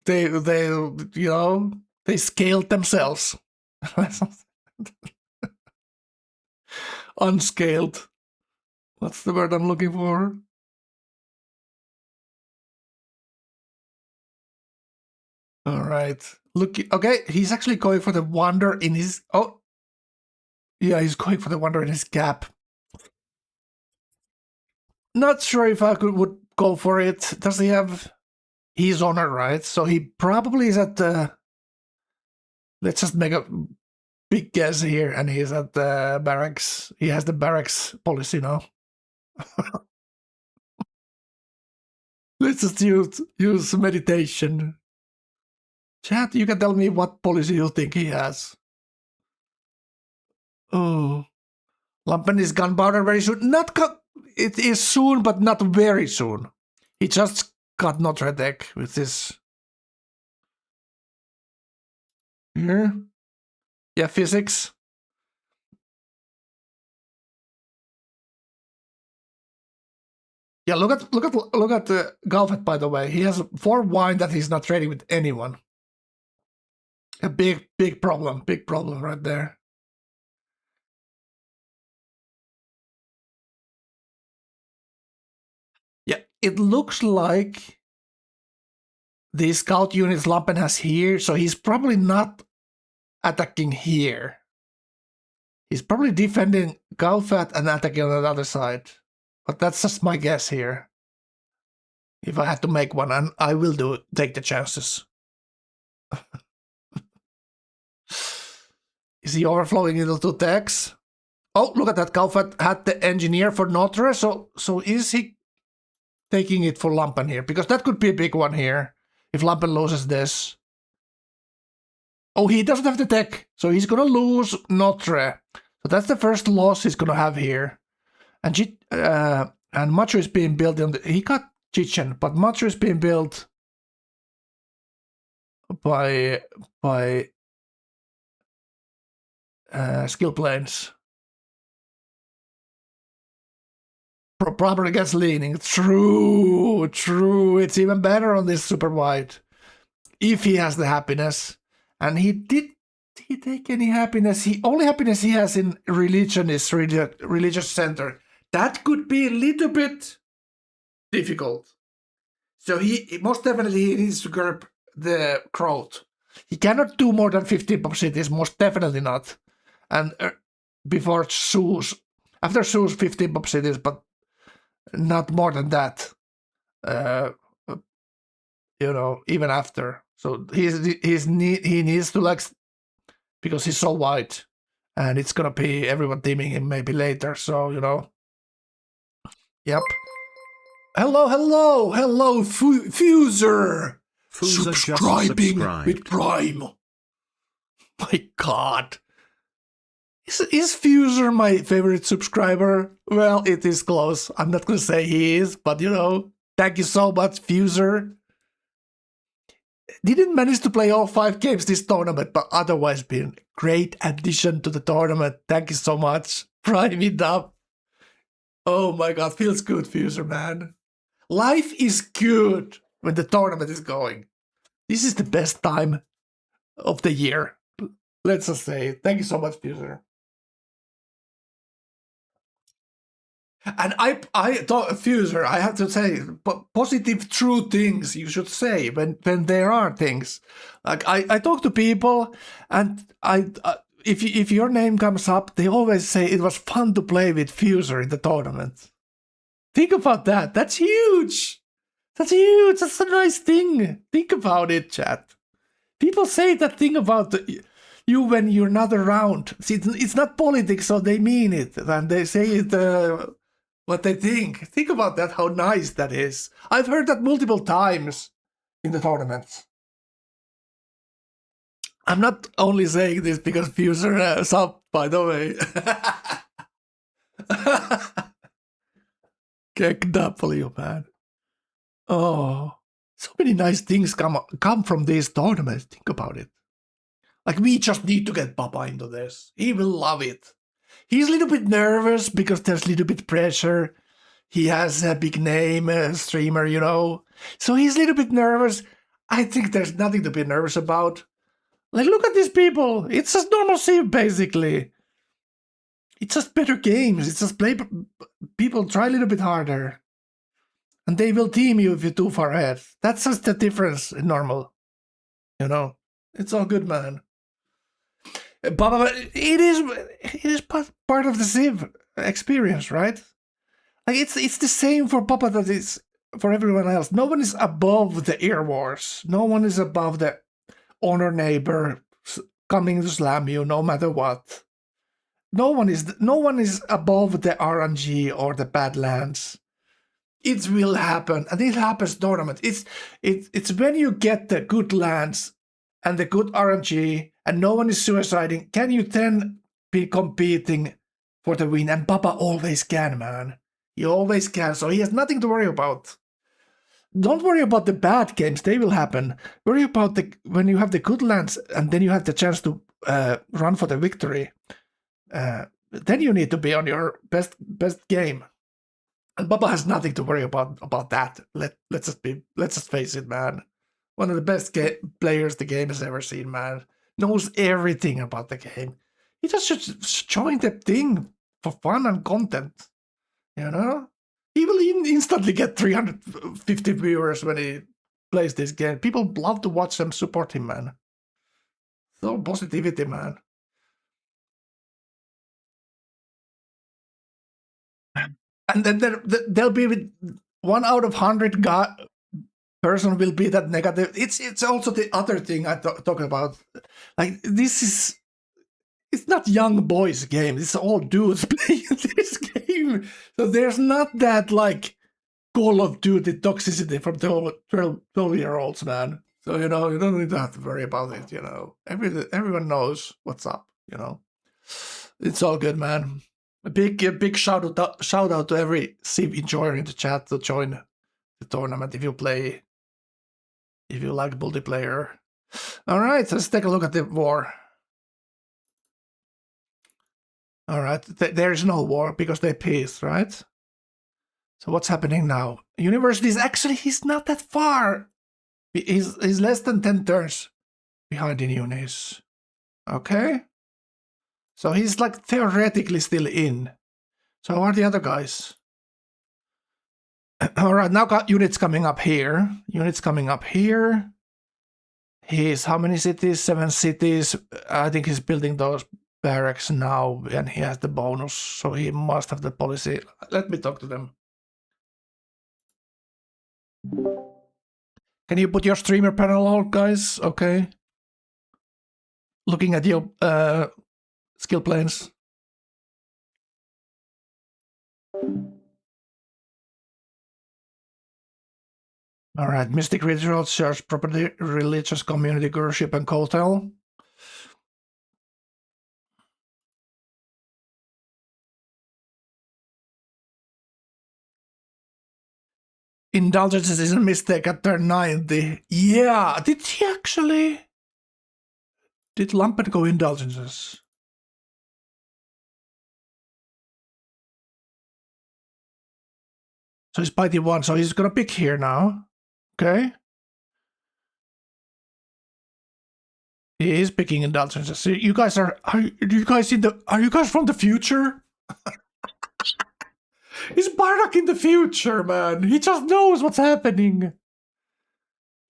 they scaled themselves. Unscaled. What's the word I'm looking for? All right. Look, okay, he's actually going for the wonder in his... Oh. Yeah, he's going for the wonder in his cap. Not sure if I would go for it. Does he have... He's honor, right? So he probably is at the... Let's just make a big guess here, and he's at the barracks. He has the barracks policy now. Let's just use meditation. Chat, you can tell me what policy you think he has. Oh. Lampen is gunpowder very soon. It is soon, but not very soon. He just got Notre deck with this. Here. Yeah, physics. Yeah, look at Galfet, by the way. He has 4 wine that he's not trading with anyone. A big problem right there. Yeah, it looks like the scout units Lampen has here, so he's probably not attacking here. He's probably defending Galfet and attacking on the other side. But that's just my guess here. If I had to make one, and I will take the chances. Is he overflowing into 2 decks? Oh, look at that. Galfet had the engineer for Notre, so is he taking it for Lampen here? Because that could be a big one here, if Lampen loses this. Oh, he doesn't have the tech, so he's gonna lose Notre. So that's the first loss he's gonna have here. And Macho is being built on he got Chichen, but Macho is being built by skill planes. Probably gets leaning. True. It's even better on this super wide. If he has the happiness. And did he take any happiness? Only happiness he has in religion is religious center. That could be a little bit difficult. So he most definitely needs to curb the crowd. He cannot do more than 15 pop cities, most definitely not. And before Zeus, after Zeus, 15 pop cities, but not more than that. Even after. So he needs to because he's so wide, and it's gonna be everyone teaming him maybe later. So Yep. Hello, Fuser. Subscribing with Prime. My God. Is Fuser my favorite subscriber? Well, it is close. I'm not gonna say he is, but thank you so much, Fuser. Didn't manage to play all 5 games this tournament, but otherwise been a great addition to the tournament. Thank you so much. Prime it up. Oh my God, feels good, Fuser, man. Life is good when the tournament is going. This is the best time of the year. Let's just say it. Thank you so much, Fuser. And I thought, Fuser, I have to say, positive, true things you should say when there are things. Like I talk to people, and if your name comes up, they always say it was fun to play with Fuser in the tournament. Think about that. That's huge. That's huge. That's a nice thing. Think about it, chat. People say that thing about you when you're not around. See, it's not politics, so they mean it, and they say it. What they think. Think about that, how nice that is. I've heard that multiple times in the tournaments. I'm not only saying this because Fuser sub, by the way. KW, man. Oh, so many nice things come from these tournaments. Think about it. Like, we just need to get Papa into this. He will love it. He's a little bit nervous because there's a little bit pressure. He has a big name, a streamer, So he's a little bit nervous. I think there's nothing to be nervous about. Like, look at these people. It's just normal Civ, basically. It's just better games. It's just people try a little bit harder. And they will team you if you're too far ahead. That's just the difference in normal. It's all good, man. But it is part of the Civ experience, right? Like it's the same for Papa that is for everyone else. No one is above the air wars. No one is above the honor neighbor coming to slam you no matter what. No one is above the RNG or the Badlands. It will happen, and it happens tournament. It's when you get the good lands and the good RNG, and no one is suiciding. Can you then be competing for the win? And Papa always can, man. He always can, so he has nothing to worry about. Don't worry about the bad games; they will happen. Worry about when you have the good lands, and then you have the chance to run for the victory. Then you need to be on your best game. And Bubba has nothing to worry about that. Let's just face it, man. One of the best players the game has ever seen, man. Knows everything about the game. He just should join the thing for fun and content. You know? He will instantly get 350 viewers when he plays this game. People love to watch him, support him, man. So positivity, man. And then there'll be 1 out of 100 person will be that negative. It's also the other thing I talk about. Like, it's not young boys game. It's all dudes playing this game. So there's not that like Call of Duty toxicity from 12-year-olds, man. So you don't need to have to worry about it. Everyone knows what's up. It's all good, man. A big shout out to every Civ enjoyer in the chat to join the tournament if you like multiplayer. All right, let's take a look at the war. All right, there is no war because they're peace, right? So what's happening now? University is actually, he's not that far. He's less than 10 turns behind in Unis. Okay. So he's like theoretically still in. So how are the other guys? All right, now got units coming up here. Units coming up here. He's how many cities? 7 cities. I think he's building those barracks now, and he has the bonus, so he must have the policy. Let me talk to them. Can you put your streamer panel on, guys? Okay. Looking at your skill planes. All right, Mystic Rituals, Church Property, Religious Community, Guruship, and Hotel. Indulgences is a mistake at turn 90. Yeah, did he actually? Did Lampen go indulgences? So he's biting 1, so he's gonna pick here now. Okay. He is picking indulgences. So you guys are you guys from the future? He's Bardock in the future, man. He just knows what's happening.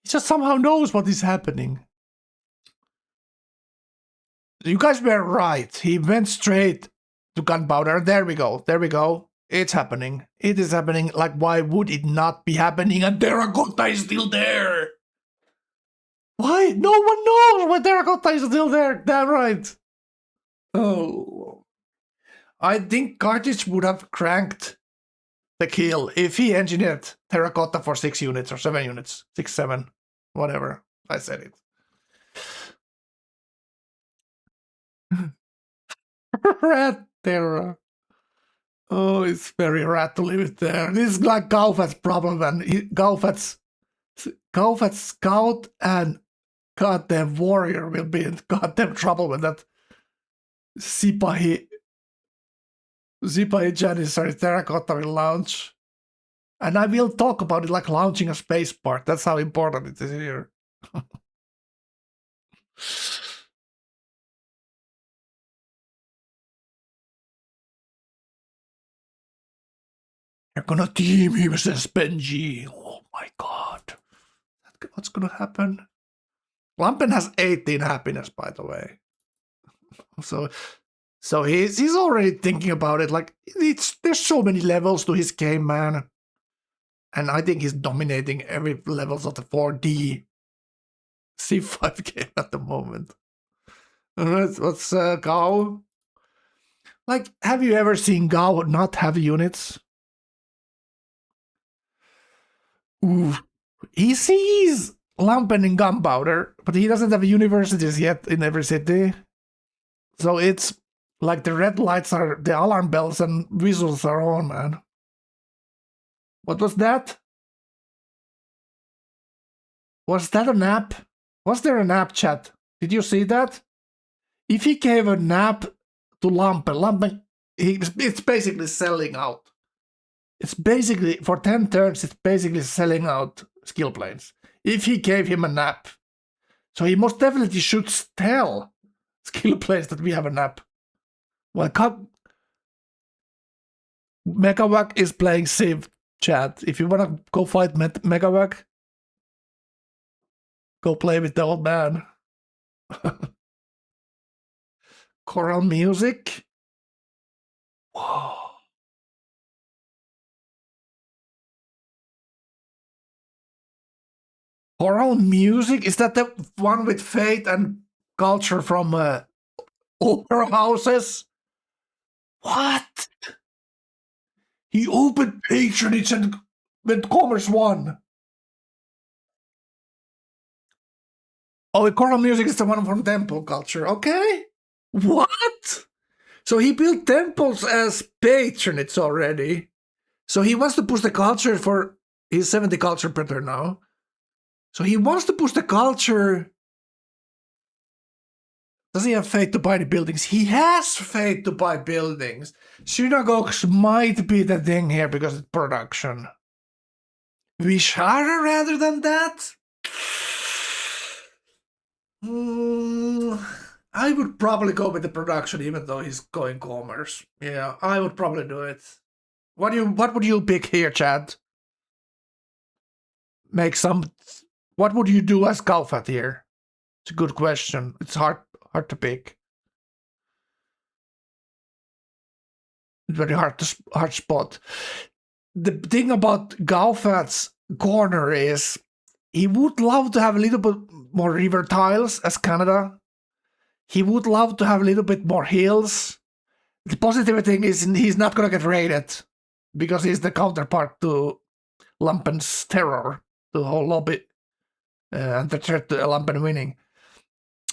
He just somehow knows what is happening. You guys were right. He went straight to gunpowder. There we go. There we go. It's happening. It is happening. Like, why would it not be happening? And Terracotta is still there. Why? No one knows why Terracotta is still there. Damn right. Oh. I think Carthage would have cranked the kill if he engineered Terracotta for 6 units or 7 units. 6, 7. Whatever. I said it. Rat Terra. Oh, it's very rat to leave it there. This is like Gaufat's problem, and Gaufat's scout and goddamn warrior will be in goddamn trouble when that Sipahi Janissary Terracotta will launch. And I will talk about it like launching a space part. That's how important it is here. They're gonna team him with Benji. Oh my god. What's gonna happen? Lampen has 18 happiness, by the way. So he's already thinking about it. Like, there's so many levels to his game, man. And I think he's dominating every levels of the 4D C5 game at the moment. What's Gao? Like, have you ever seen Gao not have units? Ooh. He sees Lampen in Gunpowder, but he doesn't have universities yet in every city. So it's like the red lights are, the alarm bells and whistles are on, man. What was that? Was that a nap? Was there a nap, chat? Did you see that? If he gave a nap to Lampen, it's basically selling out. It's basically, for 10 turns, it's basically selling out skill planes. If he gave him a nap. So he most definitely should tell skill planes that we have a nap. Well, Megawak is playing Civ, chat. If you want to go fight Megawak, go play with the old man. Choral music. Whoa. Choral music? Is that the one with Fate and Culture from opera houses? What? He opened patronage and went Commerce 1. Oh, choral music is the one from Temple Culture. Okay. What? So he built temples as patronage already. So he wants to push the culture for his 70 culture better now. So he wants to push the culture. Does he have faith to buy the buildings? He has faith to buy buildings. Synagogues might be the thing here because it's production. Vishara rather than that? I would probably go with the production even though he's going commerce. Yeah, I would probably do it. What would you pick here, Chad? What would you do as Galfat here? It's a good question. It's hard to pick. It's very hard spot. The thing about Galfat's corner is he would love to have a little bit more river tiles as Canada. He would love to have a little bit more hills. The positive thing is he's not going to get raided because he's the counterpart to Lampen's terror, the whole lobby, and the threat to Lampen winning.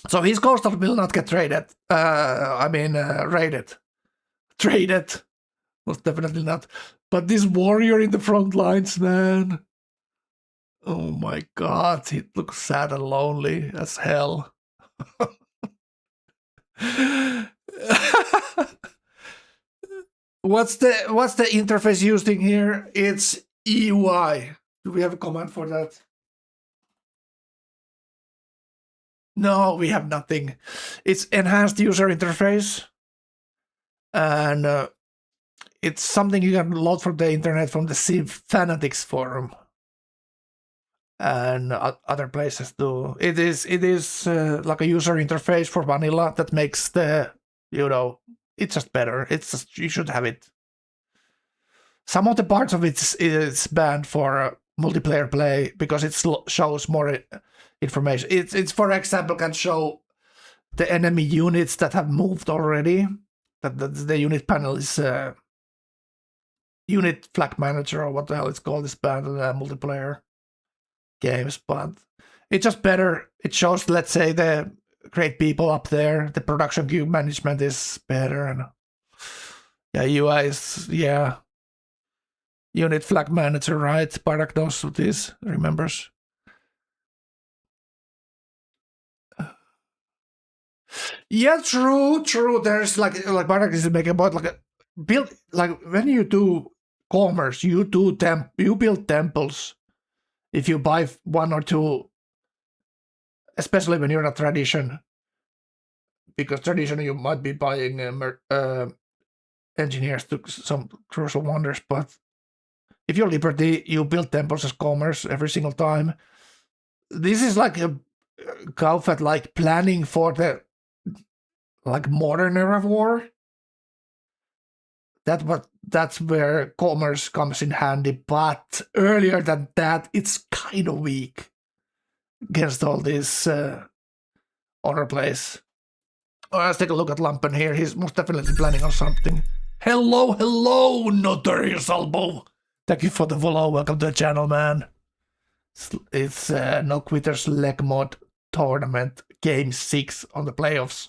So his coastal will not get raided. Raided. Traded. Most definitely not. But this warrior in the front lines, man. Oh my god, he looks sad and lonely as hell. What's the interface using here? It's EUI. Do we have a command for that? No, we have nothing. It's enhanced user interface. And it's something you can load from the internet from the Civ Fanatics forum. And other places too. It is like a user interface for vanilla that makes the, it's just better. It's just, you should have it. Some of the parts of it is banned for multiplayer play because it shows more information. It's for example can show the enemy units that have moved already. That the unit panel is unit flag manager or what the hell it's called. Is banned in multiplayer games, but it's just better. It shows, let's say, the great people up there. The production queue management is better, and UI is unit flag manager, right? Barak knows what this remembers. Yeah, true. There's like Barak is making about like a build, like when you do commerce, you build temples. If you buy one or two, especially when you're in a tradition, because tradition you might be buying engineers to some crucial wonders, but if you're Liberty, you build temples as commerce every single time. This is like a Galfat like planning for the like modern era of war. That's where commerce comes in handy, but earlier than that, it's kind of weak against all this other plays. Let's take a look at Lampen here. He's most definitely planning on something. Hello, Notarius Elbow. Thank you for the follow. Welcome to the channel, man. It's No Quitters Lekmod Tournament Game 6 on the playoffs.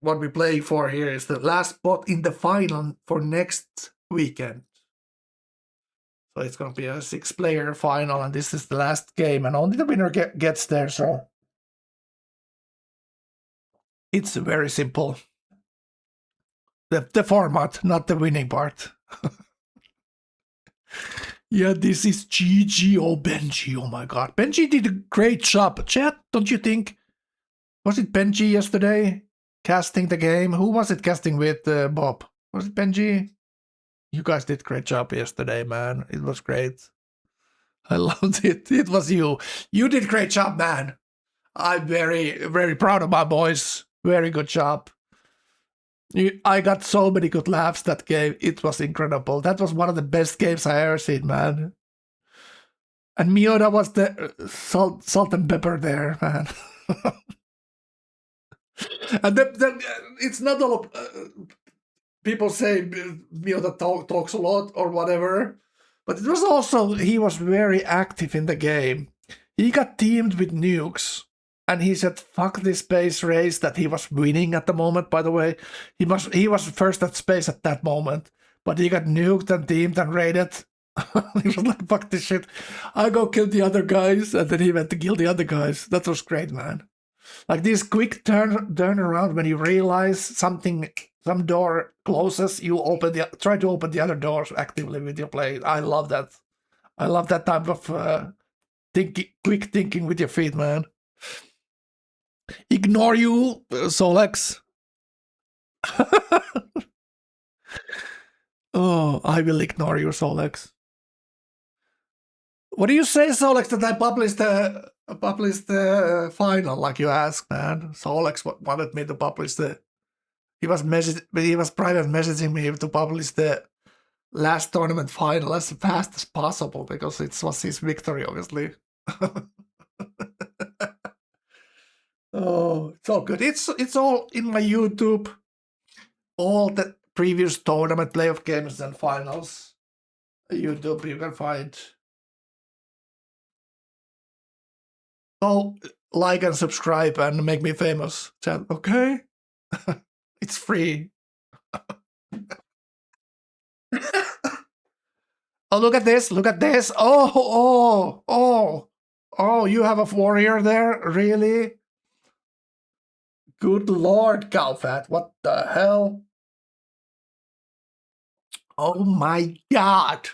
What we play for here is the last spot in the final for next weekend. So it's going to be a 6-player final, and this is the last game, and only the winner gets there, so it's very simple. The format, not the winning part. Yeah, this is GG. Oh, Benji. Oh my god. Benji did a great job. Chat, don't you think? Was it Benji yesterday casting the game? Who was it casting with, Bob? Was it Benji? You guys did a great job yesterday, man. It was great. I loved it. It was you. You did a great job, man. I'm very, very proud of my boys. Very good job. I got so many good laughs that game. It was incredible. That was one of the best games I ever seen, man. And Miota was the salt and pepper there, man. And it's not all people say Miota talks a lot or whatever, but it was also he was very active in the game. He got teamed with nukes. And he said, fuck this space race that he was winning at the moment, by the way. He was first at space at that moment. But he got nuked and teamed and raided. He was like, fuck this shit. I go kill the other guys. And then he went to kill the other guys. That was great, man. Like this quick turn around when you realize some door closes, you try to open the other doors actively with your play. I love that. I love that type of quick thinking with your feet, man. Ignore you, Solex. Oh, I will ignore you, Solex. What do you say, Solex, that I published the final, like you asked, man? Solex wanted me to publish he was private messaging me to publish the last tournament final as fast as possible because it was his victory, obviously. Oh, it's all good. It's all in my YouTube. All the previous tournament playoff games and finals. YouTube you can find. So like and subscribe and make me famous, chat. Okay? It's free. Oh, look at this. Look at this. Oh, you have a warrior there? Really? Good lord, Calfat, what the hell? Oh my god.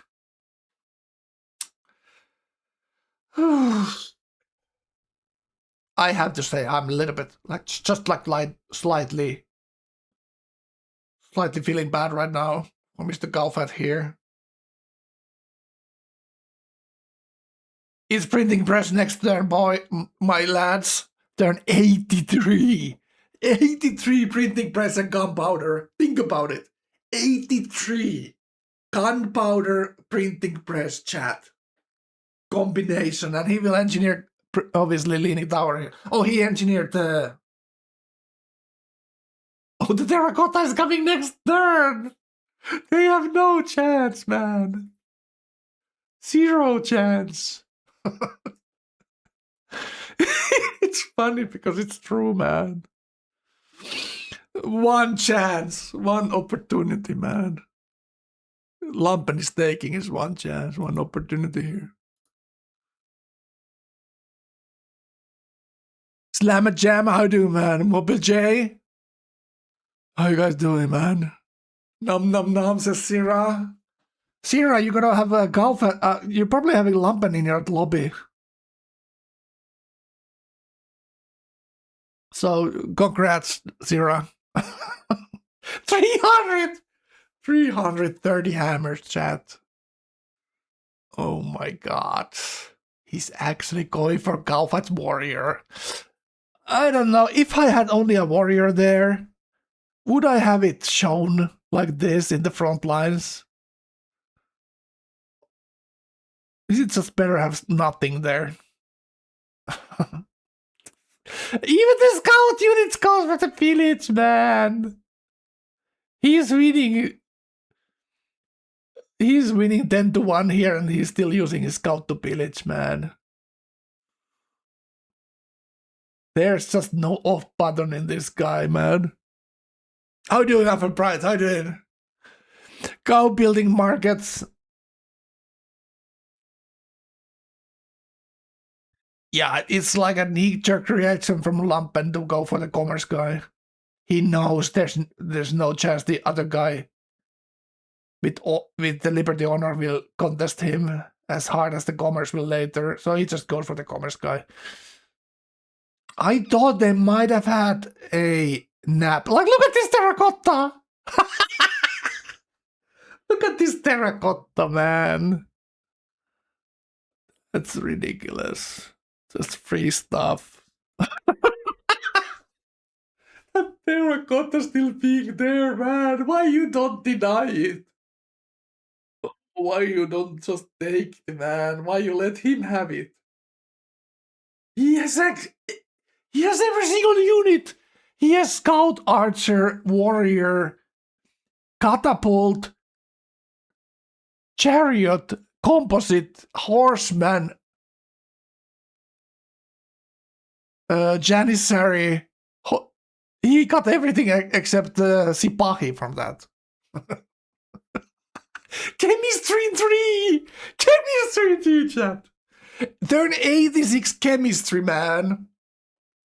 I have to say, I'm a little bit, slightly feeling bad right now for Mr. Calfat here. Is printing press next turn, boy, my lads? Turn 83. 83 printing press and gunpowder. Think about it. 83 gunpowder printing press, chat. Combination. And he will engineer, obviously, Leaning Tower here. Oh, he engineered the... Oh, the terracotta is coming next turn. They have no chance, man. 0 chance. It's funny because it's true, man. 1 chance, 1 opportunity, man. Lumpen is taking his 1 chance, 1 opportunity here. Slam a jam, how do you, man? Mobile J? How you guys doing, man? Nom, says Sierra. Sierra, you're gonna have a golf. You're probably having Lumpen in your lobby. So, congrats, Sierra. 330 hammers, chat. Oh my god. He's actually going for Galfat's warrior. I don't know. If I had only a warrior there, would I have it shown like this in the front lines? Is it just better to have nothing there? Even the scout units goes for the village, man. He's winning. He's winning 10-1 here, and he's still using his scout to pillage, man. There's just no off button in this guy, man. How you doing, Alpha Pride? How you doing? Cow building markets. Yeah, it's like a knee-jerk reaction from Lumpen to go for the commerce guy. He knows there's no chance the other guy with the Liberty Honor will contest him as hard as the commerce will later, so he just goes for the commerce guy. I thought they might have had a nap. Like, look at this terracotta! Look at this terracotta, man. That's ridiculous. Just free stuff. That terracotta still being there, man. Why you don't deny it? Why you don't just take it, man? Why you let him have it? He has every single unit. He has Scout, Archer, Warrior, Catapult, Chariot, Composite, Horseman, Janissary. He got everything except Sipahi from that. Chemistry 3! Chemistry 3, chat! Turn 86 chemistry, man.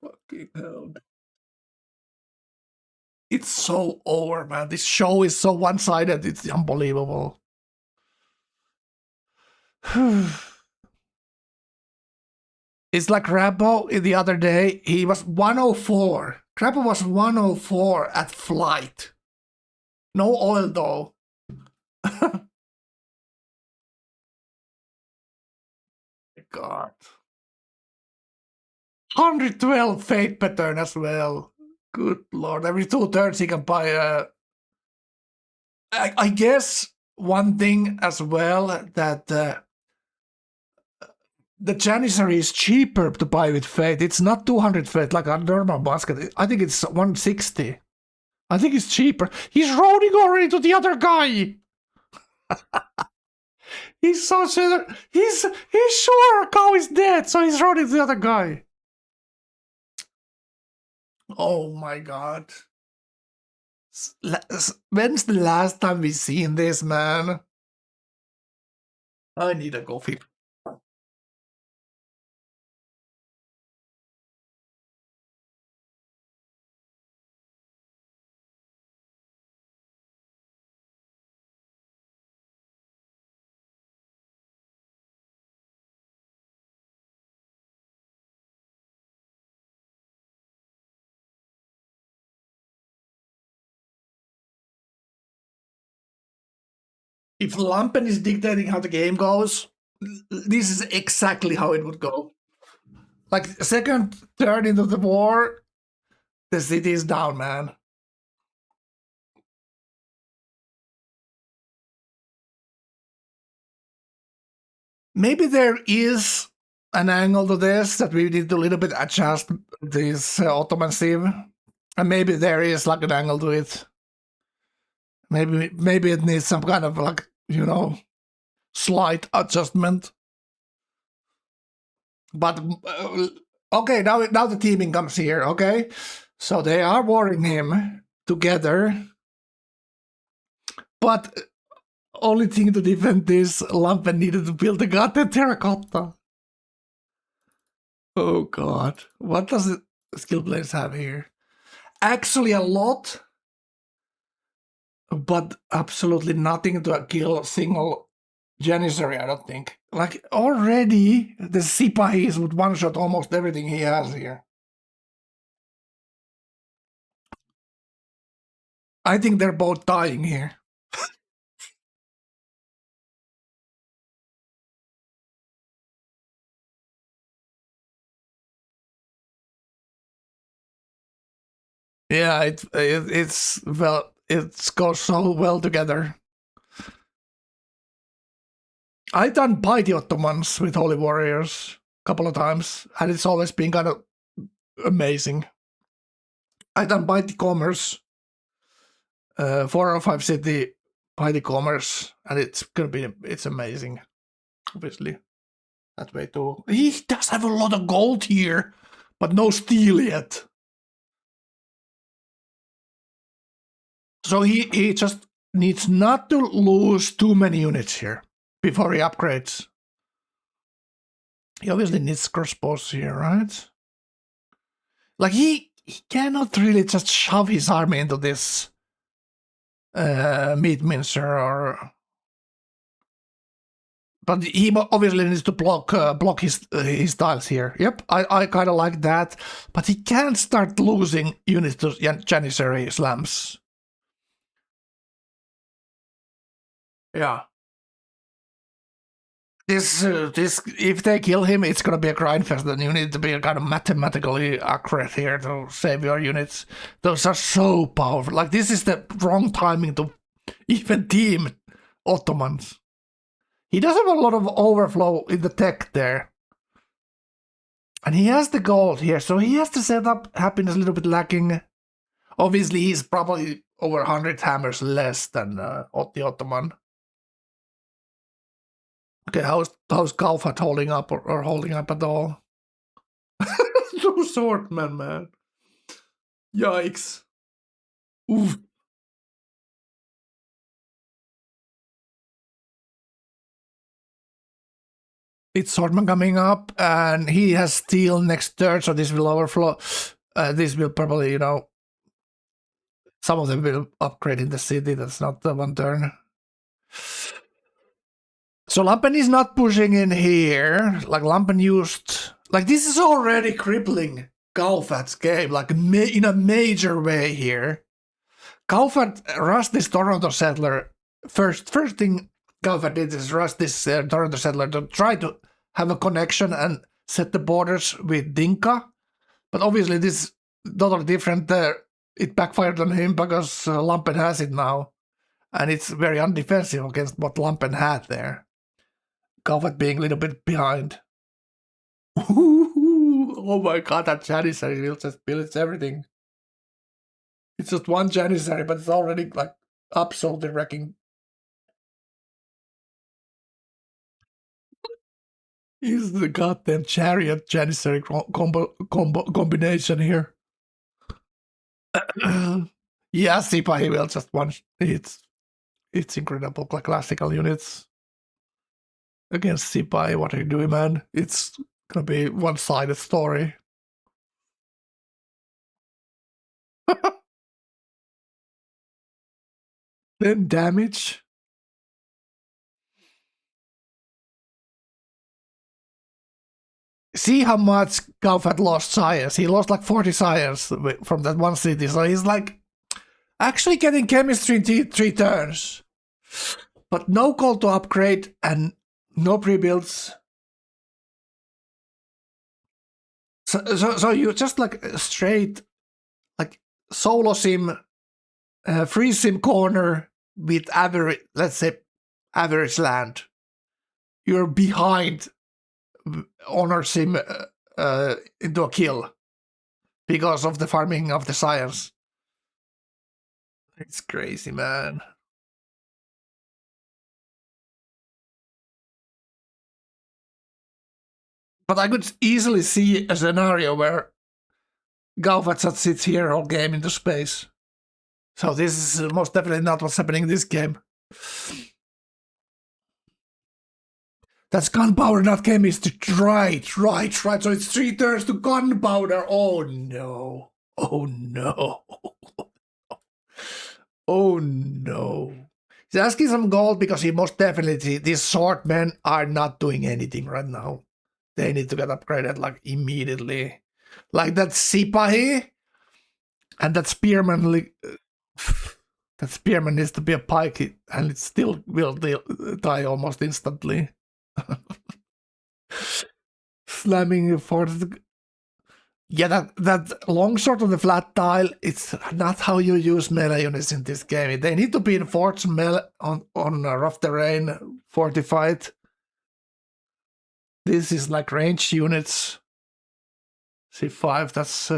Fucking hell. It's so over, man. This show is so one-sided. It's unbelievable. It's like Rambo the other day. He was 104. Rambo was 104 at flight. No oil, though. 112 fate pattern as well. Good lord. Every 2 turns he can buy a... I guess one thing as well that the Janissary is cheaper to buy with fate. It's not 200 fate like a normal basket. I think it's 160. I think it's cheaper. He's rolling already to the other guy. He's so sure. He's sure Cow is dead, so he's rolling to the other guy. Oh my god. When's the last time we seen this, man? I need a coffee. If Lumpen is dictating how the game goes, this is exactly how it would go. Like, second turn into the war, the city is down, man. Maybe there is an angle to this that we need to a little bit adjust this Ottoman Civ. And maybe there is like an angle to it. Maybe it needs some kind of like, you know, slight adjustment. But okay, now the teaming comes here. Okay, so they are warring him together. But only thing to defend this, Lumpen needed to build a goddamn terracotta. Oh god, what does the skill players have here? Actually, a lot. But absolutely nothing to kill a single Janissary, I don't think. Like, already, the Sipahis would one-shot almost everything he has here. I think they're both dying here. Yeah, it's well, it goes so well together. I've done by the Ottomans with Holy Warriors a couple of times, and it's always been kind of amazing. I've done by the Commerce, 4 or 5 city by the commerce, and it's amazing. Obviously, that way too. He does have a lot of gold here, but no steel yet. So he just needs not to lose too many units here before he upgrades. He obviously needs crossbows here, right? Like he cannot really just shove his army into this meat mincer, or but he obviously needs to block his tiles here. Yep, I kind of like that, but he can't start losing units to Janissary slams. Yeah. This if they kill him, it's gonna be a grind fest. Then you need to be kind of mathematically accurate here to save your units. Those are so powerful. Like this is the wrong timing to even team Ottomans. He does have a lot of overflow in the tech there, and he has the gold here, so he has to set up happiness a little bit lacking. Obviously, he's probably over 100 hammers less than the Ottoman. Okay, how's Galfat holding up or holding up at all? No swordman, man. Yikes. Oof. It's swordman coming up, and he has steel next turn, so this will overflow. This will probably, you know, some of them will upgrade in the city. That's not the one turn. So Lampen is not pushing in here. Like Lampen used, like this is already crippling Galfat's game, like in a major way here. Galfat rushed this Toronto settler. First thing Galfat did is rush this Toronto settler to try to have a connection and set the borders with Dinka. But obviously this is totally different. It backfired on him because Lampen has it now. And it's very undefensive against what Lampen had there. Galfat being a little bit behind. Oh my god, that Janissary will just pillage everything. It's just one Janissary, but it's already like absolutely wrecking. Is the goddamn chariot Janissary combination here? Yeah, Sipahi will just one. It's incredible, like classical units. Against Sipahi, what are you doing, man? It's gonna be one-sided story. 10 damage. See how much Galfat lost science. He lost like 40 science from that one city. So he's like actually getting chemistry in 3 turns. But no call to upgrade and no pre-builds. So you just like straight like solo sim, free sim corner with average, let's say average land. You're behind honor sim into a kill because of the farming of the science. It's crazy, man. But I could easily see a scenario where Galfat just sits here all game into space. So this is most definitely not what's happening in this game. That's gunpowder, not chemistry. Right. So it's 3 turns to gunpowder. Oh no. Oh no. Oh no. He's asking some gold because he most definitely, these swordmen are not doing anything right now. They need to get upgraded like immediately. Like that Sipahi and that spearman. That spearman needs to be a pike and it still will die almost instantly. Slamming for the... Yeah, that longsword on the flat tile, it's not how you use melee units in this game. They need to be in forts melee on rough terrain, fortified. This is like range units. C5, that's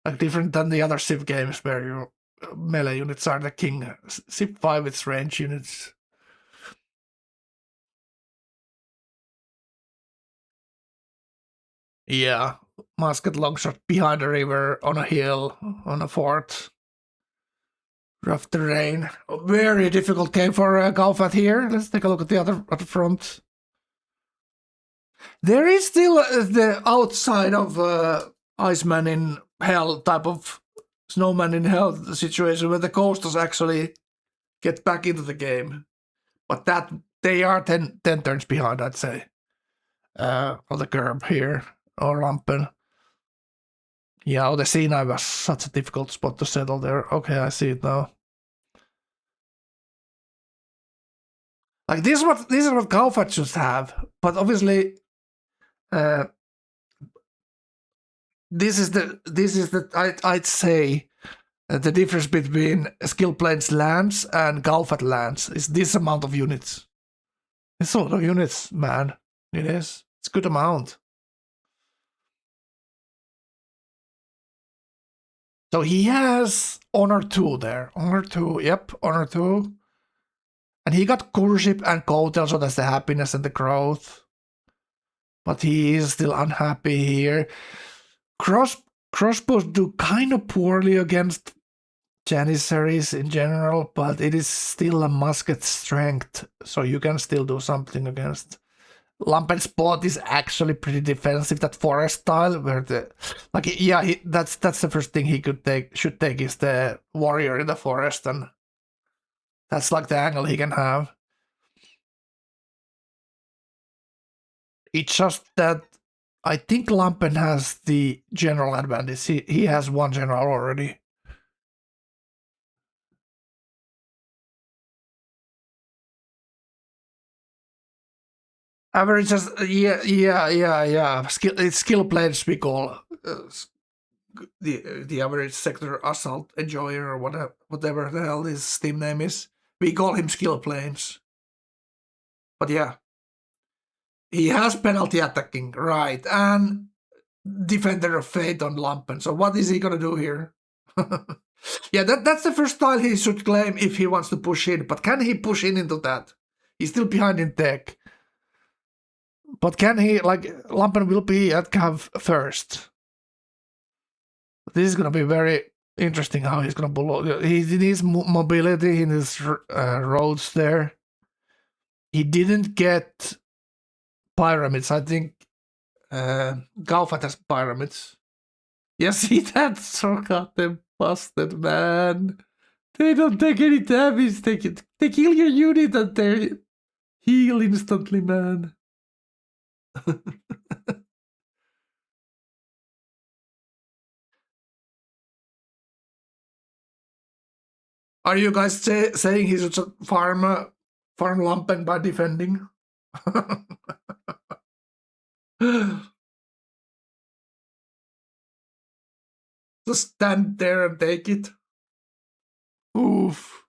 like different than the other Civ games where you melee units are the king. Zip 5 it's range units. Yeah, musket longshot behind a river, on a hill, on a fort. Rough terrain. Very difficult game for Galfat here. Let's take a look at the other front. There is still the outside of Iceman in Hell type of Snowman in Hell situation where the coasters actually get back into the game. But that they are 10 turns behind, I'd say. On the curb here, or Lampen. Yeah, the Sinai was such a difficult spot to settle there. Okay, I see it now. Like this is what Galfat should have, but obviously, this is the I'd say the difference between Skill Planes lands and Galfat lands is this amount of units. It's a lot of units, man. It is. It's a good amount. So he has Honor 2 there. Honor 2, yep, Honor 2. And he got Kurship and Kotel, so that's the happiness and the growth. But he is still unhappy here. Crossbows do kind of poorly against Janissaries in general, but it is still a musket strength, so you can still do something against. Lampen's spot is actually pretty defensive, that forest style, where the that's the first thing he should take is the warrior in the forest, and that's like the angle he can have. It's just that I think Lampen has the general advantage. He has one general already. Average is, yeah. Skill players we call the average sector assault enjoyer or whatever the hell his team name is. We call him skill planes. But yeah. He has penalty attacking, right, and Defender of Fate on Lampen. So what is he gonna do here? Yeah, that's the first style he should claim if he wants to push in. But can he push in into that? He's still behind in tech. But can he, like, Lampen will be at Cav first. This is gonna be very interesting how he's gonna pull. He needs mobility in his roads there. He didn't get pyramids. I think Galfat has pyramids. Yes, see that? So goddamn busted, man. They don't take any damage. They kill your unit and they heal instantly, man. Are you guys saying he should farm Lampen by defending? Just stand there and take it. Oof.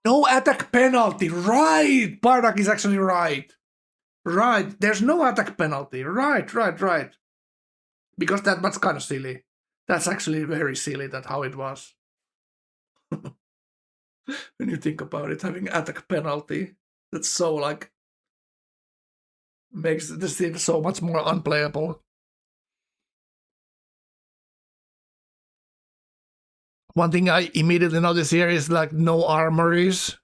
No attack penalty. Right. Bardak is actually right. Right. There's no attack penalty. Right. Because that was kind of silly. That's actually very silly, that how it was. When you think about it, having attack penalty, that's so like makes this thing so much more unplayable. One thing I immediately noticed here is like no armories.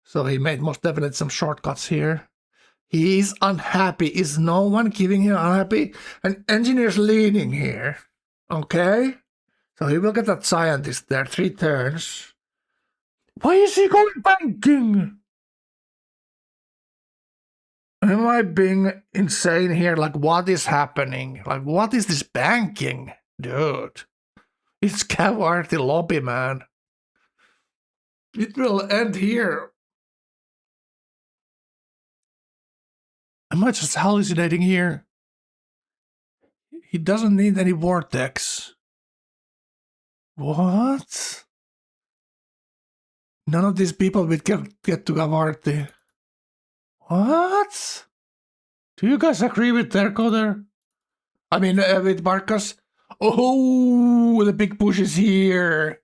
So he made most definitely some shortcuts here. He is unhappy. Is no one giving him unhappy? An engineer's leading here. Okay? So he will get that scientist there, 3 turns. Why is he going banking? Am I being insane here? Like, what is happening? Like, what is this banking? Dude. It's Cavarty lobby, man. It will end here. Am I just hallucinating here? He doesn't need any vortex. What? None of these people will get to Cavarty. What? Do you guys agree with Terko there? I mean, with Marcus. Oh, the big push is here.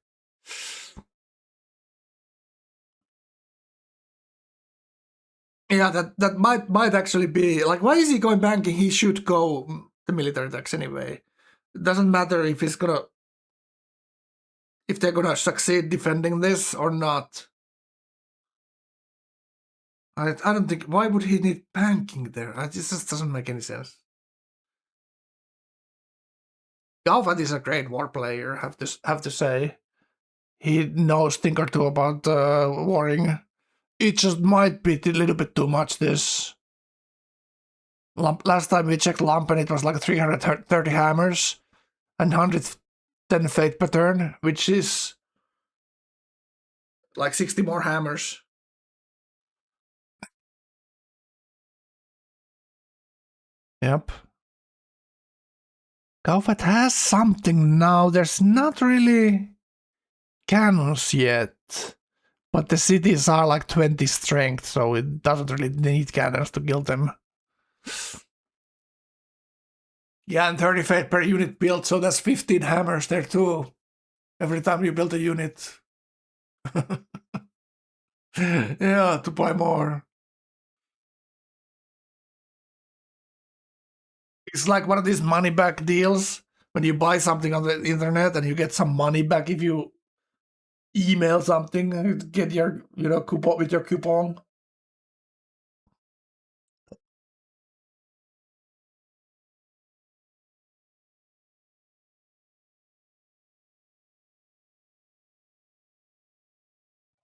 Yeah, that might actually be like, why is he going banking? He should go the military tax anyway. It doesn't matter if they're gonna succeed defending this or not. I don't think. Why would he need banking there? It just doesn't make any sense. Galvat is a great war player. Have to say, he knows thing or two about warring. It just might be a little bit too much. This last time we checked Lampen, it was like 330 hammers and 110 fate per turn, which is like 60 more hammers. Yep. Galvat has something now. There's not really cannons yet, but the cities are like 20 strength, so it doesn't really need cannons to kill them. Yeah, and 30 fate per unit built, so that's 15 hammers there too. Every time you build a unit. Yeah, to buy more. It's like one of these money back deals when you buy something on the internet and you get some money back if you email something and get your coupon with your coupon.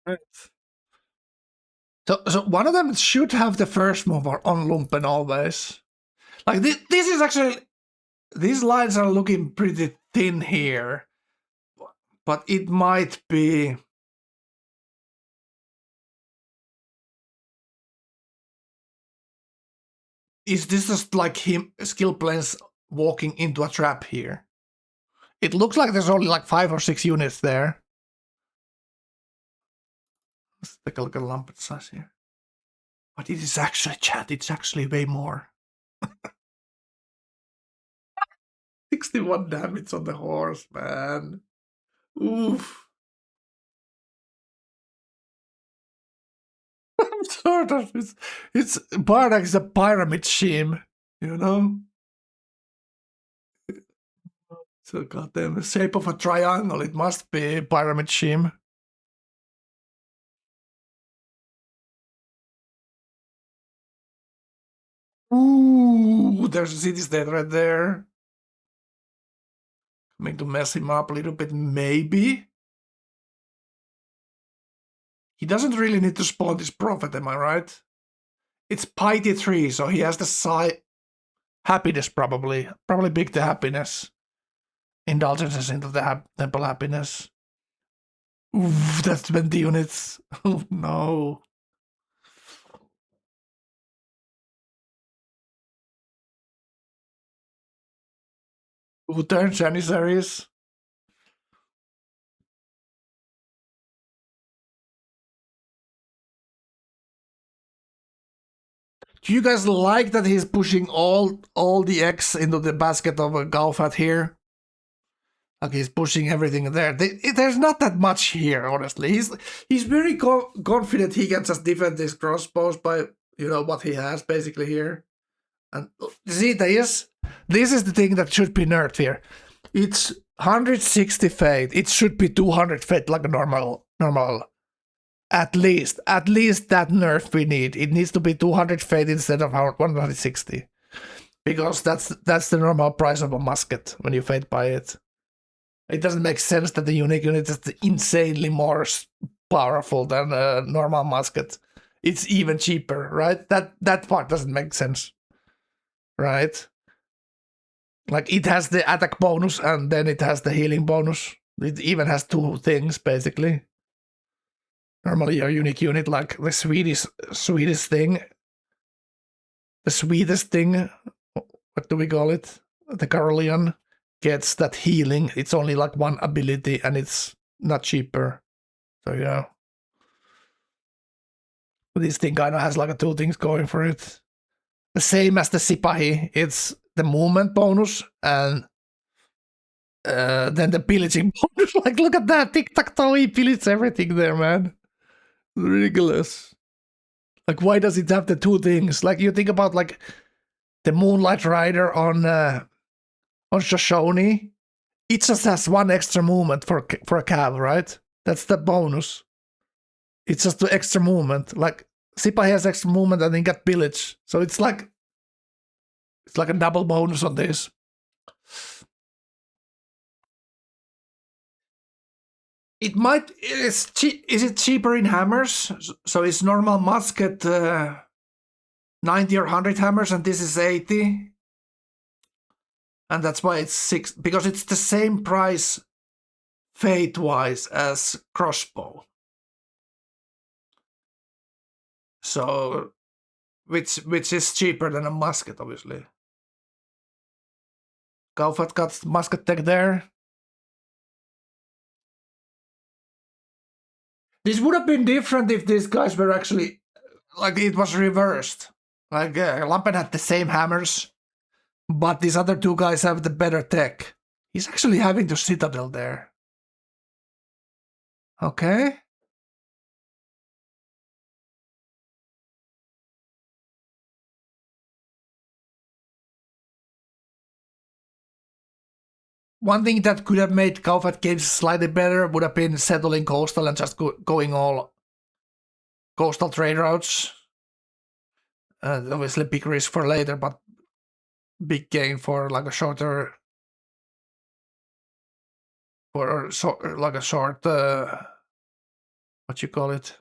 Right. So one of them should have the first move on Lumpen always. Like this is actually, these lines are looking pretty thin here, but it might be. Is this just like him skill planes walking into a trap here? It looks like there's only like 5 or 6 units there. Let's take a look at the Lumpet size here. But it is actually, chat, it's actually way more. 61 damage on the horse, man. Oof. Sort of. It's Bardak is a pyramid scheme, you know? So goddamn, the shape of a triangle, it must be a pyramid scheme. Ooh, there's a city state right there. Coming to mess him up a little bit, maybe. He doesn't really need to spawn this prophet, am I right? It's Piety 3, so he has the side happiness probably. Probably big the happiness. Indulgences into the temple happiness. Oof, that's 20 units. Oh no. Who turns Janissaries? Do you guys like that he's pushing all the X into the basket of Galfat here? Like he's pushing everything there. There's not that much here, honestly. He's very confident he can just defend these crossbows by what he has basically here. And see, this is the thing that should be nerfed here. It's 160 fate. It should be 200 fate like a normal. At least that nerf we need. It needs to be 200 fate instead of 160. Because that's the normal price of a musket when you fate buy it. It doesn't make sense that the unique unit is insanely more powerful than a normal musket. It's even cheaper, right? That part doesn't make sense. Right? Like it has the attack bonus and then it has the healing bonus. It even has 2 things basically. Normally your unique unit, like the sweetest thing. The sweetest thing, what do we call it? The Carolean gets that healing. It's only like 1 ability and it's not cheaper. So this thing kind of has like 2 things going for it. The same as the Sipahi. It's the movement bonus and then the pillaging bonus. Like, look at that, tic-tac-toe, he pillages everything there, man. Ridiculous. Like, why does it have the two things? Like, you think about like the Moonlight Rider on Shoshone. It just has one extra movement for a cav, right? That's the bonus. It's just the extra movement. Like Sipa has extra movement and then got pillage. So it's like a double bonus on this. It might is it cheaper in hammers? So it's normal musket 90 or 100 hammers and this is 80. And that's why it's 6 because it's the same price fate wise as crossbow. So which is cheaper than a musket, obviously. Kaufat got musket tech there. This would have been different if these guys were actually like it was reversed. Like Lampen had the same hammers, but these other two guys have the better tech. He's actually having the Citadel there. Okay. One thing that could have made Kaufat games slightly better would have been settling coastal and just going all coastal trade routes. Obviously big risk for later, but big gain for like a shorter, for like a short, what you call it?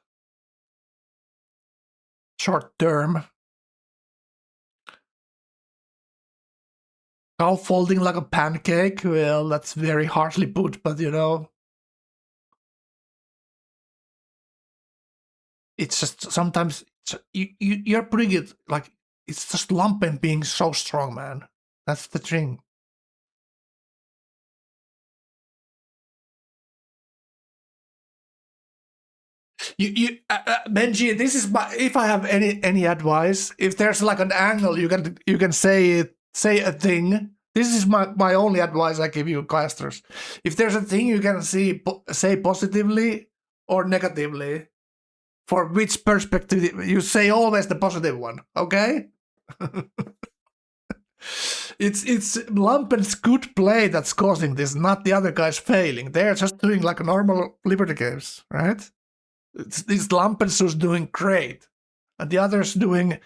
Short term. Cow folding like a pancake, well, that's very harshly put, but you know. It's just sometimes you're putting it like it's just Lampen being so strong, man. That's the thing. Benji, this is my, if I have any advice, if there's like an angle you can say a thing. This is my only advice I give you, casters. If there's a thing you can say positively or negatively, for which perspective you say always the positive one, okay? It's Lampen's good play that's causing this, not the other guys failing. They're just doing like normal Liberty games, right? It's Lampen's who's doing great, and the others doing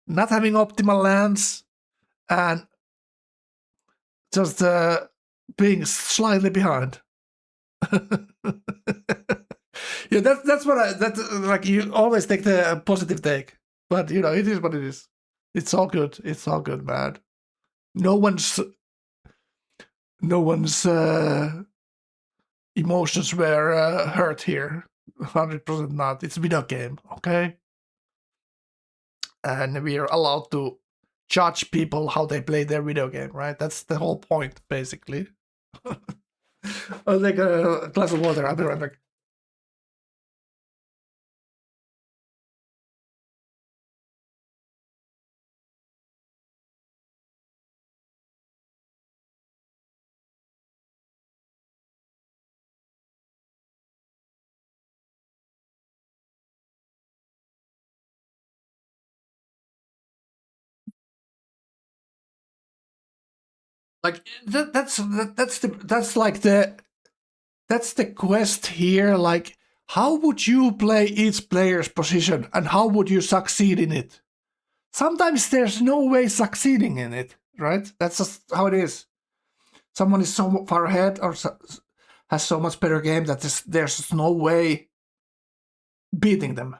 not having optimal lands and just being slightly behind. Yeah, that's what like you always take the positive take, but you know it is what it is. It's all good. It's all good, man. No one's emotions were hurt here. 100% not. It's a video game, okay? And we are allowed to judge people how they play their video game, right? That's the whole point, basically. I'll take a glass of water. I'll be right back. Like that's the quest here. Like, how would you play each player's position and how would you succeed in it? Sometimes there's no way succeeding in it, right? That's just how it is. Someone is so far ahead or has so much better game that there's no way beating them.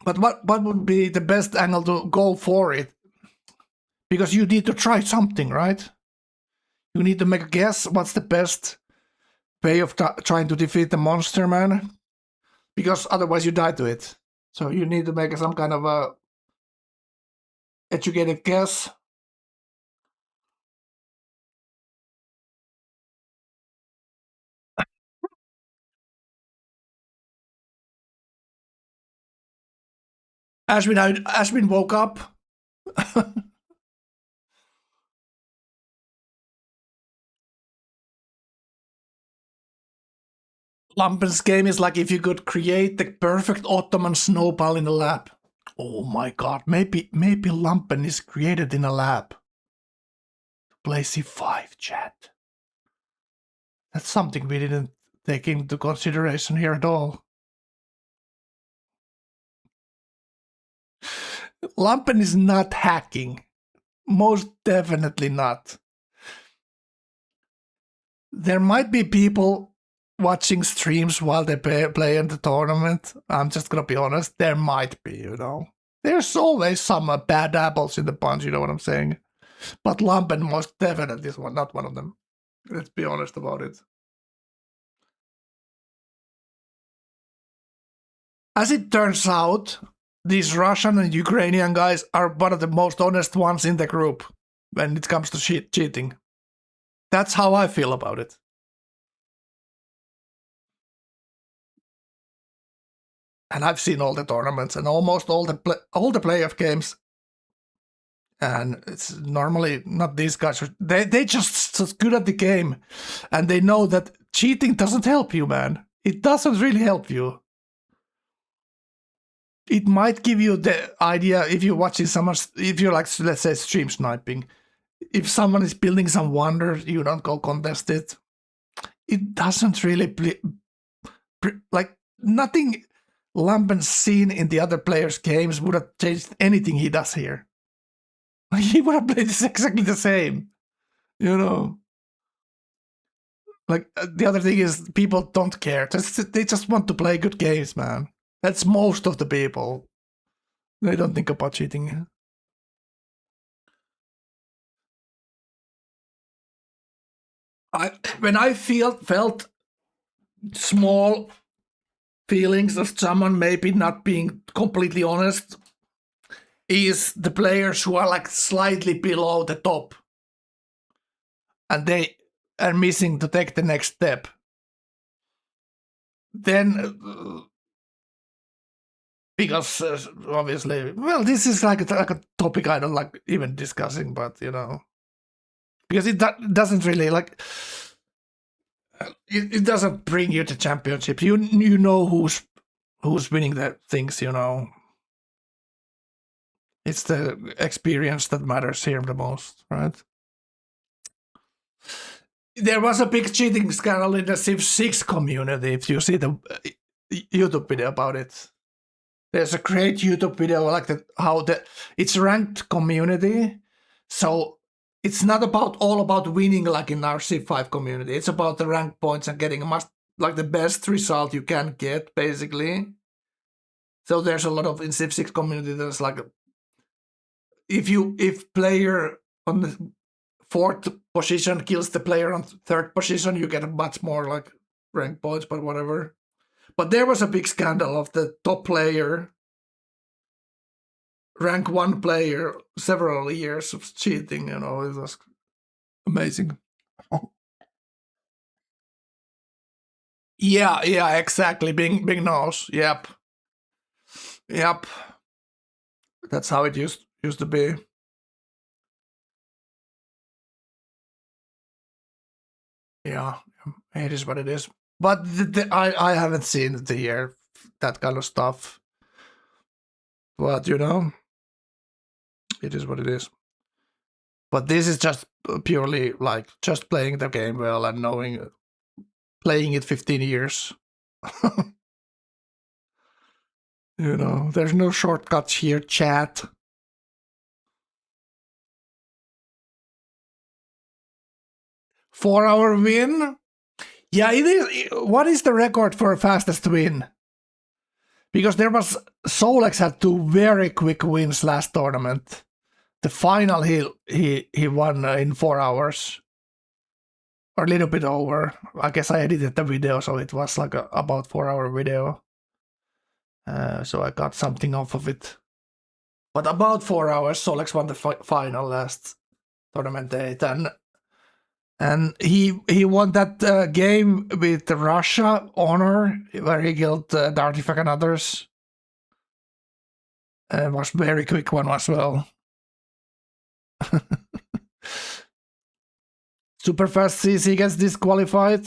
But what would be the best angle to go for it? Because you need to try something, right? You need to make a guess what's the best way of trying to defeat the monster, man. Because otherwise you die to it. So you need to make some kind of a educated guess. Ashwin woke up. Lumpen's game is like if you could create the perfect Ottoman snowball in a lab. Oh my god, maybe Lumpen is created in a lab. Play C5, chat. That's something we didn't take into consideration here at all. Lumpen is not hacking. Most definitely not. There might be people watching streams while they play in the tournament. I'm just gonna be honest. There might be, you know. There's always some bad apples in the bunch, you know what I'm saying? But Lumpen most definitely is not one of them. Let's be honest about it. As it turns out, these Russian and Ukrainian guys are one of the most honest ones in the group when it comes to cheating. That's how I feel about it. And I've seen all the tournaments and almost all the playoff games. And it's normally not these guys. They just so good at the game. And they know that cheating doesn't help you, man. It doesn't really help you. It might give you the idea if you're watching someone, if you're like, let's say, stream sniping. If someone is building some wonder, you don't go contest it. It doesn't really like nothing Lumpen's seen in the other players' games would have changed anything he does here. He would have played this exactly the same, you know. Like the other thing is people don't care. They just want to play good games, man. That's most of the people. They don't think about cheating. When I felt small feelings of someone maybe not being completely honest is the players who are like slightly below the top and they are missing to take the next step. Then because obviously, well, this is like a topic I don't like even discussing, but you know, because it doesn't really like it doesn't bring you to championship. You know who's winning the things, you know. It's the experience that matters here the most, right? There was a big cheating scandal in the Civ 6 community. If you see the YouTube video about it, there's a great YouTube video like it's ranked community, so it's not all about winning like in our Civ 5 community. It's about the rank points and getting the best result you can get, basically. So there's a lot of in Civ 6 community. There's like if player on the 4th position kills the player on 3rd position, you get a much more like rank points, but whatever. But there was a big scandal of the top player, rank 1 player, several years of cheating, you know. It was amazing. Yeah, exactly. Big nose. Yep. That's how it used to be. Yeah, it is what it is. But I haven't seen that kind of stuff. But you know, it is what it is. But this is just purely like just playing the game well and playing it 15 years. You know, there's no shortcuts here, chat. Four-hour win? Yeah, it is. What is the record for fastest win? Because Solex had 2 very quick wins last tournament. The final he won in 4 hours. Or a little bit over. I guess I edited the video, so it was like about 4-hour video. So I got something off of it. But about 4 hours, Solex won the final last tournament date. And he won that game with Russia, Honor, where he killed Dartifak and others. It was a very quick one as well. Super fast CC gets disqualified.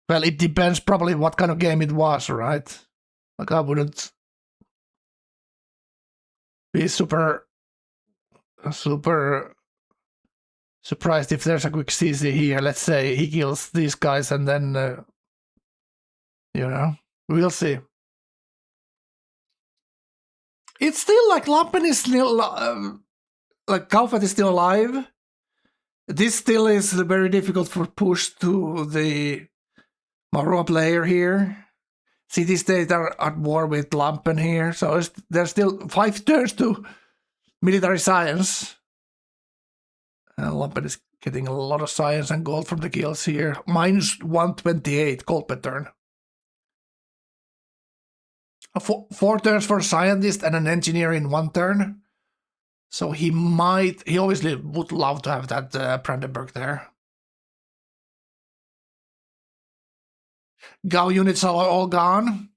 Well, it depends probably what kind of game it was, right? Like I wouldn't be super surprised if there's a quick CC here. Let's say he kills these guys and then, you know, we'll see. It's still like Lampen is still, like Kaufat is still alive. This still is very difficult for push to the Marua player here. City State are at war with Lampen here, so there's still 5 turns to military science. Lampen is getting a lot of science and gold from the kills here. Minus 128 gold per turn. 4 turns for a scientist and an engineer in 1 turn. So he obviously would love to have that Brandenburg there. Gao units are all gone.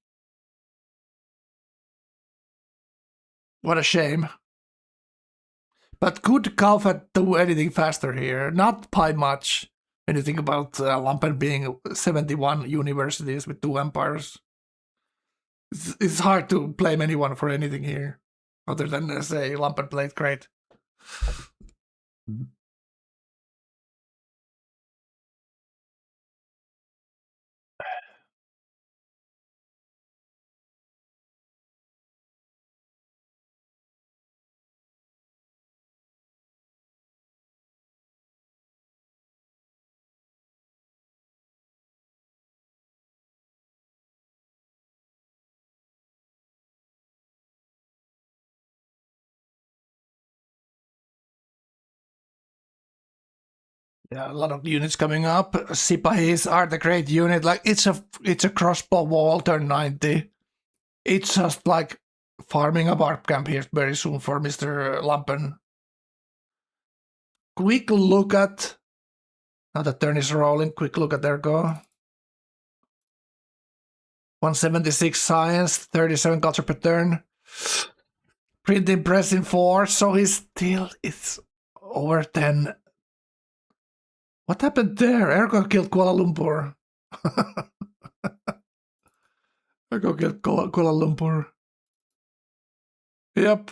What a shame. But could Kaufat do anything faster here? Not by much. When you think about Lampen being 71 universities with 2 empires. It's hard to blame anyone for anything here. Other than, say, Lampen played great. Yeah, a lot of units coming up. Sipahis are the great unit. Like it's a crossbow wall turn 90. It's just like farming a barb camp here very soon for Mr. Lampen. Quick look at now the turn is rolling. Quick look at their go. 176 science, 37 culture per turn. Printing press in 4, so it's over 10. What happened there? Ergo killed Kuala Lumpur. Ergo killed Kuala Lumpur. Yep.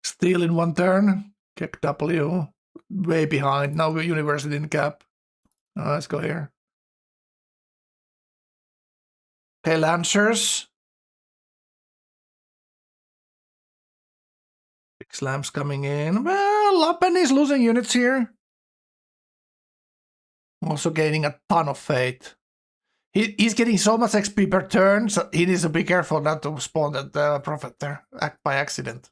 Steal in 1 turn. Kick W. Way behind. Now we're university in cap. Let's go here. Okay, Lancers. Big slams coming in. Well, Lampen is losing units here. Also gaining a ton of faith. He's getting so much XP per turn, so he needs to be careful not to spawn that prophet there by accident.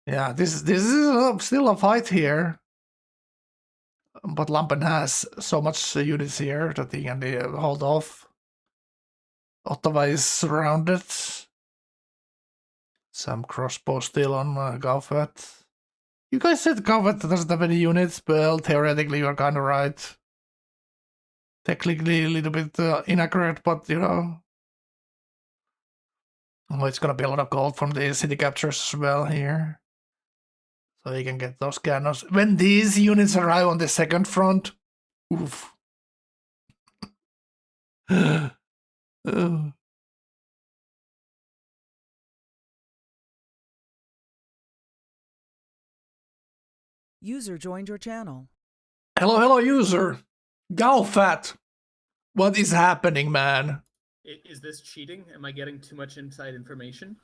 Yeah, this is still a fight here. But Lampen has so much units here that he can hold off. Ottawa is surrounded. Some crossbow still on Kaufat. You guys said Kaufat doesn't have any units. Well, theoretically you're kind of right. Technically a little bit inaccurate, but you know. Oh, it's gonna be a lot of gold from the city captures as well here. So you can get those cannons. When these units arrive on the second front, oof. User joined your channel. Hello, user. Galfat. What is happening, man? Is this cheating? Am I getting too much inside information?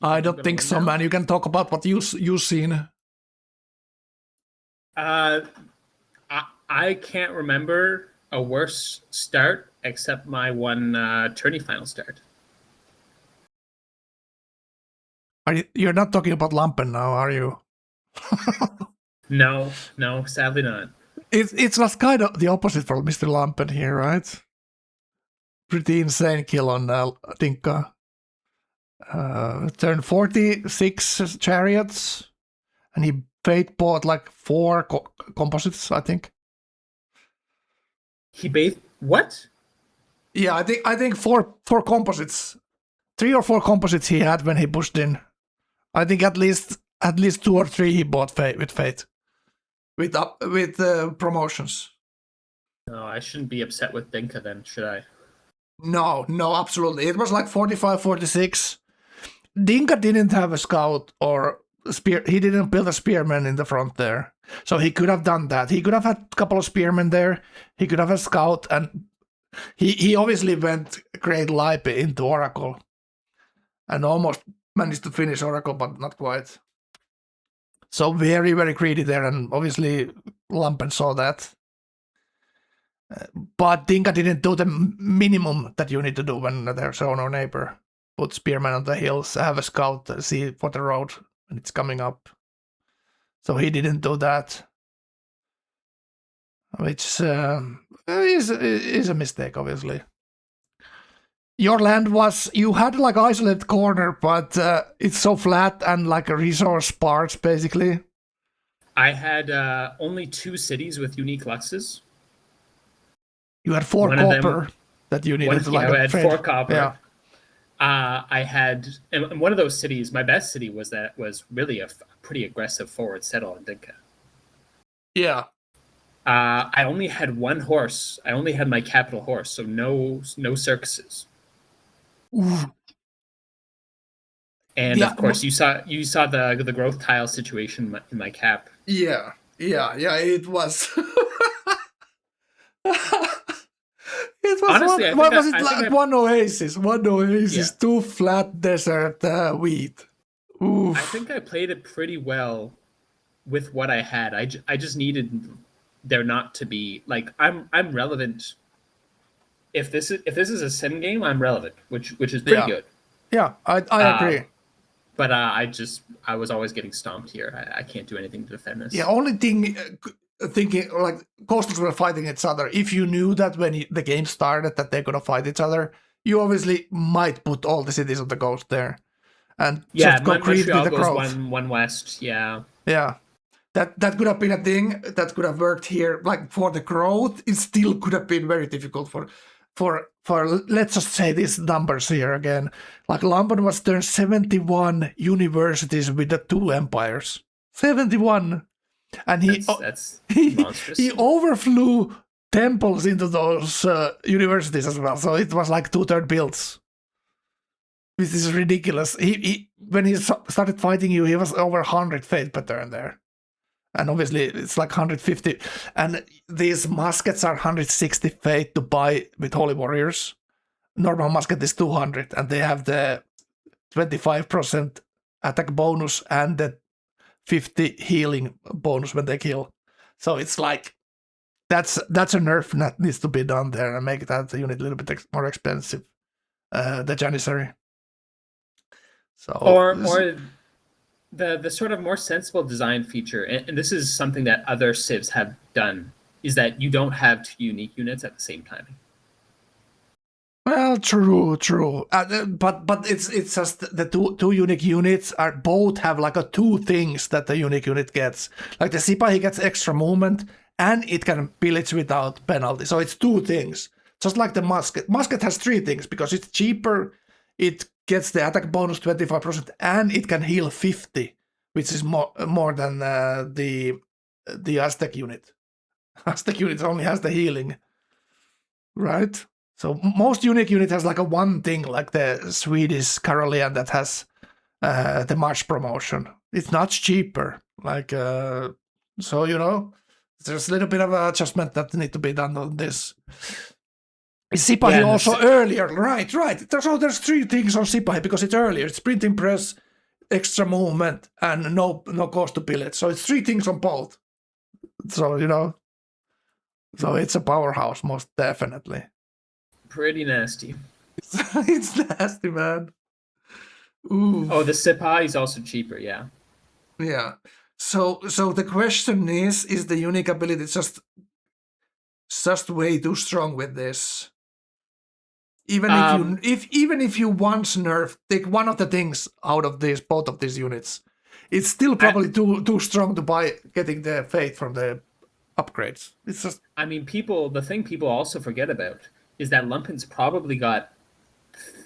I don't think so, man. You can talk about what you've seen. I can't remember a worse start except my one tourney final start. You're not talking about Lampen now, are you? No, sadly not. It's just kind of the opposite for Mr. Lampen here, right? Pretty insane kill on Dinka. Turn 46 chariots, and he fate bought like 4 composites, I think. He bathed what? Yeah, I think four composites, 3 or 4 composites he had when he pushed in. I think at least 2 or 3 he bought with Fate, with promotions. No, I shouldn't be upset with Dinka then, should I? No, absolutely. It was like 45, 46. Dinka didn't have a scout or spear. He didn't build a spearman in the front there, so he could have done that. He could have had a couple of spearmen there. He could have a scout, and he obviously went Great Lipe into Oracle, and almost managed to finish Oracle, but not quite. So very, very greedy there, and obviously Lampen saw that. But Dinka didn't do the minimum that you need to do when there's a no neighbor. Put spearman on the hills, have a scout, see for the road when it's coming up. So he didn't do that, which is a mistake, obviously. Your land was, you had like isolated corner, but it's so flat and like a resource parts basically. I had only 2 cities with unique luxes. You had 4 One of them- copper that you needed to like I had trade. 4 copper. Yeah. I had, and one of those cities, my best city was really a pretty aggressive forward settle in Dinka. Yeah. I only had 1 horse. I only had my capital horse, so no circuses. Ooh. And Yeah, of course, you saw the growth tile situation in my cap. Yeah, it was. It was Honestly, one, I was think it I- like one oasis, Yeah. 2 flat desert wheat. Oof. I think I played it pretty well with what I had. I just needed there not to be like I'm relevant. If this is a sim game, I'm relevant, which is pretty Yeah. good. Yeah, I agree. But I was always getting stomped here. I can't do anything to defend this. Yeah, only thing thinking like coastals were fighting each other. If you knew that when the game started that they're gonna fight each other, you obviously might put all the cities on the coast there, and just go creep with Montreal the goes growth. one west. Yeah. Yeah, that could have been a thing that could have worked here. Like for the growth, it still could have been very difficult for let's just say these numbers here again. Like London was turned 71 universities with the 2 empires. 71. And That's he monstrous. he overflew temples into those universities as well. So it was like 2/3 builds. This is ridiculous. He when he started fighting you, he was over 100 fate pattern there. And obviously it's like 150. And these muskets are 160 fate to buy with Holy Warriors. Normal musket is 200, and they have the 25% attack bonus and the 50 healing bonus when they kill. So it's like that's a nerf that needs to be done there and make that unit a little bit more expensive. The Janissary. So Or the sort of more sensible design feature, and this is something that other civs have done, is that you don't have 2 unique units at the same time. well, true. But it's just the two unique units are both have like a 2 things that the unique unit gets. Like the Sipahi gets extra movement and it can pillage without penalty. So it's 2 things. Just like the musket. Musket has 3 things because it's cheaper. It gets the attack bonus 25% and it can heal 50, which is more than the Aztec unit. Aztec unit only has the healing, right? So most unique unit has like a 1 thing, like the Swedish Carolean that has the March promotion. It's much cheaper. Like so, there's a little bit of adjustment that need to be done on this. Sipahi Yeah, also earlier, right. So there's 3 things on Sipahi because it's earlier. It's printing press, extra movement, and no cost to pillage. So it's 3 things on both. So so it's a powerhouse, most definitely. Pretty nasty. It's nasty, man. Ooh. Oh, the Sipai is also cheaper. Yeah. Yeah. So the question is the unique ability just way too strong with this? Even if you once nerf, take one of the things out of both of these units, it's still probably too strong to buy getting the faith from the upgrades. It's just I mean, the thing people also forget about is that Lumpen's probably got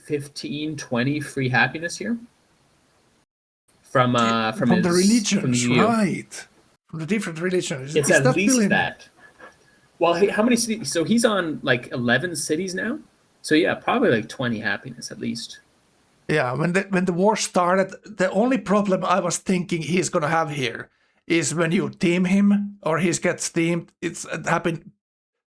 15, 20 free happiness here from the his religions, from the EU. right? From the different religions. It's Is at that least still in- that. Well, how many cities? So he's on like 11 cities now. So yeah, probably like 20 happiness at least. Yeah, when the war started, the only problem I was thinking he's gonna have here is when you team him or he gets teamed, it's happened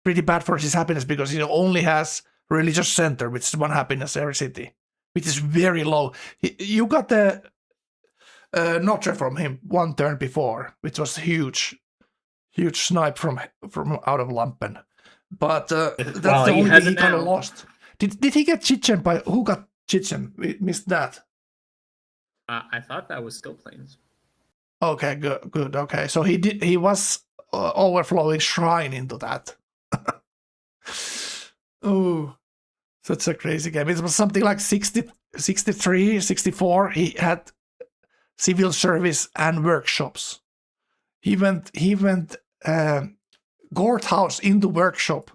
pretty bad for his happiness because he only has religious center, which is 1 happiness every city, which is very low. You got the notch from him 1 turn before, which was huge snipe from out of Lampen. But that's Well, the he only has thing he it kind of now. lost. Did he get Chichen by who got Chichen? We missed that. I thought that was still planes. Okay, good. Okay, so he was overflowing shrine into that. Oh, such a crazy game. It was something like 60, 63, 64. He had civil service and workshops. He went courthouse into workshop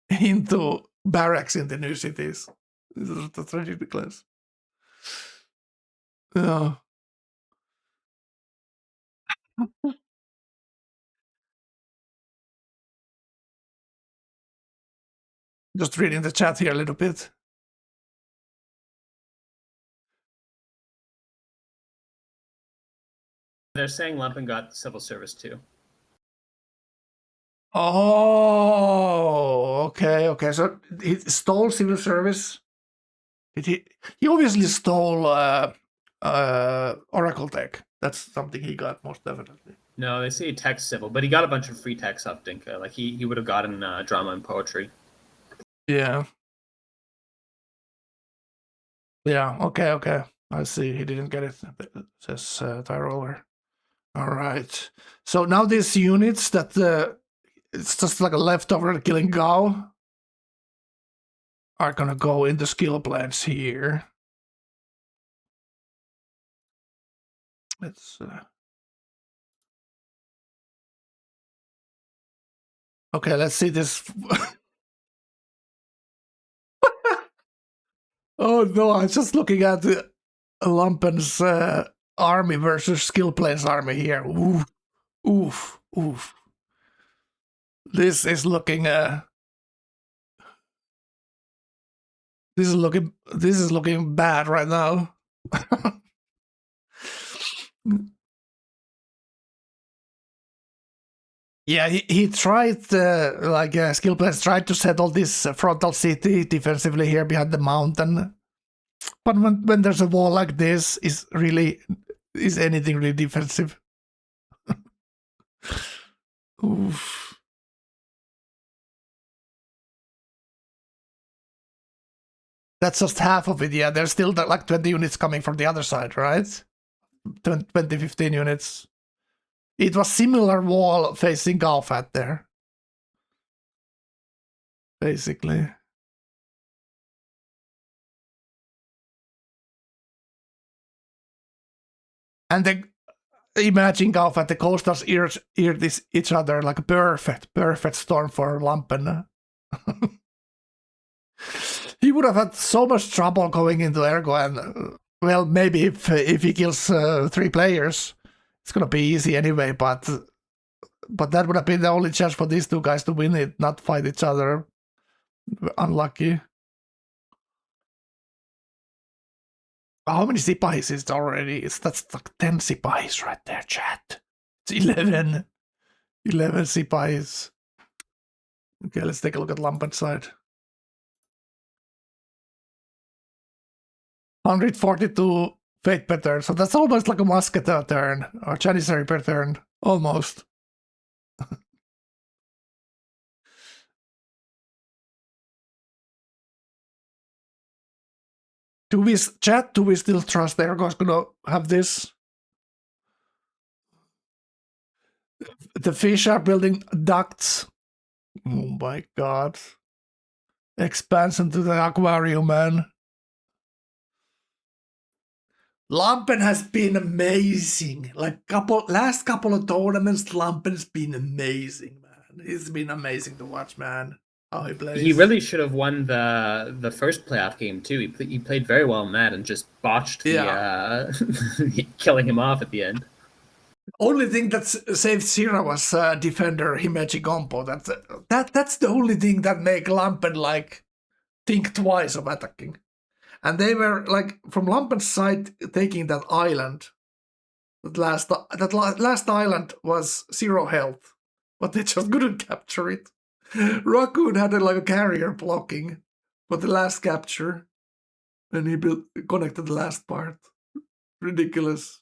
into barracks in the new cities. That's ridiculous. Yeah. Just reading the chat here a little bit. They're saying Lumpen got civil service too. Oh, okay. So he stole civil service. Did he? He obviously stole Oracle Tech. That's something he got most definitely. No, they say tech civil, but he got a bunch of free techs up Dinka. Like he would have gotten drama and poetry. Yeah. Yeah. Okay. I see. He didn't get it. Says Tyroller. All right. So now these units that it's just like a leftover killing Gao are gonna go into skill plans here. Let's okay, let's see this. Oh no, I'm just looking at the Lumpen's army versus skill planes army here. Oof. This is looking this is looking bad right now. Yeah, he tried, skill players tried to settle this frontal city defensively here behind the mountain. But when there's a wall like this, is anything really defensive? Oof. That's just half of it, yeah. There's still like 20 units coming from the other side, right? 20, 15 units. It was similar wall facing Galfat there. Basically. And then imagine Galfat, the coasters ear each other like a perfect storm for Lampen. He would have had so much trouble going into Ergo, and well, maybe if he kills 3 players, it's gonna be easy anyway. But that would have been the only chance for these 2 guys to win it, not fight each other. Unlucky. How many Sipahis is it already? That's like 10 Sipahis right there, chat. It's 11 Sipahis. Okay, let's take a look at Lampen's side. 142 fate per turn, so that's almost like a musketeer turn, or Janissary per turn, almost. Do we still trust Ergo's gonna have this? The fish are building ducts. Oh my god. Expansion to the aquarium, man. Lampen has been amazing. Like last couple of tournaments, Lampen's been amazing, man. It's been amazing to watch, man. How he plays. He really should have won the first playoff game too. He played very well in that and just botched the killing him off at the end. Only thing that saved Sierra was defender Himeji Gompo. That's the only thing that make Lampen like think twice of attacking. And they were like from Lampen's side taking that island. That last island was 0 health, but they just couldn't capture it. Raccoon had like a carrier blocking, but the last capture, and he connected the last part. Ridiculous.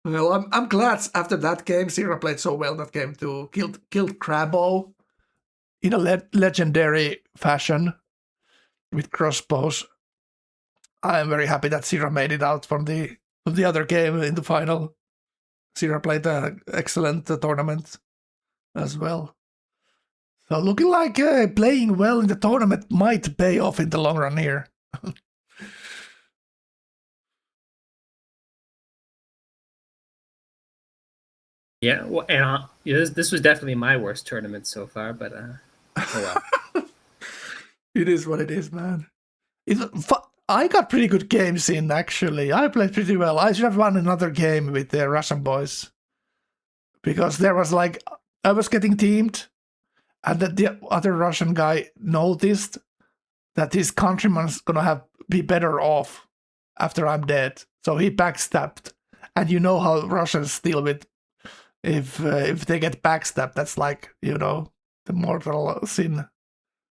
Well, I'm glad after that game, Sierra played so well that game too. Killed Crabbo in a legendary fashion with crossbows. I am very happy that Sierra made it out from the other game in the final. Sierra played an excellent tournament as well. So looking like playing well in the tournament might pay off in the long run here. Yeah, well, and this was definitely my worst tournament so far, but oh well. It is what it is, man. I got pretty good games in, actually. I played pretty well. I should have won another game with the Russian boys. Because there was like, I was getting teamed, and the other Russian guy noticed that his countryman's gonna be better off after I'm dead. So he backstabbed. And you know how Russians deal with if they get backstabbed, that's like, the mortal sin.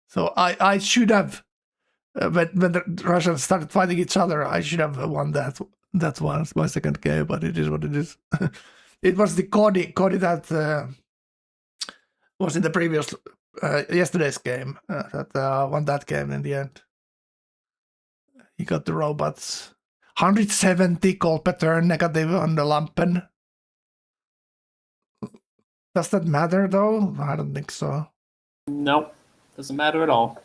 So I should have, when the Russians started fighting each other, I should have won that one, my second game, but it is what it is. It was the Cody that was in the previous, yesterday's game, that won that game in the end. He got the robots. 170 gold per turn negative on the Lampen. Does that matter though? I don't think so. Nope, doesn't matter at all.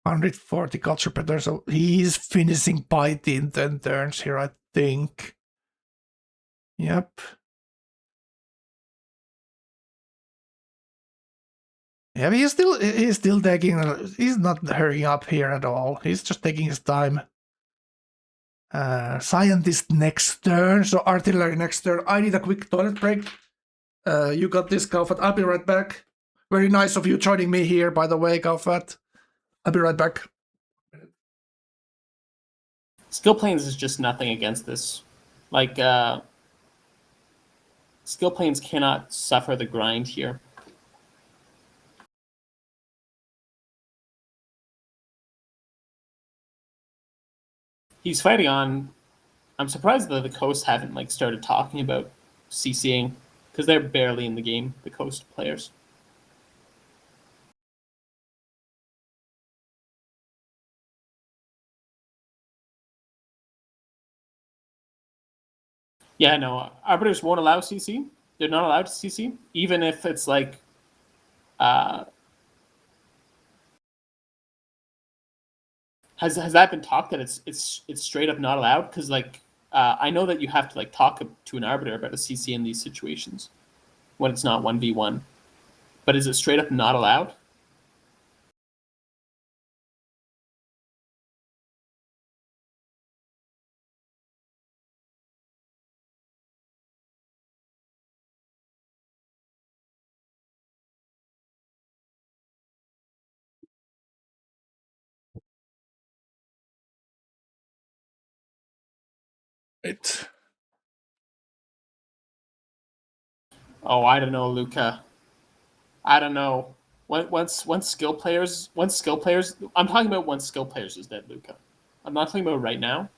140 culture per turn, so he's finishing Piety in 10 turns here, I think. Yep. Yeah, he's still taking. He's not hurrying up here at all. He's just taking his time. Scientist next turn, so artillery next turn. I need a quick toilet break. You got this, Kaufat. I'll be right back. Very nice of you joining me here, by the way, Kaufat. I'll be right back. Skill planes is just nothing against this. Like, skill planes cannot suffer the grind here. He's fighting on. I'm surprised that the Coast haven't like started talking about CCing because they're barely in the game. The Coast players. Yeah, no. Arbiters won't allow CC. They're not allowed to CC, even if it's like. Has that been talked that it's straight up not allowed? Because like I know that you have to like talk to an arbiter about a CC in these situations when it's not 1v1. But is it straight up not allowed? Oh, I don't know, Luca. I don't know. Once skill players, I'm talking about once skill players is dead, Luca. I'm not talking about right now,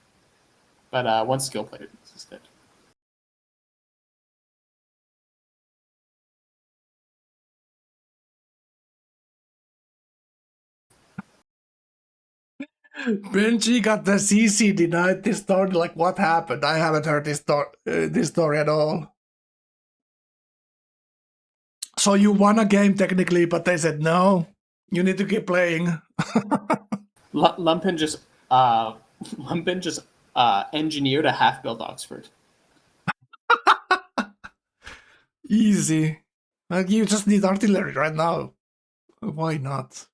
but once skill players is dead. Benji got the CC denied this story. Like, what happened? I haven't heard this story at all. So you won a game technically, but they said no. You need to keep playing. Lumpin just engineered a half-built Oxford. Easy. Like, you just need artillery right now. Why not?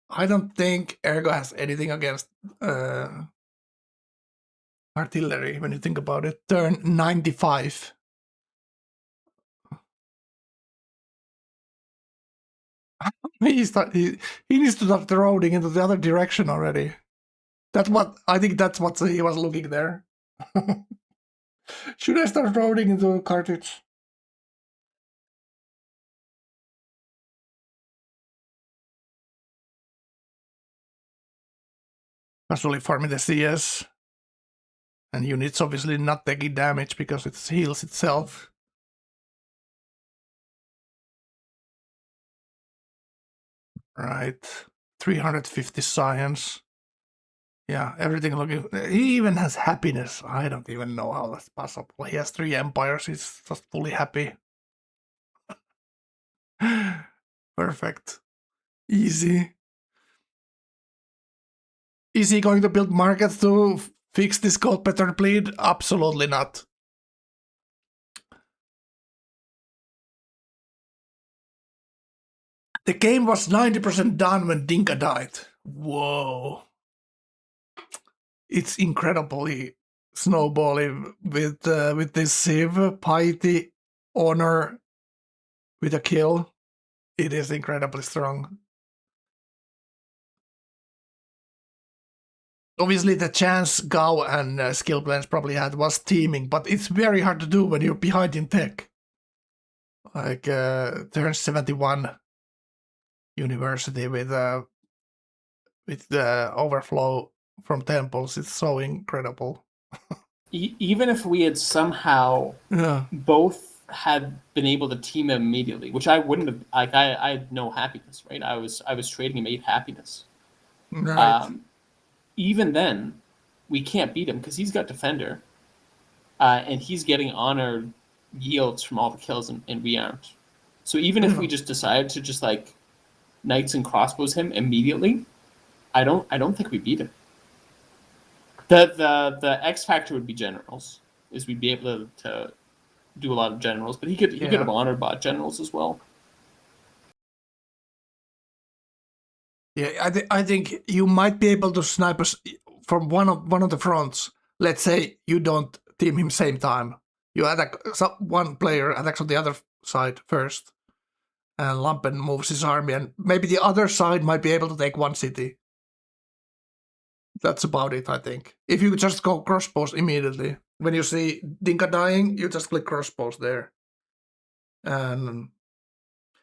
I don't think Ergo has anything against artillery when you think about it. Turn 95. he needs to start roading into the other direction already. I think that's what he was looking there. Should I start roading into Carthage? Casually farming the CS. And units obviously not taking damage because it heals itself. Right. 350 science. Yeah, everything looking... He even has happiness. I don't even know how that's possible. He has 3 empires. He's just fully happy. Perfect. Easy. Is he going to build markets to fix this gold pattern bleed? Absolutely not. The game was 90% done when Dinka died. Whoa. It's incredibly snowballing with this Civ, Piety, Honor with a kill. It is incredibly strong. Obviously, the chance Gao and Skill Plans probably had was teaming, but it's very hard to do when you're behind in tech. Like turn 71 University with the overflow from temples. It's so incredible. Even if we had somehow both had been able to team him immediately, which I wouldn't have. Like I had no happiness, right? I was trading him 8 happiness. Right. Even then, we can't beat him because he's got defender, and he's getting honor yields from all the kills, and we aren't. So even if we just decided to just like knights and crossbows him immediately, I don't think we beat him. The X factor would be generals, is we'd be able to do a lot of generals, but he could have honor bot generals as well. Yeah, I think you might be able to snipe us from one of the fronts. Let's say you don't team him same time. You attack one player attacks on the other side first, and Lampen moves his army, and maybe the other side might be able to take one city. That's about it, I think. If you just go crossbows immediately, when you see Dinka dying, you just click crossbows there. And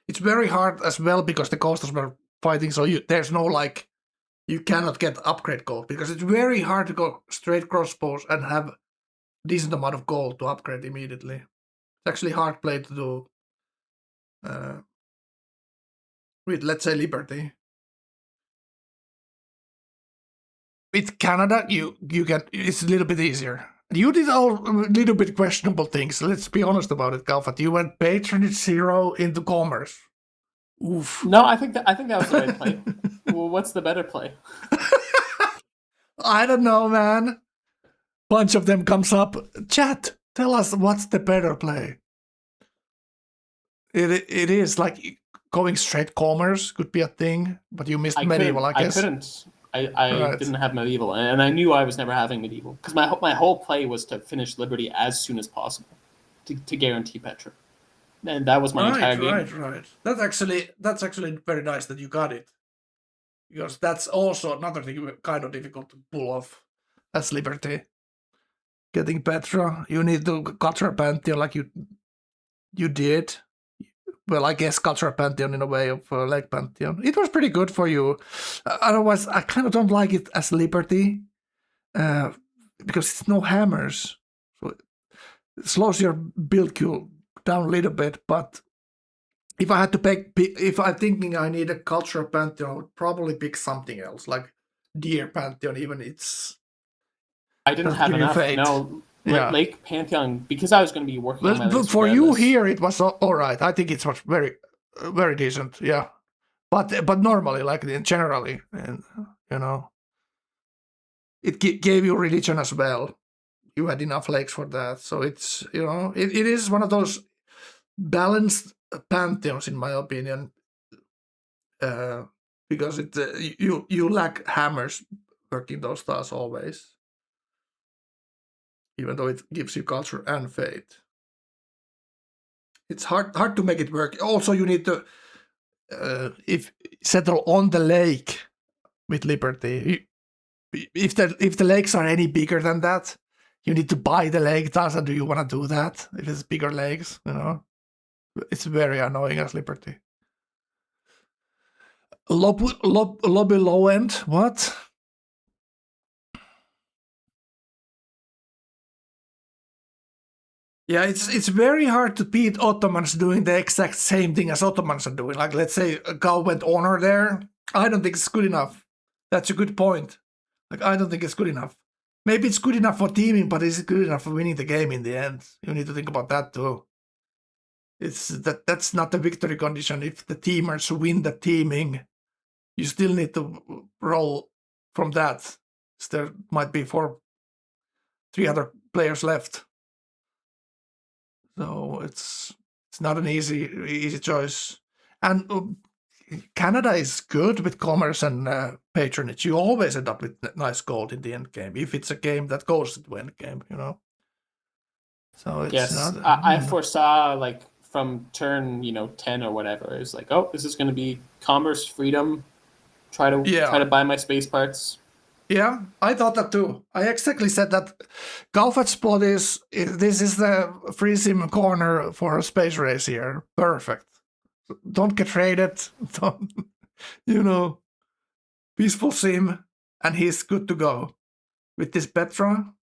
it's very hard as well because the coasters were fighting, so there's no like, you cannot get upgrade gold because it's very hard to go straight crossbows and have decent amount of gold to upgrade immediately. It's actually hard play to do with, let's say, Liberty. With Canada, you can, it's a little bit easier. You did all a little bit questionable things. Let's be honest about it, Galfat. You went patronage 0 into commerce. Oof. No, I think that was the right play. Well, what's the better play? I don't know, man. Bunch of them comes up. Chat, tell us what's the better play. It is like going straight commerce could be a thing, but you missed medieval, I guess. I couldn't. I didn't have medieval, and I knew I was never having medieval because my whole play was to finish Liberty as soon as possible to guarantee Petra, and that was my entire game. Right. That's actually very nice that you got it, because that's also another thing kind of difficult to pull off as Liberty. Getting Petra, you need to culture Pantheon like you did. Well, I guess culture Pantheon in a way of Lake Pantheon. It was pretty good for you. Otherwise, I kind of don't like it as Liberty because it's no hammers. So it slows your build queue down a little bit. But if I had to pick, if I'm thinking I need a culture Pantheon, I would probably pick something else, like Deer Pantheon. Even it's. I didn't have enough. No. Yeah. Lake Pantheon, because I was going to be working on my list for you here, it was all right. I think it was very, very decent. Yeah, but normally, like generally, and it gave you religion as well. You had enough lakes for that, so it's it is one of those. balanced pantheons, in my opinion, because you lack hammers working those stars always, even though it gives you culture and faith. It's hard to make it work. Also, you need to if settle on the lake with Liberty. If the lakes are any bigger than that, you need to buy the lake. Do you want to do that? If it's bigger lakes, it's very annoying as Liberty. Lobby low end. What? Yeah, it's very hard to beat Ottomans doing the exact same thing as Ottomans are doing. Like, let's say Gal went honor there. I don't think it's good enough. That's a good point. Like, I don't think it's good enough. Maybe it's good enough for teaming, but is it good enough for winning the game in the end? You need to think about that too. That's not the victory condition. If the teamers win the teaming, you still need to roll from that. There might be 3 other players left. So it's not an easy choice. And Canada is good with commerce and patronage. You always end up with nice gold in the end game if it's a game that goes to the end game, So it's Yes, not. I foresaw like from turn 10 or whatever. It was like, oh, this is going to be commerce, freedom. Try to buy my space parts. Yeah, I thought that too. I exactly said that. Galfat's spot this is the free sim corner for a space race here. Perfect. Don't get traded. Don't, peaceful sim, and he's good to go. With this Petra,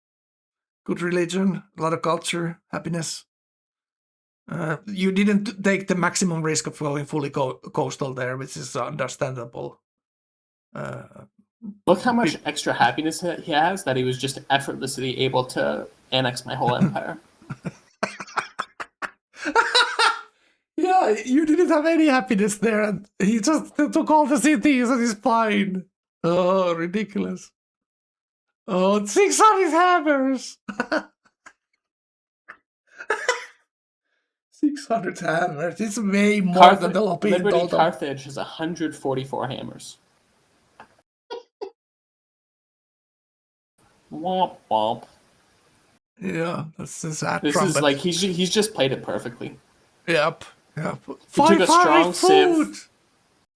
good religion, a lot of culture, happiness. You didn't take the maximum risk of going fully coastal there, which is understandable. Look how much extra happiness he has that he was just effortlessly able to annex my whole empire. Yeah, you didn't have any happiness there, and he just took all the cities and he's fine. Oh, ridiculous. Oh, 600 hammers! 600 hammers. It's way more than the lobby in Liberty total. Carthage has 144 hammers. Womp womp. Yeah, that's a sad This trumpet. is like he's just played it perfectly. Yep. He took a strong civ.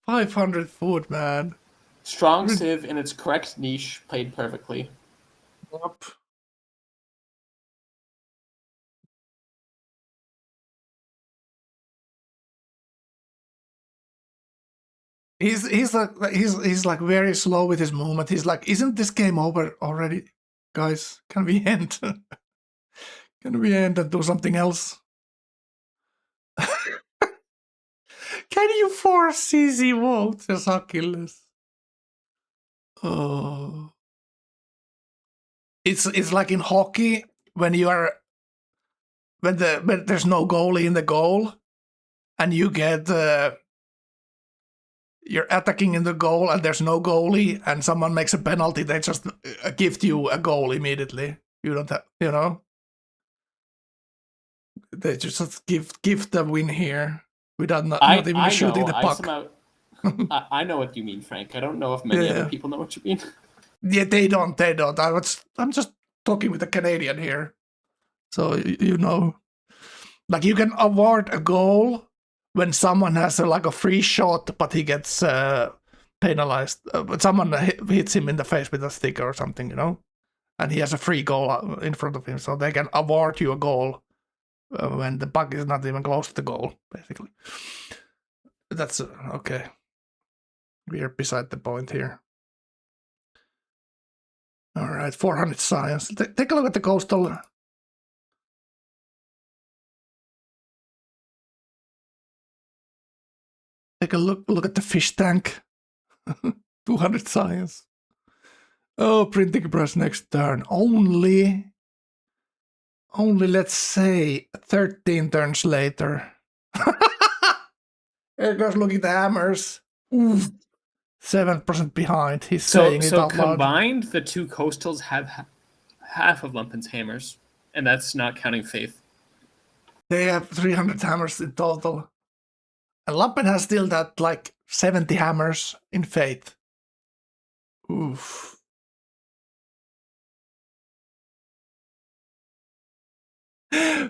500 food, man. Strong civ in its correct niche played perfectly. Yep. He's like very slow with his movement. He's like, isn't this game over already, guys? Can we end? Can we end and do something else? Can you force CZ Walters Achilles? Oh, it's like in hockey when when there's no goalie in the goal, and you get you're attacking in the goal and there's no goalie, and someone makes a penalty. They just gift you a goal immediately. You don't have, they just give the win here without not even shooting the puck. I know what you mean, Frank. I don't know if many other people know what you mean. Yeah, they don't. I'm just talking with a Canadian here, so like you can award a goal when someone has a free shot, but he gets penalized. But someone hits him in the face with a stick or something, and he has a free goal in front of him, so they can award you a goal when the puck is not even close to the goal, basically. That's okay. We're beside the point here. All right, 400 science. Take a look at the coastal. Take a look at the fish tank. 200 science. Oh, printing press next turn. Only let's say 13 turns later. There goes looking at the hammers. Oof. 7% behind. He's saying it out loud. Combined, the two coastals have half of Lumpen's hammers, and that's not counting Faith. They have 300 hammers in total. And Lampen has still that like 70 hammers in Faith. Oof.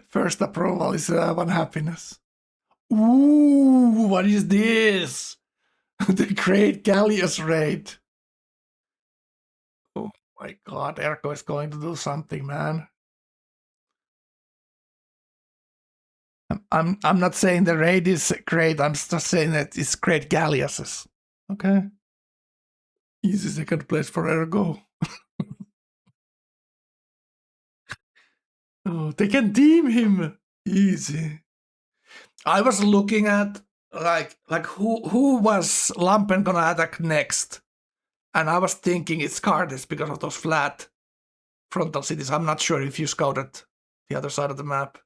First approval is one happiness. Ooh, what is this? The Great Gallius raid. Oh my god, Erko is going to do something, man. I'm not saying the raid is great, I'm just saying that it's Great Gallius's. Okay. Easy second place for Ergo. Oh, they can team him. Easy. I was looking at like who was Lampen gonna attack next, and I was thinking it's Cardis because of those flat frontal cities. I'm not sure if you scouted the other side of the map.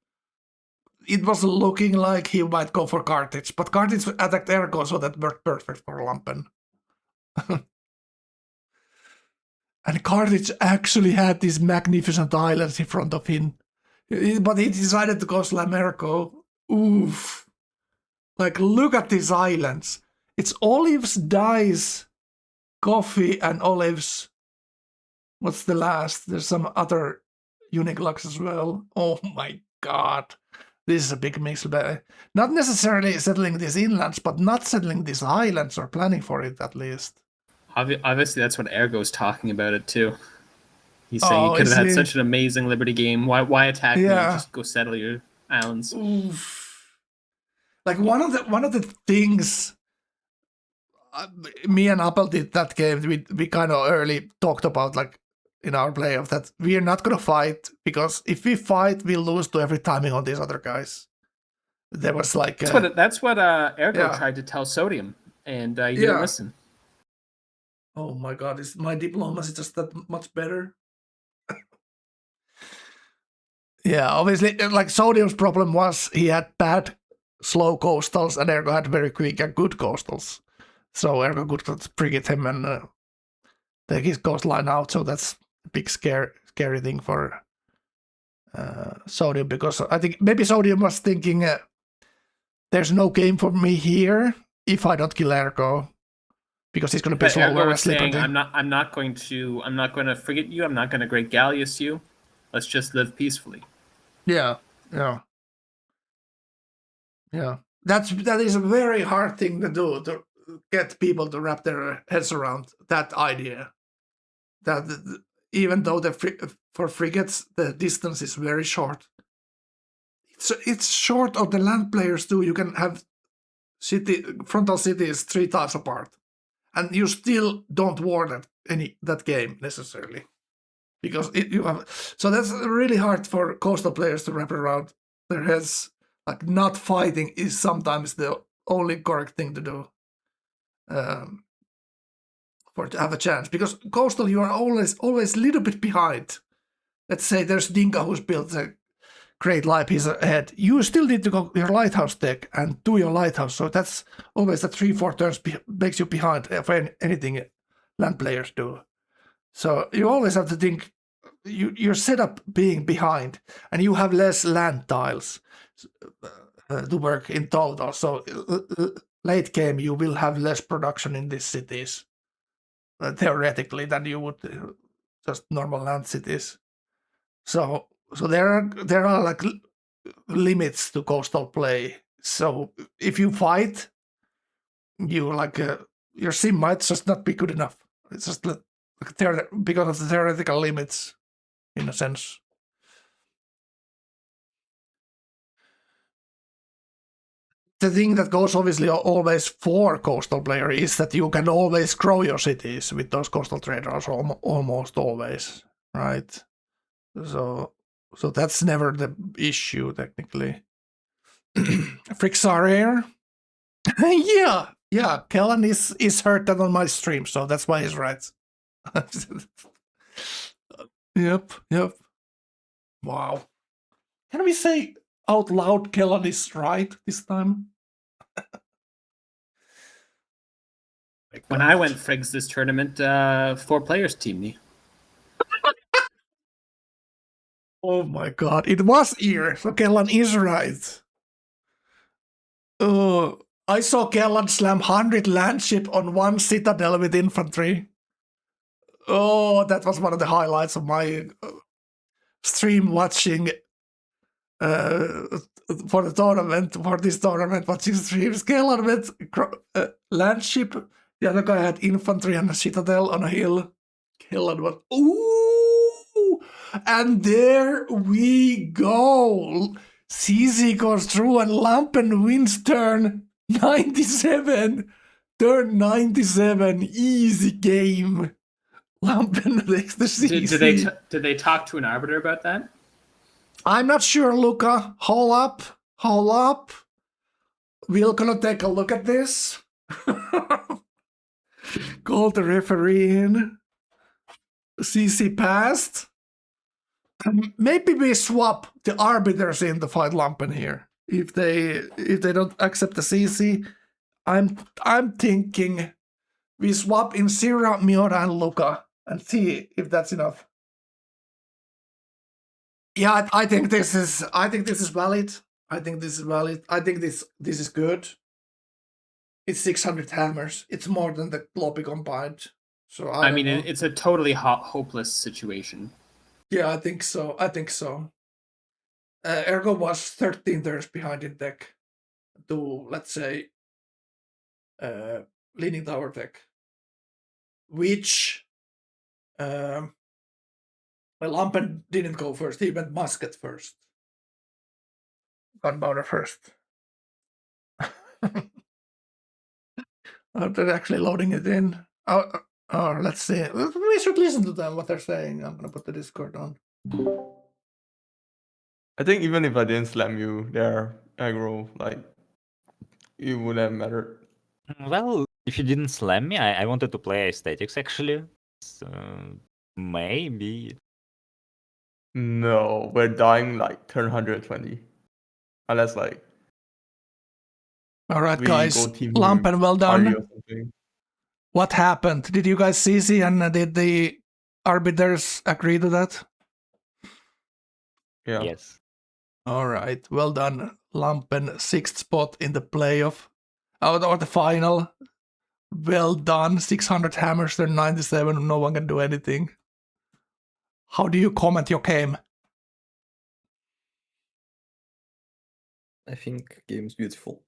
It was looking like he might go for Carthage, but Carthage attacked Ergo, so that worked perfect for Lampen. And Carthage actually had these magnificent islands in front of him, but he decided to go slam Ergo. Oof. Like, look at these islands. It's olives, dice, coffee, and olives. What's the last? There's some other unique locks as well. Oh my god. This is a big mix. Not necessarily settling these inlands, but not settling these islands or planning for it at least. Obviously, that's what Ergo's talking about it too. He's saying you could have had such an amazing Liberty game. Why attack me? Just go settle your islands. Oof. Like one of the things me and Apple did that game. We kind of early talked about like in our playoff that we are not gonna fight because if we fight, we lose to every timing on these other guys. There was like that's what Ergo tried to tell Sodium, and he didn't listen. Oh my god, is my diplomacy just that much better? Yeah, obviously, like Sodium's problem was he had bad, slow coastals, and Ergo had very quick and good coastals. So Ergo could frigate him and take his coastline out. So that's a big scary thing for Sodium, because I think maybe Sodium was thinking, there's no game for me here if I don't kill Ergo, because he's going to be slower. Was saying, I'm not going to frigate you. I'm not going to Great Gallius you. Let's just live peacefully. Yeah. That is a very hard thing to do, to get people to wrap their heads around that idea. That even though for frigates the distance is very short, it's short of the land players too. You can have frontal cities 3 tiles apart, and you still don't war that game necessarily. Because you have, so that's really hard for coastal players to wrap around their heads. Like, not fighting is sometimes the only correct thing to do for to have a chance. Because coastal, you are always a little bit behind. Let's say there's Dinka who's built a great light piece ahead. You still need to go your lighthouse deck and do your lighthouse. So that's always the 3-4 turns makes you behind for anything land players do. So you always have to think your setup being behind, and you have less land tiles to work in total. So late game, you will have less production in these cities, theoretically, than you would just normal land cities. So there are like limits to coastal play. So if you fight, you like your sim might just not be good enough. It's just because of the theoretical limits, in a sense. The thing that goes obviously always for coastal player is that you can always grow your cities with those coastal traders, almost always, right? So that's never the issue technically. Frixarier, yeah. Kellan is hurt on my stream, so that's why he's right. Yep. Wow. Can we say out loud Kellan is right this time? When I went Frigs this tournament, 4 players teamed me. Oh my god, it was ear. So Kellan is right. I saw Kellan slam 100 landship on one citadel with infantry. Oh, that was one of the highlights of my stream watching for the tournament, for this tournament, watching streams. Kellan with landship. The other guy had infantry and a citadel on a hill. Kellan was, ooh! And there we go. CZ goes through and Lampen wins turn 97. Turn 97. Easy game. Lampen takes the CZ. Did they talk to an arbiter about that? I'm not sure, Luca. Hold up. We're gonna take a look at this. Call the referee in. CC passed. Maybe we swap the arbiters in to fight Lampen here. If they don't accept the CC, I'm thinking we swap in Sira, Miura, and Luca and see if that's enough. Yeah, I think this is valid. I think this is good. It's 600 hammers. It's more than the lobby combined. So I mean, it's a totally hopeless situation. Yeah, I think so. Ergo was 13 turns behind in deck to, let's say, Leaning Tower deck, which Lampen didn't go first. He went Musket first. Gunpowder first. They're actually loading it in. Oh, let's see. We should listen to them, what they're saying. I'm going to put the Discord on. I think even if I didn't slam you there, aggro, like, it wouldn't have mattered. Well, if you didn't slam me, I wanted to play aesthetics actually. So maybe. No, we're dying like turn 120. Unless like. All right, we guys. go team Lampen, well party done. or something. What happened? Did you guys CC and did the arbiters agree to that? Yeah. Yes. All right, well done. Lampen, 6th spot in the playoff. Or the final. Well done. 600 hammers, they're 97. No one can do anything. How do you comment your game? I think game's beautiful.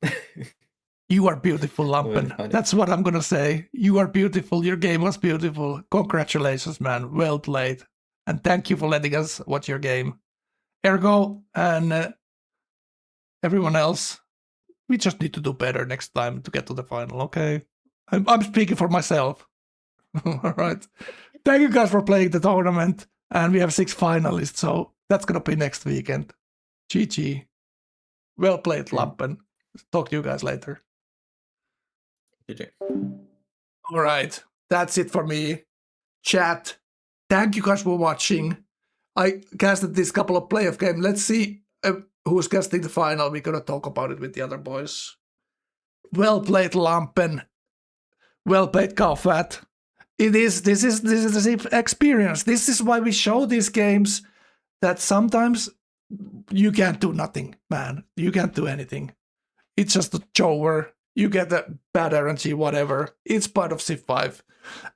You are beautiful, Lampen. Well, That's what I'm gonna say. You are beautiful. Your game was beautiful. Congratulations, man. Well played. And thank you for letting us watch your game. Ergo and everyone else, we just need to do better next time to get to the final, okay? I'm speaking for myself. All right. Thank you guys for playing the tournament. And we have 6 finalists, so that's gonna be next weekend. GG. Well played, Lampen. Talk to you guys later. GG. All right, that's it for me. Chat, thank you guys for watching. I casted this couple of playoff games. Let's see who's casting the final. We're gonna talk about it with the other boys. Well played, Lampen. Well played, Kaufat. This is the experience. This is why we show these games that sometimes you can't do nothing, man. You can't do anything. It's just a shower. You get a bad RNG, whatever. It's part of Civ 5.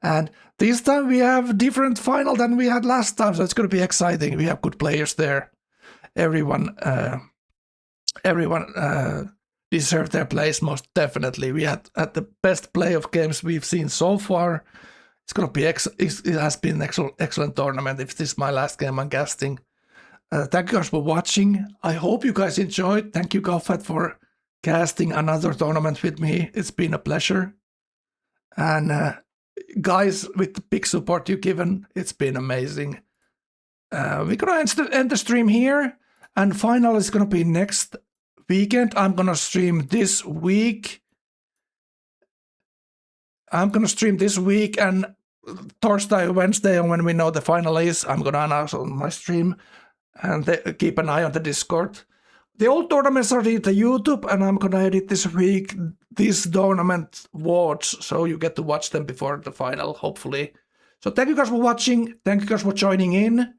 And this time we have different final than we had last time, so it's going to be exciting. We have good players there. Everyone deserved their place, most definitely. We had the best playoff games we've seen so far. It's going to be it has been an excellent tournament. If this is my last game I'm casting. Thank you guys for watching. I hope you guys enjoyed. Thank you, Kaufat, for casting another tournament with me. It's been a pleasure. And guys, with the big support you've given, it's been amazing. We're going to end the stream here. And final is going to be next weekend. I'm going to stream this week. And Thursday, Wednesday, and when we know the final is, I'm going to announce on my stream. And keep an eye on the Discord. The old tournaments are in the YouTube, and I'm gonna edit this week this tournament VODs, so you get to watch them before the final, hopefully. So thank you guys for watching. Thank you guys for joining in.